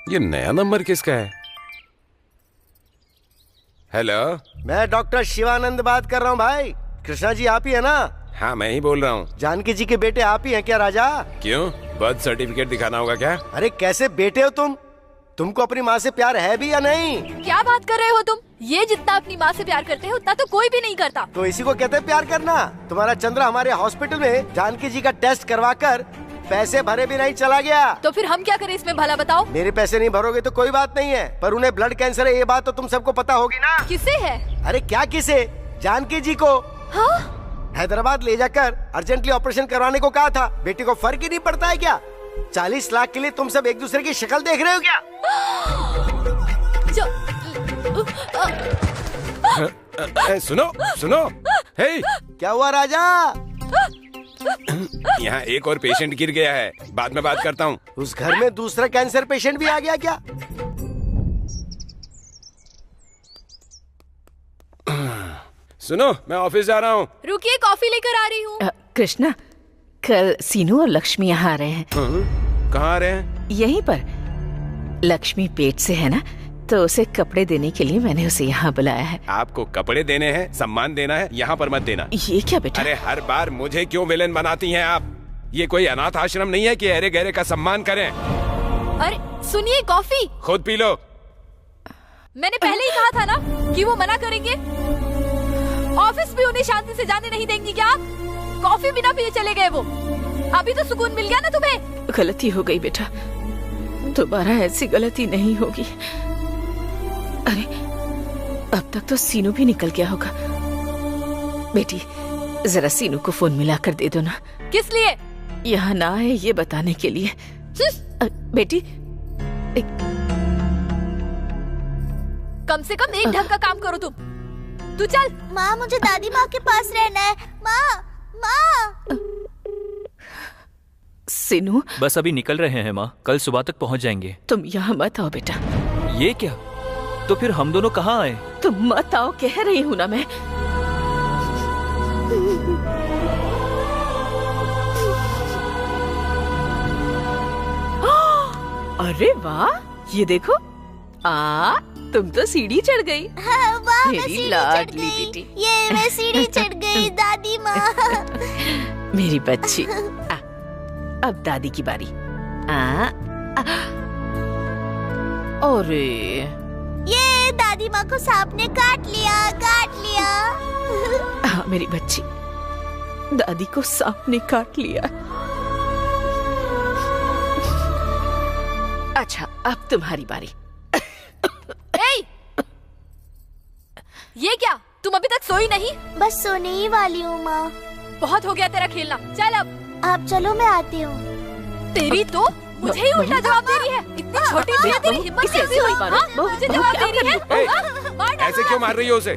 ये नया नंबर किसका है? हेलो, मैं डॉक्टर शिवानंद बात कर रहा हूँ भाई। कृष्णा जी आप ही है ना? हाँ मैं ही बोल रहा हूँ। जानकी जी के बेटे आप ही हैं क्या राजा? क्यों, बर्थ सर्टिफिकेट दिखाना होगा क्या? अरे कैसे बेटे हो तुम? तुमको अपनी माँ से प्यार है भी या नहीं? क्या बात कर रहे हो तुम? ये जितना अपनी माँ से प्यार करते हैं उतना तो कोई भी नहीं करता। तो इसी को कहते हैं प्यार करना। तुम्हारा चंद्रा हमारे हॉस्पिटल में जानकी जी का टेस्ट करवा कर पैसे भरे भी नहीं चला गया। तो फिर हम क्या करें इसमें भला बताओ? मेरे पैसे नहीं भरोगे तो कोई बात नहीं है, पर उन्हें ब्लड कैंसर है ये बात तो तुम सबको पता होगी ना। किसे है? अरे क्या किसे? जानकी जी को। हाँ? हैदराबाद ले जाकर अर्जेंटली ऑपरेशन करवाने को कहा था। बेटी को फर्क ही नहीं पड़ता है क्या? 40 लाख के लिए तुम सब एक दूसरे की शक्ल देख रहे हो क्या? सुनो सुनो, हे क्या हुआ राजा? यहाँ एक और पेशेंट गिर गया है, बाद में बात करता हूँ। उस घर में दूसरा कैंसर पेशेंट भी आ गया क्या? सुनो, मैं ऑफिस जा रहा हूँ। रुकिए, कॉफी लेकर आ रही हूँ। कृष्णा, कल सीनू और लक्ष्मी यहाँ आ रहे हैं। कहाँ आ रहे हैं? यहीं पर। लक्ष्मी पेट से है ना, तो उसे कपड़े देने के लिए मैंने उसे यहाँ बुलाया है। आपको कपड़े देने हैं, सम्मान देना है, यहाँ पर मत देना। ये क्या बेटा? अरे हर बार मुझे क्यों विलेन बनाती हैं आप? ये कोई अनाथ आश्रम नहीं है कि अरे गहरे का सम्मान करें। अरे सुनिए, कॉफी खुद पी लो। मैंने पहले ही कहा था ना कि वो मना करेंगे। ऑफिस भी उन्हें शांति से जाने नहीं देंगी क्या? कॉफी बिना पिए चले गए वो। अभी तो सुकून मिल गया ना तुम्हें? गलती हो गई बेटा, दोबारा ऐसी गलती नहीं होगी। अरे अब तक तो सीनू भी निकल गया होगा। बेटी जरा सीनू को फोन मिला कर दे दो ना। किस लिए? यहाँ ना है ये बताने के लिए। बेटी कम से कम एक ढंग का काम करो तुम। तू चल। माँ मुझे दादी माँ के पास रहना है। माँ माँ। सीनू बस अभी निकल रहे हैं माँ, कल सुबह तक पहुँच जाएंगे। तुम यहाँ मत आओ बेटा। ये क्या? तो फिर हम दोनों कहाँ आए? तुम मत आओ कह रही हूँ ना मैं। अरे वाह, ये देखो। तुम तो सीढ़ी चढ़ गई। हाँ, वाह, मेरी लाडली बेटी। ये मैं सीढ़ी चढ़ गई दादी माँ। मेरी बच्ची। अब दादी की बारी। अरे ये दादी माँ को सांप ने काट लिया। हाँ मेरी बच्ची, दादी को सांप ने काट लिया। अच्छा अब तुम्हारी बारी। ये क्या, तुम अभी तक सोई नहीं? बस सोने ही वाली हूँ माँ। बहुत हो गया तेरा खेलना, चल अब। आप चलो, मैं आती हूँ। तेरी तो मुझे ही उल्टा जवाब दे रही है। इतनी छोटी सी है, तेरी हिम्मत कैसे हुई? मुझे जवाब दे रही है। ऐसे क्यों मार रही हो उसे?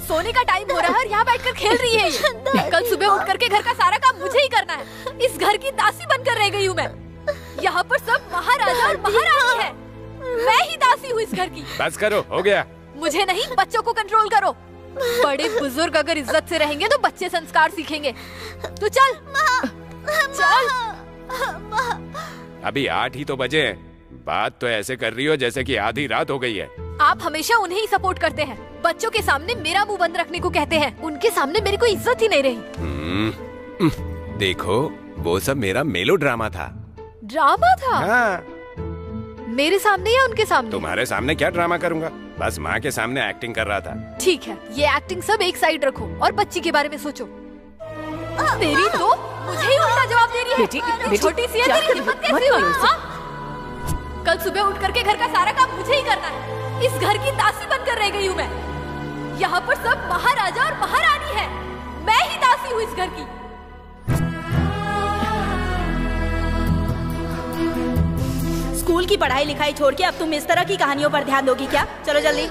सोने का टाइम हो रहा है और यहाँ बैठकर खेल रही है ये। कल सुबह उठ करके घर का सारा काम मुझे ही करना है। इस घर की दासी बनकर रह गई हूँ मैं। यहाँ पर सब महाराजा और महारानी है, मैं ही दासी हूँ इस घर की। बस करो, हो गया। मुझे नहीं, बच्चों को कंट्रोल करो। बड़े बुजुर्ग अगर इज्जत से रहेंगे तो बच्चे संस्कार सीखेंगे। तू चल चल। अभी 8 ही तो बजे हैं। बात तो ऐसे कर रही हो जैसे कि आधी रात हो गई है। आप हमेशा उन्हें ही सपोर्ट करते हैं। बच्चों के सामने मेरा मुंह बंद रखने को कहते हैं। उनके सामने मेरी कोई इज्जत ही नहीं रही। देखो, वो सब मेरा मेलो ड्रामा था। ड्रामा था? हाँ। मेरे सामने या उनके सामने? तुम्हारे सामने क्या ड्रामा करूंगा, बस माँ के सामने एक्टिंग कर रहा था। ठीक है, ये एक्टिंग सब एक साइड रखो और बच्ची के बारे में सोचो। तेरी तो मुझे ही उल्टा जवाब दे रही है। बेटी, छोटी सी है, तेरी हिम्मत कैसे हुई? कल सुबह उठ करके घर का सारा काम मुझे ही करना है। इस घर की दासी बनकर रह गई हूँ मैं। यहाँ पर सब महाराजा और महारानी है, मैं ही दासी हूँ इस घर की। स्कूल की पढ़ाई लिखाई छोड़ के अब तुम इस तरह की कहानियों पर ध्यान दोगी क्या? चलो जल्दी।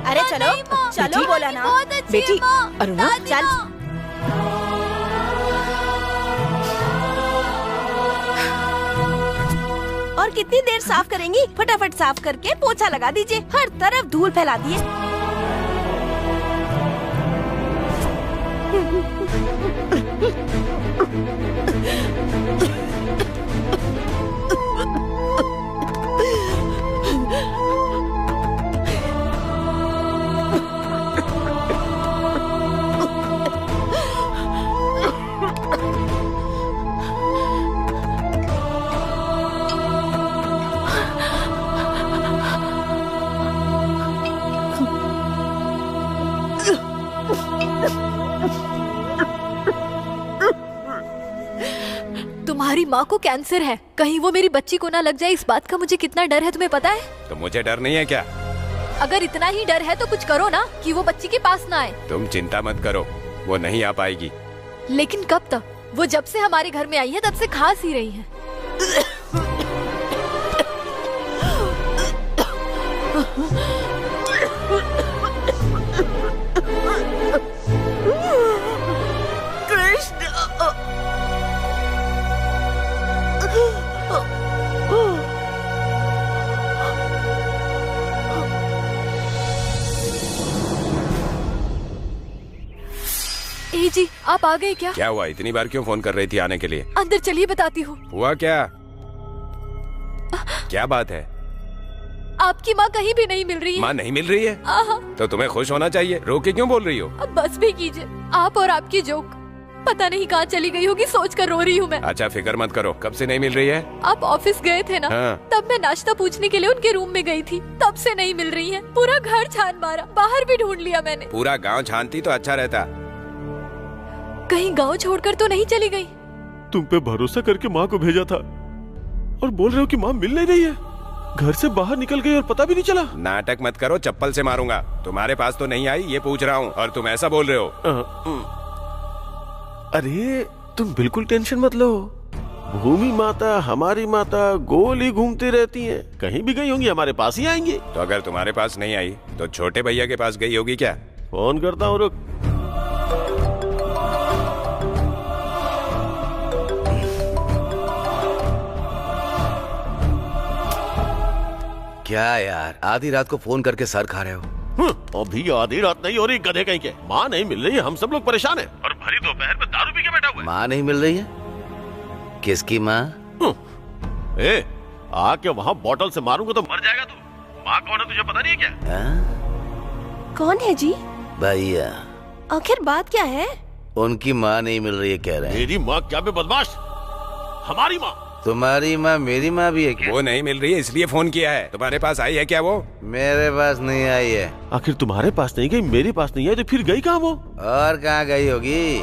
अरे चलो चलो, बोला ना। बेटी अरुणा, चल। और कितनी देर साफ करेंगी? फटाफट साफ करके पोछा लगा दीजिए, हर तरफ धूल फैला दिए। तुम्हारी माँ को कैंसर है, कहीं वो मेरी बच्ची को ना लग जाए, इस बात का मुझे कितना डर है तुम्हें पता है? तो मुझे डर नहीं है क्या? अगर इतना ही डर है तो कुछ करो ना कि वो बच्ची के पास ना आए। तुम चिंता मत करो, वो नहीं आ पाएगी। लेकिन कब तक? वो जब से हमारे घर में आई है तब से खांस ही रही है। जी आप आ गए क्या? क्या हुआ, इतनी बार क्यों फोन कर रही थी आने के लिए? अंदर चलिए बताती हूँ। हुआ क्या? क्या बात है? आपकी माँ कहीं भी नहीं मिल रही है। माँ नहीं मिल रही है? तो तुम्हें खुश होना चाहिए, रो के क्यों बोल रही हो? अब बस भी कीजिए, आप और आपकी जोक पता नहीं कहाँ चली गई होगी, सोच कर रो रही हूँ मैं। अच्छा फिक्र मत करो, कब से नहीं मिल रही है? आप ऑफिस गए थे ना? हाँ। तब मैं नाश्ता पूछने के लिए उनके रूम में गई थी, तब से नहीं मिल रही है। पूरा घर छान मारा, बाहर भी ढूंढ लिया मैंने। पूरा गाँव छानती तो अच्छा रहता। कहीं गांव छोड़कर तो नहीं चली गई? तुम पे भरोसा करके माँ को भेजा था और बोल रहे हो कि माँ मिल नहीं रही है। घर से बाहर निकल गई और पता भी नहीं चला। नाटक मत करो, चप्पल से मारूंगा। तुम्हारे पास तो नहीं आई ये पूछ रहा हूँ और तुम ऐसा बोल रहे हो। अरे तुम बिल्कुल टेंशन मत लो। भूमि माता हमारी माता गोल ही घूमती रहती हैं, कहीं भी गई होंगी हमारे पास ही आएंगी। तो अगर तुम्हारे पास नहीं आई तो छोटे भैया के पास गई होगी क्या? फोन करता हूँ, रुक। क्या यार, आधी रात को फोन करके सर खा रहे हो? अभी आधी रात नहीं हो रही, गधे कहीं के। माँ नहीं मिल रही है, हम सब लोग परेशान हैं। और भरी दोपहर में दारू पी के बैठा हुआ है। माँ नहीं मिल रही है? किसकी माँ? आके वहाँ बोतल से मारूंगा तो मर जाएगा तू। माँ कौन है तुझे पता नहीं है क्या? कौन है जी? भैया। आखिर बात क्या है? उनकी माँ नहीं मिल रही है कह रहे हैं। मेरी माँ क्या बे बदमाश? हमारी माँ तुम्हारी माँ मेरी माँ भी है क्या? वो नहीं मिल रही है इसलिए फोन किया है। तुम्हारे पास आई है क्या वो? मेरे पास नहीं आई है। आखिर तुम्हारे पास नहीं गई, मेरे पास नहीं आई तो फिर गई कहाँ वो? और कहाँ गई होगी?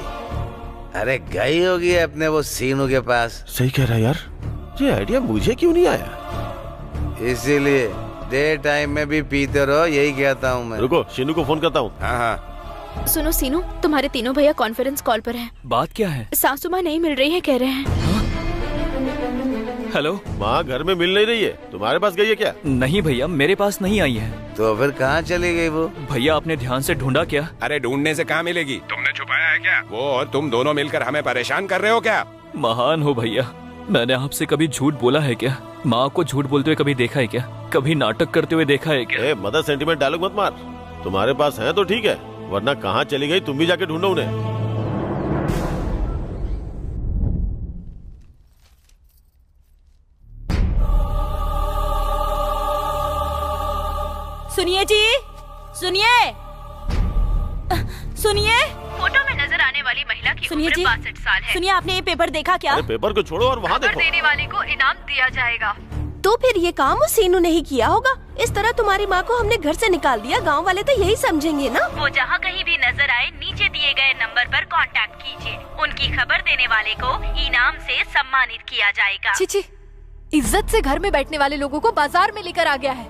अरे गई होगी अपने वो सीनू के पास। सही कह रहा है यार, ये आइडिया मुझे क्यों नहीं आया? इसीलिए डे टाइम में भी पीते रहो, यही कहता हूँ मैं। रुको, सीनू को फोन करता हूँ। हाँ हाँ। सुनो सीनू, तुम्हारे तीनों भैया कॉन्फ्रेंस कॉल पर हैं। बात क्या है? सासू माँ नहीं मिल रही है कह रहे हैं। हेलो, माँ घर में मिल नहीं रही है, तुम्हारे पास गई है क्या? नहीं भैया, मेरे पास नहीं आई है। तो फिर कहाँ चली गई वो? भैया आपने ध्यान से ढूंढा क्या? अरे ढूंढने से कहाँ मिलेगी? तुमने छुपाया है क्या? वो और तुम दोनों मिलकर हमें परेशान कर रहे हो क्या? महान हो भैया, मैंने आपसे कभी झूठ बोला है क्या? माँ को झूठ बोलते हुए कभी देखा है क्या? कभी नाटक करते हुए देखा है क्या? मदर सेंटीमेंट डायलॉग मत मार। तुम्हारे पास है तो ठीक है, वरना कहाँ चली गई तुम भी जाके ढूंढो उन्हें। सुनिए जी, सुनिए सुनिए। फोटो में नजर आने वाली महिला की सुनिए उम्र जी, 62 साल है। सुनिए, आपने ये पेपर देखा क्या? अरे पेपर को छोड़ो और वहाँ खबर देखो। देने वाले को इनाम दिया जाएगा। तो फिर ये काम उस सीनू ने ही किया होगा। इस तरह तुम्हारी माँ को हमने घर से निकाल दिया, गांव वाले तो यही समझेंगे ना। वो जहाँ कहीं भी नजर आए नीचे दिए गए नंबर पर कांटेक्ट कीजिए। उनकी खबर देने वाले को इनाम से सम्मानित किया जाएगा। छी, इज्जत से घर में बैठने वाले लोगों को बाजार में लेकर आ गया है।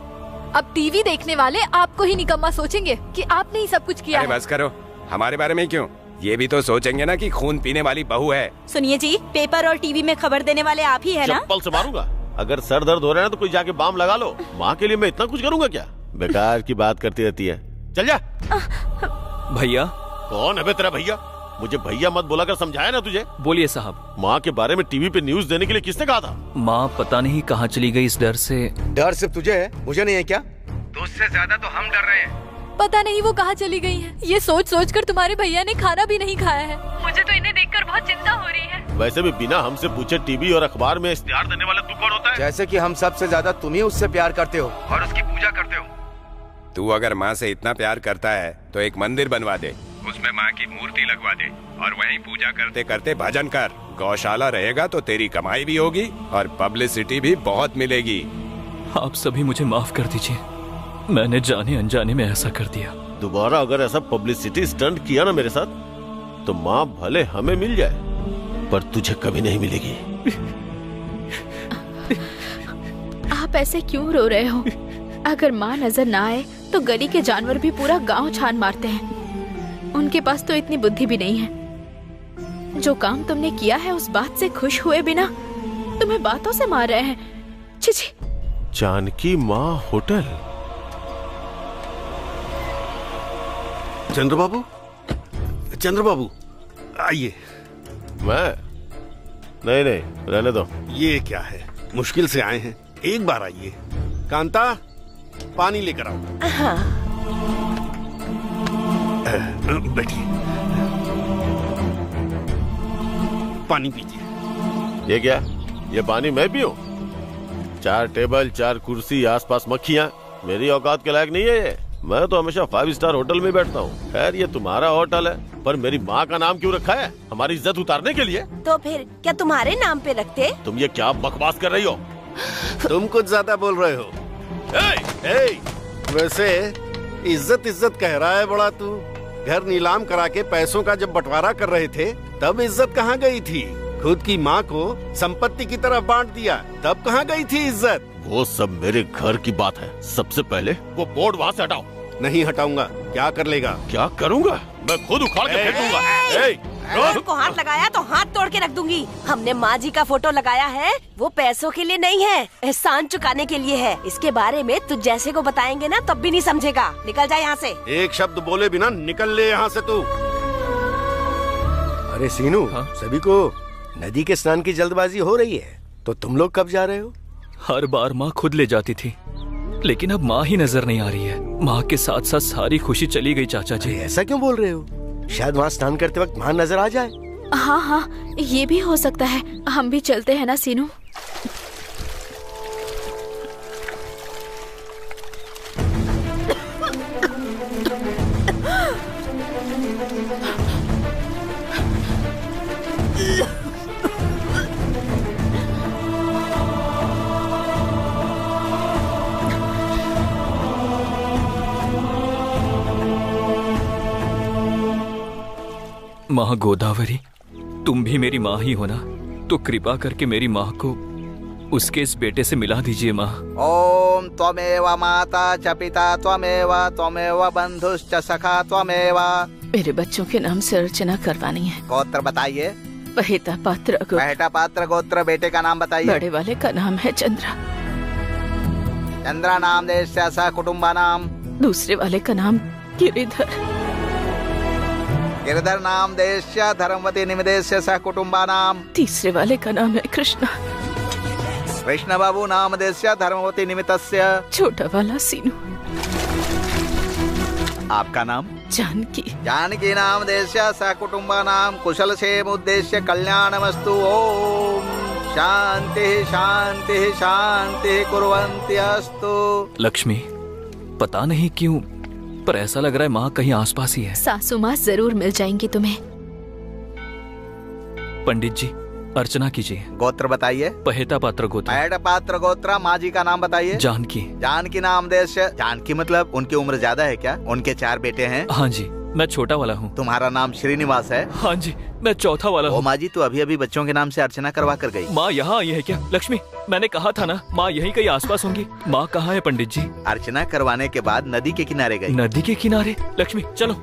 अब टीवी देखने वाले आपको ही निकम्मा सोचेंगे कि आपने ही सब कुछ किया है। बस करो, हमारे बारे में क्यों? ये भी तो सोचेंगे ना कि खून पीने वाली बहू है। सुनिए जी, पेपर और टीवी में खबर देने वाले आप ही है ना? चप्पल से मारूंगा। अगर सर दर्द हो रहा है ना तो कोई जाके बाम लगा लो। माँ के लिए मैं इतना कुछ करूंगा क्या? बेकार की बात करती रहती है। चल जा। भैया। कौन है बे तेरा भैया? मुझे भैया मत बोला कर, समझाया ना तुझे? बोलिए साहब। माँ के बारे में टीवी पे न्यूज देने के लिए किसने कहा था? माँ पता नहीं कहाँ चली गई। इस डर से। डर सिर्फ तुझे है, मुझे नहीं है क्या? तो उससे ज्यादा तो हम डर रहे हैं। पता नहीं वो कहाँ चली गई है। ये सोच सोच कर तुम्हारे भैया ने खाना भी नहीं खाया है। मुझे तो इन्हें देखकर बहुत चिंता हो रही है। वैसे भी बिना हमसे पूछे टीवी और अखबार में इश्तिहार देने वाला तू कौन होता है? जैसे कि हम सबसे ज्यादा तुम ही उससे प्यार करते हो और उसकी पूजा करते हो। तू अगर माँ से इतना प्यार करता है तो एक मंदिर बनवा दे, उसमें माँ की मूर्ति लगवा दे और वहीं पूजा करते करते भजन कर। गौशाला रहेगा तो तेरी कमाई भी होगी और पब्लिसिटी भी बहुत मिलेगी। आप सभी मुझे माफ कर दीजिए, मैंने जाने अनजाने में ऐसा कर दिया। दोबारा अगर ऐसा पब्लिसिटी स्टंट किया ना मेरे साथ तो माँ भले हमें मिल जाए पर तुझे कभी नहीं मिलेगी। आप ऐसे क्यों रो रहे हो? अगर माँ नजर ना आए तो गली के जानवर भी पूरा गांव छान मारते हैं। उनके पास तो इतनी बुद्धि भी नहीं है। जो काम तुमने किया है उस बात से खुश हुए बिना तुम्हें बातों से मार रहे हैं। छी छी। जानकी माँ होटल। चंद्रबाबू, चंद्रबाबू आइए। मैं नहीं रहने दो। ये क्या है, मुश्किल से आए हैं, एक बार आइए। कांता, पानी लेकर आओ। हाँ। बैठिए, पानी पीजिए। ये क्या? ये पानी मैं पीऊं? 4 टेबल 4 कुर्सी, आसपास मक्खियाँ, मेरी औकात के लायक नहीं है ये। मैं तो हमेशा 5 स्टार होटल में बैठता हूँ। खैर ये तुम्हारा होटल है, पर मेरी माँ का नाम क्यों रखा है? हमारी इज्जत उतारने के लिए? तो फिर क्या तुम्हारे नाम पे रखते? तुम ये क्या बकवास कर रही हो? तुम कुछ ज्यादा बोल रहे हो। वैसे इज्जत कह रहा है बड़ा तू। घर नीलाम करा के पैसों का जब बंटवारा कर रहे थे तब इज्जत कहाँ गई थी? खुद की माँ को संपत्ति की तरफ बांट दिया तब कहाँ गई थी इज्जत? वो सब मेरे घर की बात है। सबसे पहले वो बोर्ड वहाँ से हटाओ। नहीं हटाऊंगा। क्या कर लेगा? क्या करूँगा? मैं खुद उखाड़ के फेंकूंगा। को हाथ लगाया तो हाथ तोड़ के रख दूंगी। हमने माँ जी का फोटो लगाया है, वो पैसों के लिए नहीं है, एहसान चुकाने के लिए है। इसके बारे में तुझ जैसे को बताएंगे ना तब भी नहीं समझेगा। निकल जा यहाँ से। एक शब्द बोले बिना निकल ले यहाँ से तू। अरे सीनू, सभी को नदी के स्नान की जल्दबाजी हो रही है, तो तुम लोग कब जा रहे हो? हर बार माँ खुद ले जाती थी, लेकिन अब माँ ही नजर नहीं आ रही है। माँ के साथ साथ सारी खुशी चली गई। चाचा जी ऐसा क्यों बोल रहे हो? शायद वहाँ स्नान करते वक्त माँ नजर आ जाए। हाँ, ये भी हो सकता है। हम भी चलते हैं ना सीनू। माँ गोदावरी, तुम भी मेरी माँ ही हो ना, तो कृपा करके मेरी माँ को उसके इस बेटे से मिला दीजिए माँ। ओम त्वमेव माता च पिता त्वमेव बंधुश्च सखा त्वमेव। मेरे बच्चों के नाम से अर्चना करवानी है। गोत्र बताइए। पहिता पात्र गोत्र। पहिता पात्र गोत्र। बेटे का नाम बताइए। बड़े वाले का नाम है चंद्रा। चंद्रा नाम देशस्य सह कुटुंबा नाम। दूसरे वाले का नाम गिरिधर। गिरिधर नाम देशस्य धर्मवती निमिदेशस्य सह कुटुंबा नाम। तीसरे वाले का नाम है कृष्णा। कृष्ण बाबू नाम देशस्य धर्मवती निमित्तस्य। छोटा वाला सीनू। आपका नाम? जानकी। जानकी नाम देशस्य सह कुटुंबा नाम। कुशल क्षेम उद्देश्य कल्याणमस्तु। ओम शांति शांति शांति कुर्वन्ति अस्तु। लक्ष्मी, पता नहीं क्यों पर ऐसा लग रहा है माँ कहीं आसपास ही है। सासू माँ जरूर मिल जाएंगी तुम्हें। पंडित जी, अर्चना कीजिए। गोत्र बताइए। पहिता पात्र गोत्र। पहिता पात्र गोत्र। माँ जी का नाम बताइए। जानकी। जानकी नाम देश। जानकी मतलब उनकी उम्र ज्यादा है क्या? उनके 4 बेटे हैं? हाँ जी, मैं छोटा वाला हूँ। तुम्हारा नाम श्रीनिवास है? हाँ जी, मैं चौथा वाला हूँ। माँ जी तो अभी अभी बच्चों के नाम से अर्चना करवा कर गई। माँ यहाँ आई है क्या? लक्ष्मी, मैंने कहा था ना माँ यहीं कहीं आसपास होंगी। माँ कहाँ है पंडित जी? अर्चना करवाने के बाद नदी के किनारे गई। नदी के किनारे? लक्ष्मी चलो।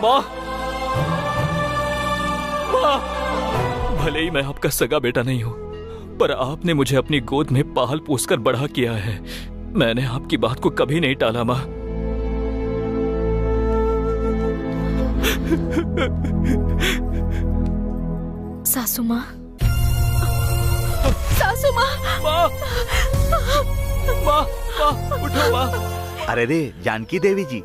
माँ, भले ही मैं आपका सगा बेटा नहीं हूँ, पर आपने मुझे अपनी गोद में पाल पोसकर बड़ा किया है। मैंने आपकी बात को कभी नहीं टाला माँ। सासू माँ, सासू माँ, माँ, माँ, उठो माँ। अरे रे जानकी देवी जी,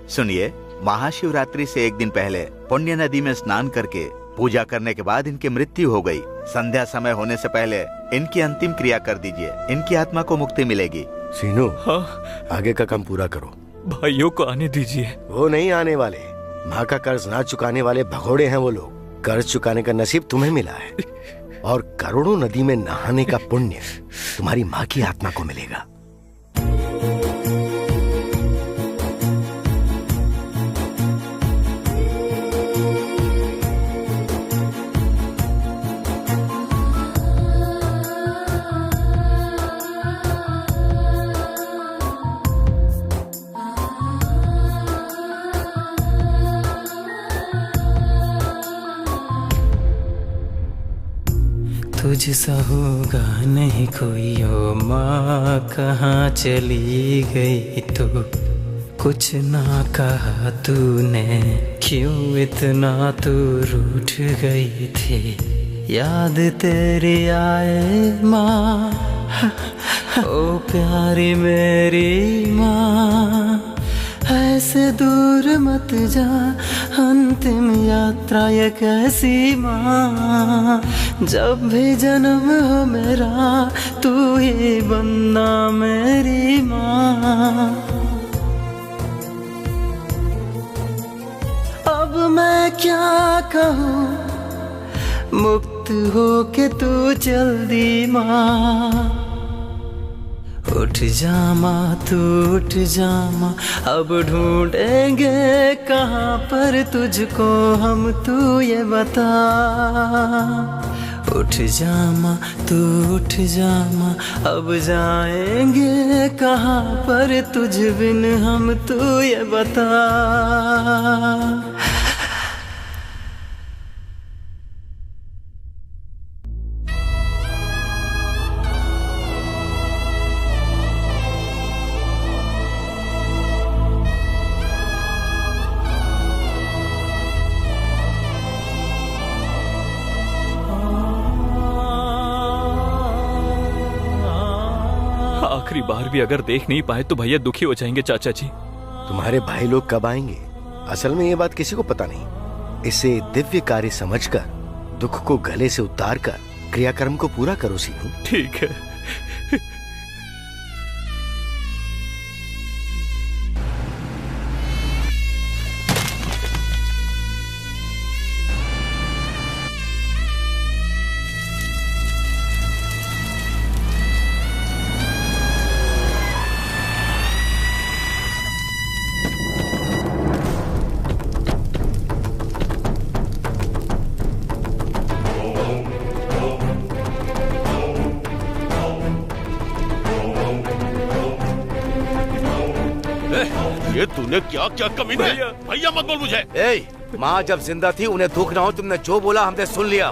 सुनिए, महाशिवरात्रि से एक दिन पहले पुण्य नदी में स्नान करके पूजा करने के बाद इनकी मृत्यु हो गई। संध्या समय होने से पहले इनकी अंतिम क्रिया कर दीजिए, इनकी आत्मा को मुक्ति मिलेगी। सीनू, हाँ? आगे का काम पूरा करो। भाइयों को आने दीजिए। वो नहीं आने वाले। माँ का कर्ज ना चुकाने वाले भगोड़े हैं वो लोग। कर्ज चुकाने का नसीब तुम्हें मिला है और करोड़ों नदी में नहाने का पुण्य तुम्हारी माँ की आत्मा को मिलेगा। तुझसा होगा नहीं कोई, ओ माँ कहाँ चली गई तो कुछ ना कहा तूने, क्यों इतना तू रूठ गई थी। याद तेरी आए माँ, ओ प्यारी मेरी माँ, ऐसे दूर मत जा, अंतिम यात्रा ये कैसी माँ। जब भी जन्म हो मेरा तू ही बनना मेरी माँ। अब मैं क्या कहूँ, मुक्त हो के तू चल दी माँ। उठ जा माँ तू उठ जा माँ, अब ढूंढेंगे कहाँ पर तुझको हम, तू ये बता। उठ जा माँ तू उठ जा माँ, अब जाएंगे कहाँ पर तुझ बिन हम, तू ये बता। आखिरी बार भी अगर देख नहीं पाए तो भैया दुखी हो जाएंगे चाचा जी। तुम्हारे भाई लोग कब आएंगे? असल में ये बात किसी को पता नहीं। इसे दिव्य कार्य समझकर दुख को गले से उतार कर क्रियाक्रम को पूरा करो सीनू। ठीक है। तूने क्या क्या कमीने? भैया मत बोल मुझे। माँ जब जिंदा थी उन्हें दुख ना हो, तुमने जो बोला हमने सुन लिया।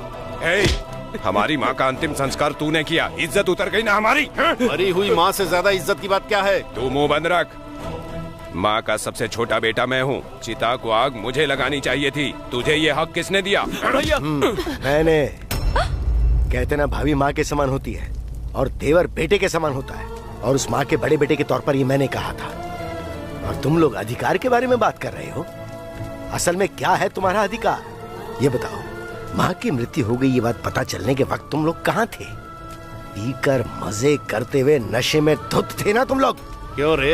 हमारी माँ का अंतिम संस्कार तूने किया, इज्जत उतर गई ना हमारी। मरी हुई माँ से ज्यादा इज्जत की बात क्या है? तू मुंह बंद रख। माँ का सबसे छोटा बेटा मैं हूँ, चिता को आग मुझे लगानी चाहिए थी, तुझे ये हक किसने दिया? भैया मैंने। कहते ना भाभी माँ के समान होती है और देवर बेटे के समान होता है, और उस माँ के बड़े बेटे के तौर पर ये मैंने कहा था। और तुम लोग अधिकार के बारे में बात कर रहे हो। असल में क्या है तुम्हारा अधिकार ये बताओ। माँ की मृत्यु हो गई ये बात पता चलने के वक्त तुम लोग कहाँ थे? पीकर मजे करते हुए नशे में धुत थे ना तुम लोग। क्यों रे,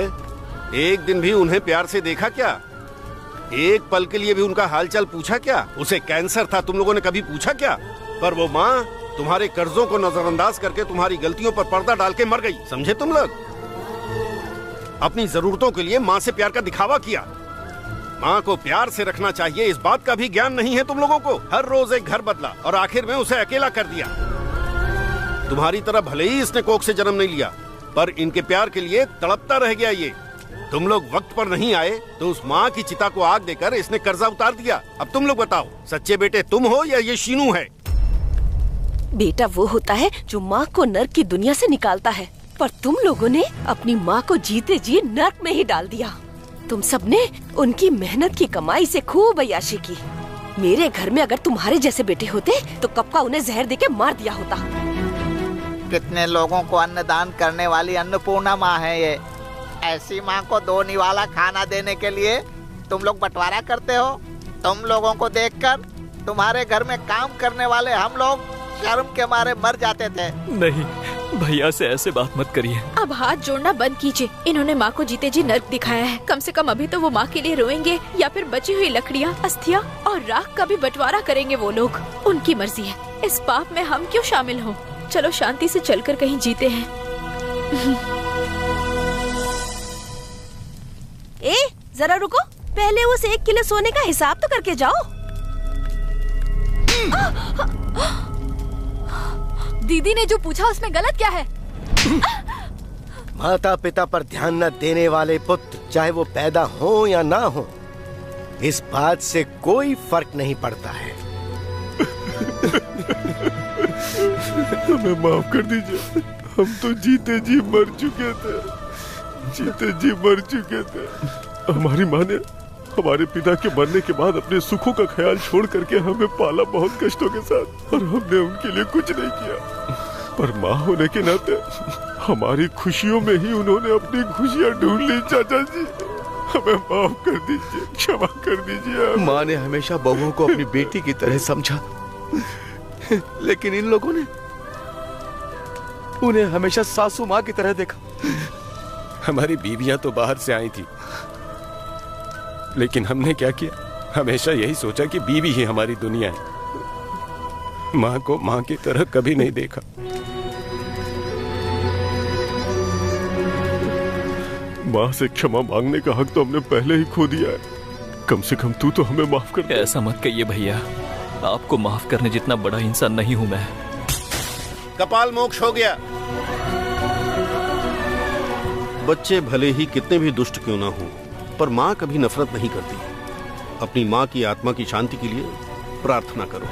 एक दिन भी उन्हें प्यार से देखा क्या? एक पल के लिए भी उनका हालचाल पूछा क्या? उसे कैंसर था, तुम लोगों ने कभी पूछा क्या? पर वो माँ तुम्हारे कर्जों को नजरअंदाज करके तुम्हारी गलतियों पर पर्दा डाल के मर गई, समझे तुम लोग? अपनी जरूरतों के लिए माँ से प्यार का दिखावा किया। माँ को प्यार से रखना चाहिए, इस बात का भी ज्ञान नहीं है तुम लोगों को। हर रोज एक घर बदला और आखिर में उसे अकेला कर दिया। तुम्हारी तरह भले ही इसने कोख से जन्म नहीं लिया, पर इनके प्यार के लिए तड़पता रह गया ये। तुम लोग वक्त पर नहीं आए तो उस माँ की चिता को आग देकर इसने कर्जा उतार दिया। अब तुम लोग बताओ, सच्चे बेटे तुम हो या ये शीनू है? बेटा वो होता है जो माँ को नर्क की दुनिया से निकालता है, पर तुम लोगों ने अपनी माँ को जीते जी नर्क में ही डाल दिया। तुम सबने उनकी मेहनत की कमाई से खूब अय्याशी की। मेरे घर में अगर तुम्हारे जैसे बेटे होते तो कब का उन्हें जहर देके मार दिया होता। कितने लोगों को अन्नदान करने वाली अन्नपूर्णा माँ है ये। ऐसी माँ को 2 निवाला खाना देने के लिए तुम लोग बंटवारा करते हो। तुम लोगों को देखकर तुम्हारे घर में काम करने वाले हम लोग शर्म के मारे मर जाते थे। नहीं भैया से ऐसे बात मत करिए। अब हाथ जोड़ना बंद कीजिए। इन्होंने माँ को जीते जी नर्क दिखाया है। कम से कम अभी तो वो माँ के लिए रोएंगे या फिर बची हुई लकड़ियाँ, अस्थियाँ और राख का भी बंटवारा करेंगे वो लोग। उनकी मर्जी है, इस पाप में हम क्यों शामिल हों? चलो शांति से चलकर कहीं जीते हैं। जरा रुको, पहले उस 1 किलो सोने का हिसाब तो करके जाओ। दीदी ने जो पूछा उसमें गलत क्या है? माता पिता पर ध्यान न देने वाले पुत्र, चाहे वो पैदा हो या ना हो, इस बात से कोई फर्क नहीं पड़ता है। हमें माफ कर दीजिए, हम तो जीते जी मर चुके थे, जीते जी मर चुके थे। हमारी माँ ने हमारे पिता के मरने के बाद अपने सुखों का ख्याल छोड़ करके हमें पाला बहुत कष्टों के साथ, और हमने उनके लिए कुछ नहीं किया। पर माँ होने के नाते हमारी खुशियों में ही उन्होंने अपनी खुशियाँ ढूंढ ली। चाचा जी हमें माफ कर दीजिए, क्षमा कर दीजिए। माँ ने हमेशा बहुओं को अपनी बेटी की तरह समझा, लेकिन इन लोगों ने उन्हें हमेशा सासू माँ की तरह देखा। हमारी बीवियां तो बाहर से आई थी, लेकिन हमने क्या किया, हमेशा यही सोचा कि बीवी ही हमारी दुनिया है। माँ को माँ की तरह कभी नहीं देखा। माँ से क्षमा मांगने का हक तो हमने पहले ही खो दिया है। कम से कम तू तो हमें माफ कर दे। ऐसा मत कहिए भैया, आपको माफ करने जितना बड़ा इंसान नहीं हूँ मैं। कपाल मोक्ष हो गया। बच्चे भले ही कितने भी दुष्ट क्यों ना हो, पर माँ कभी नफरत नहीं करती। अपनी माँ की आत्मा की शांति के लिए प्रार्थना करो।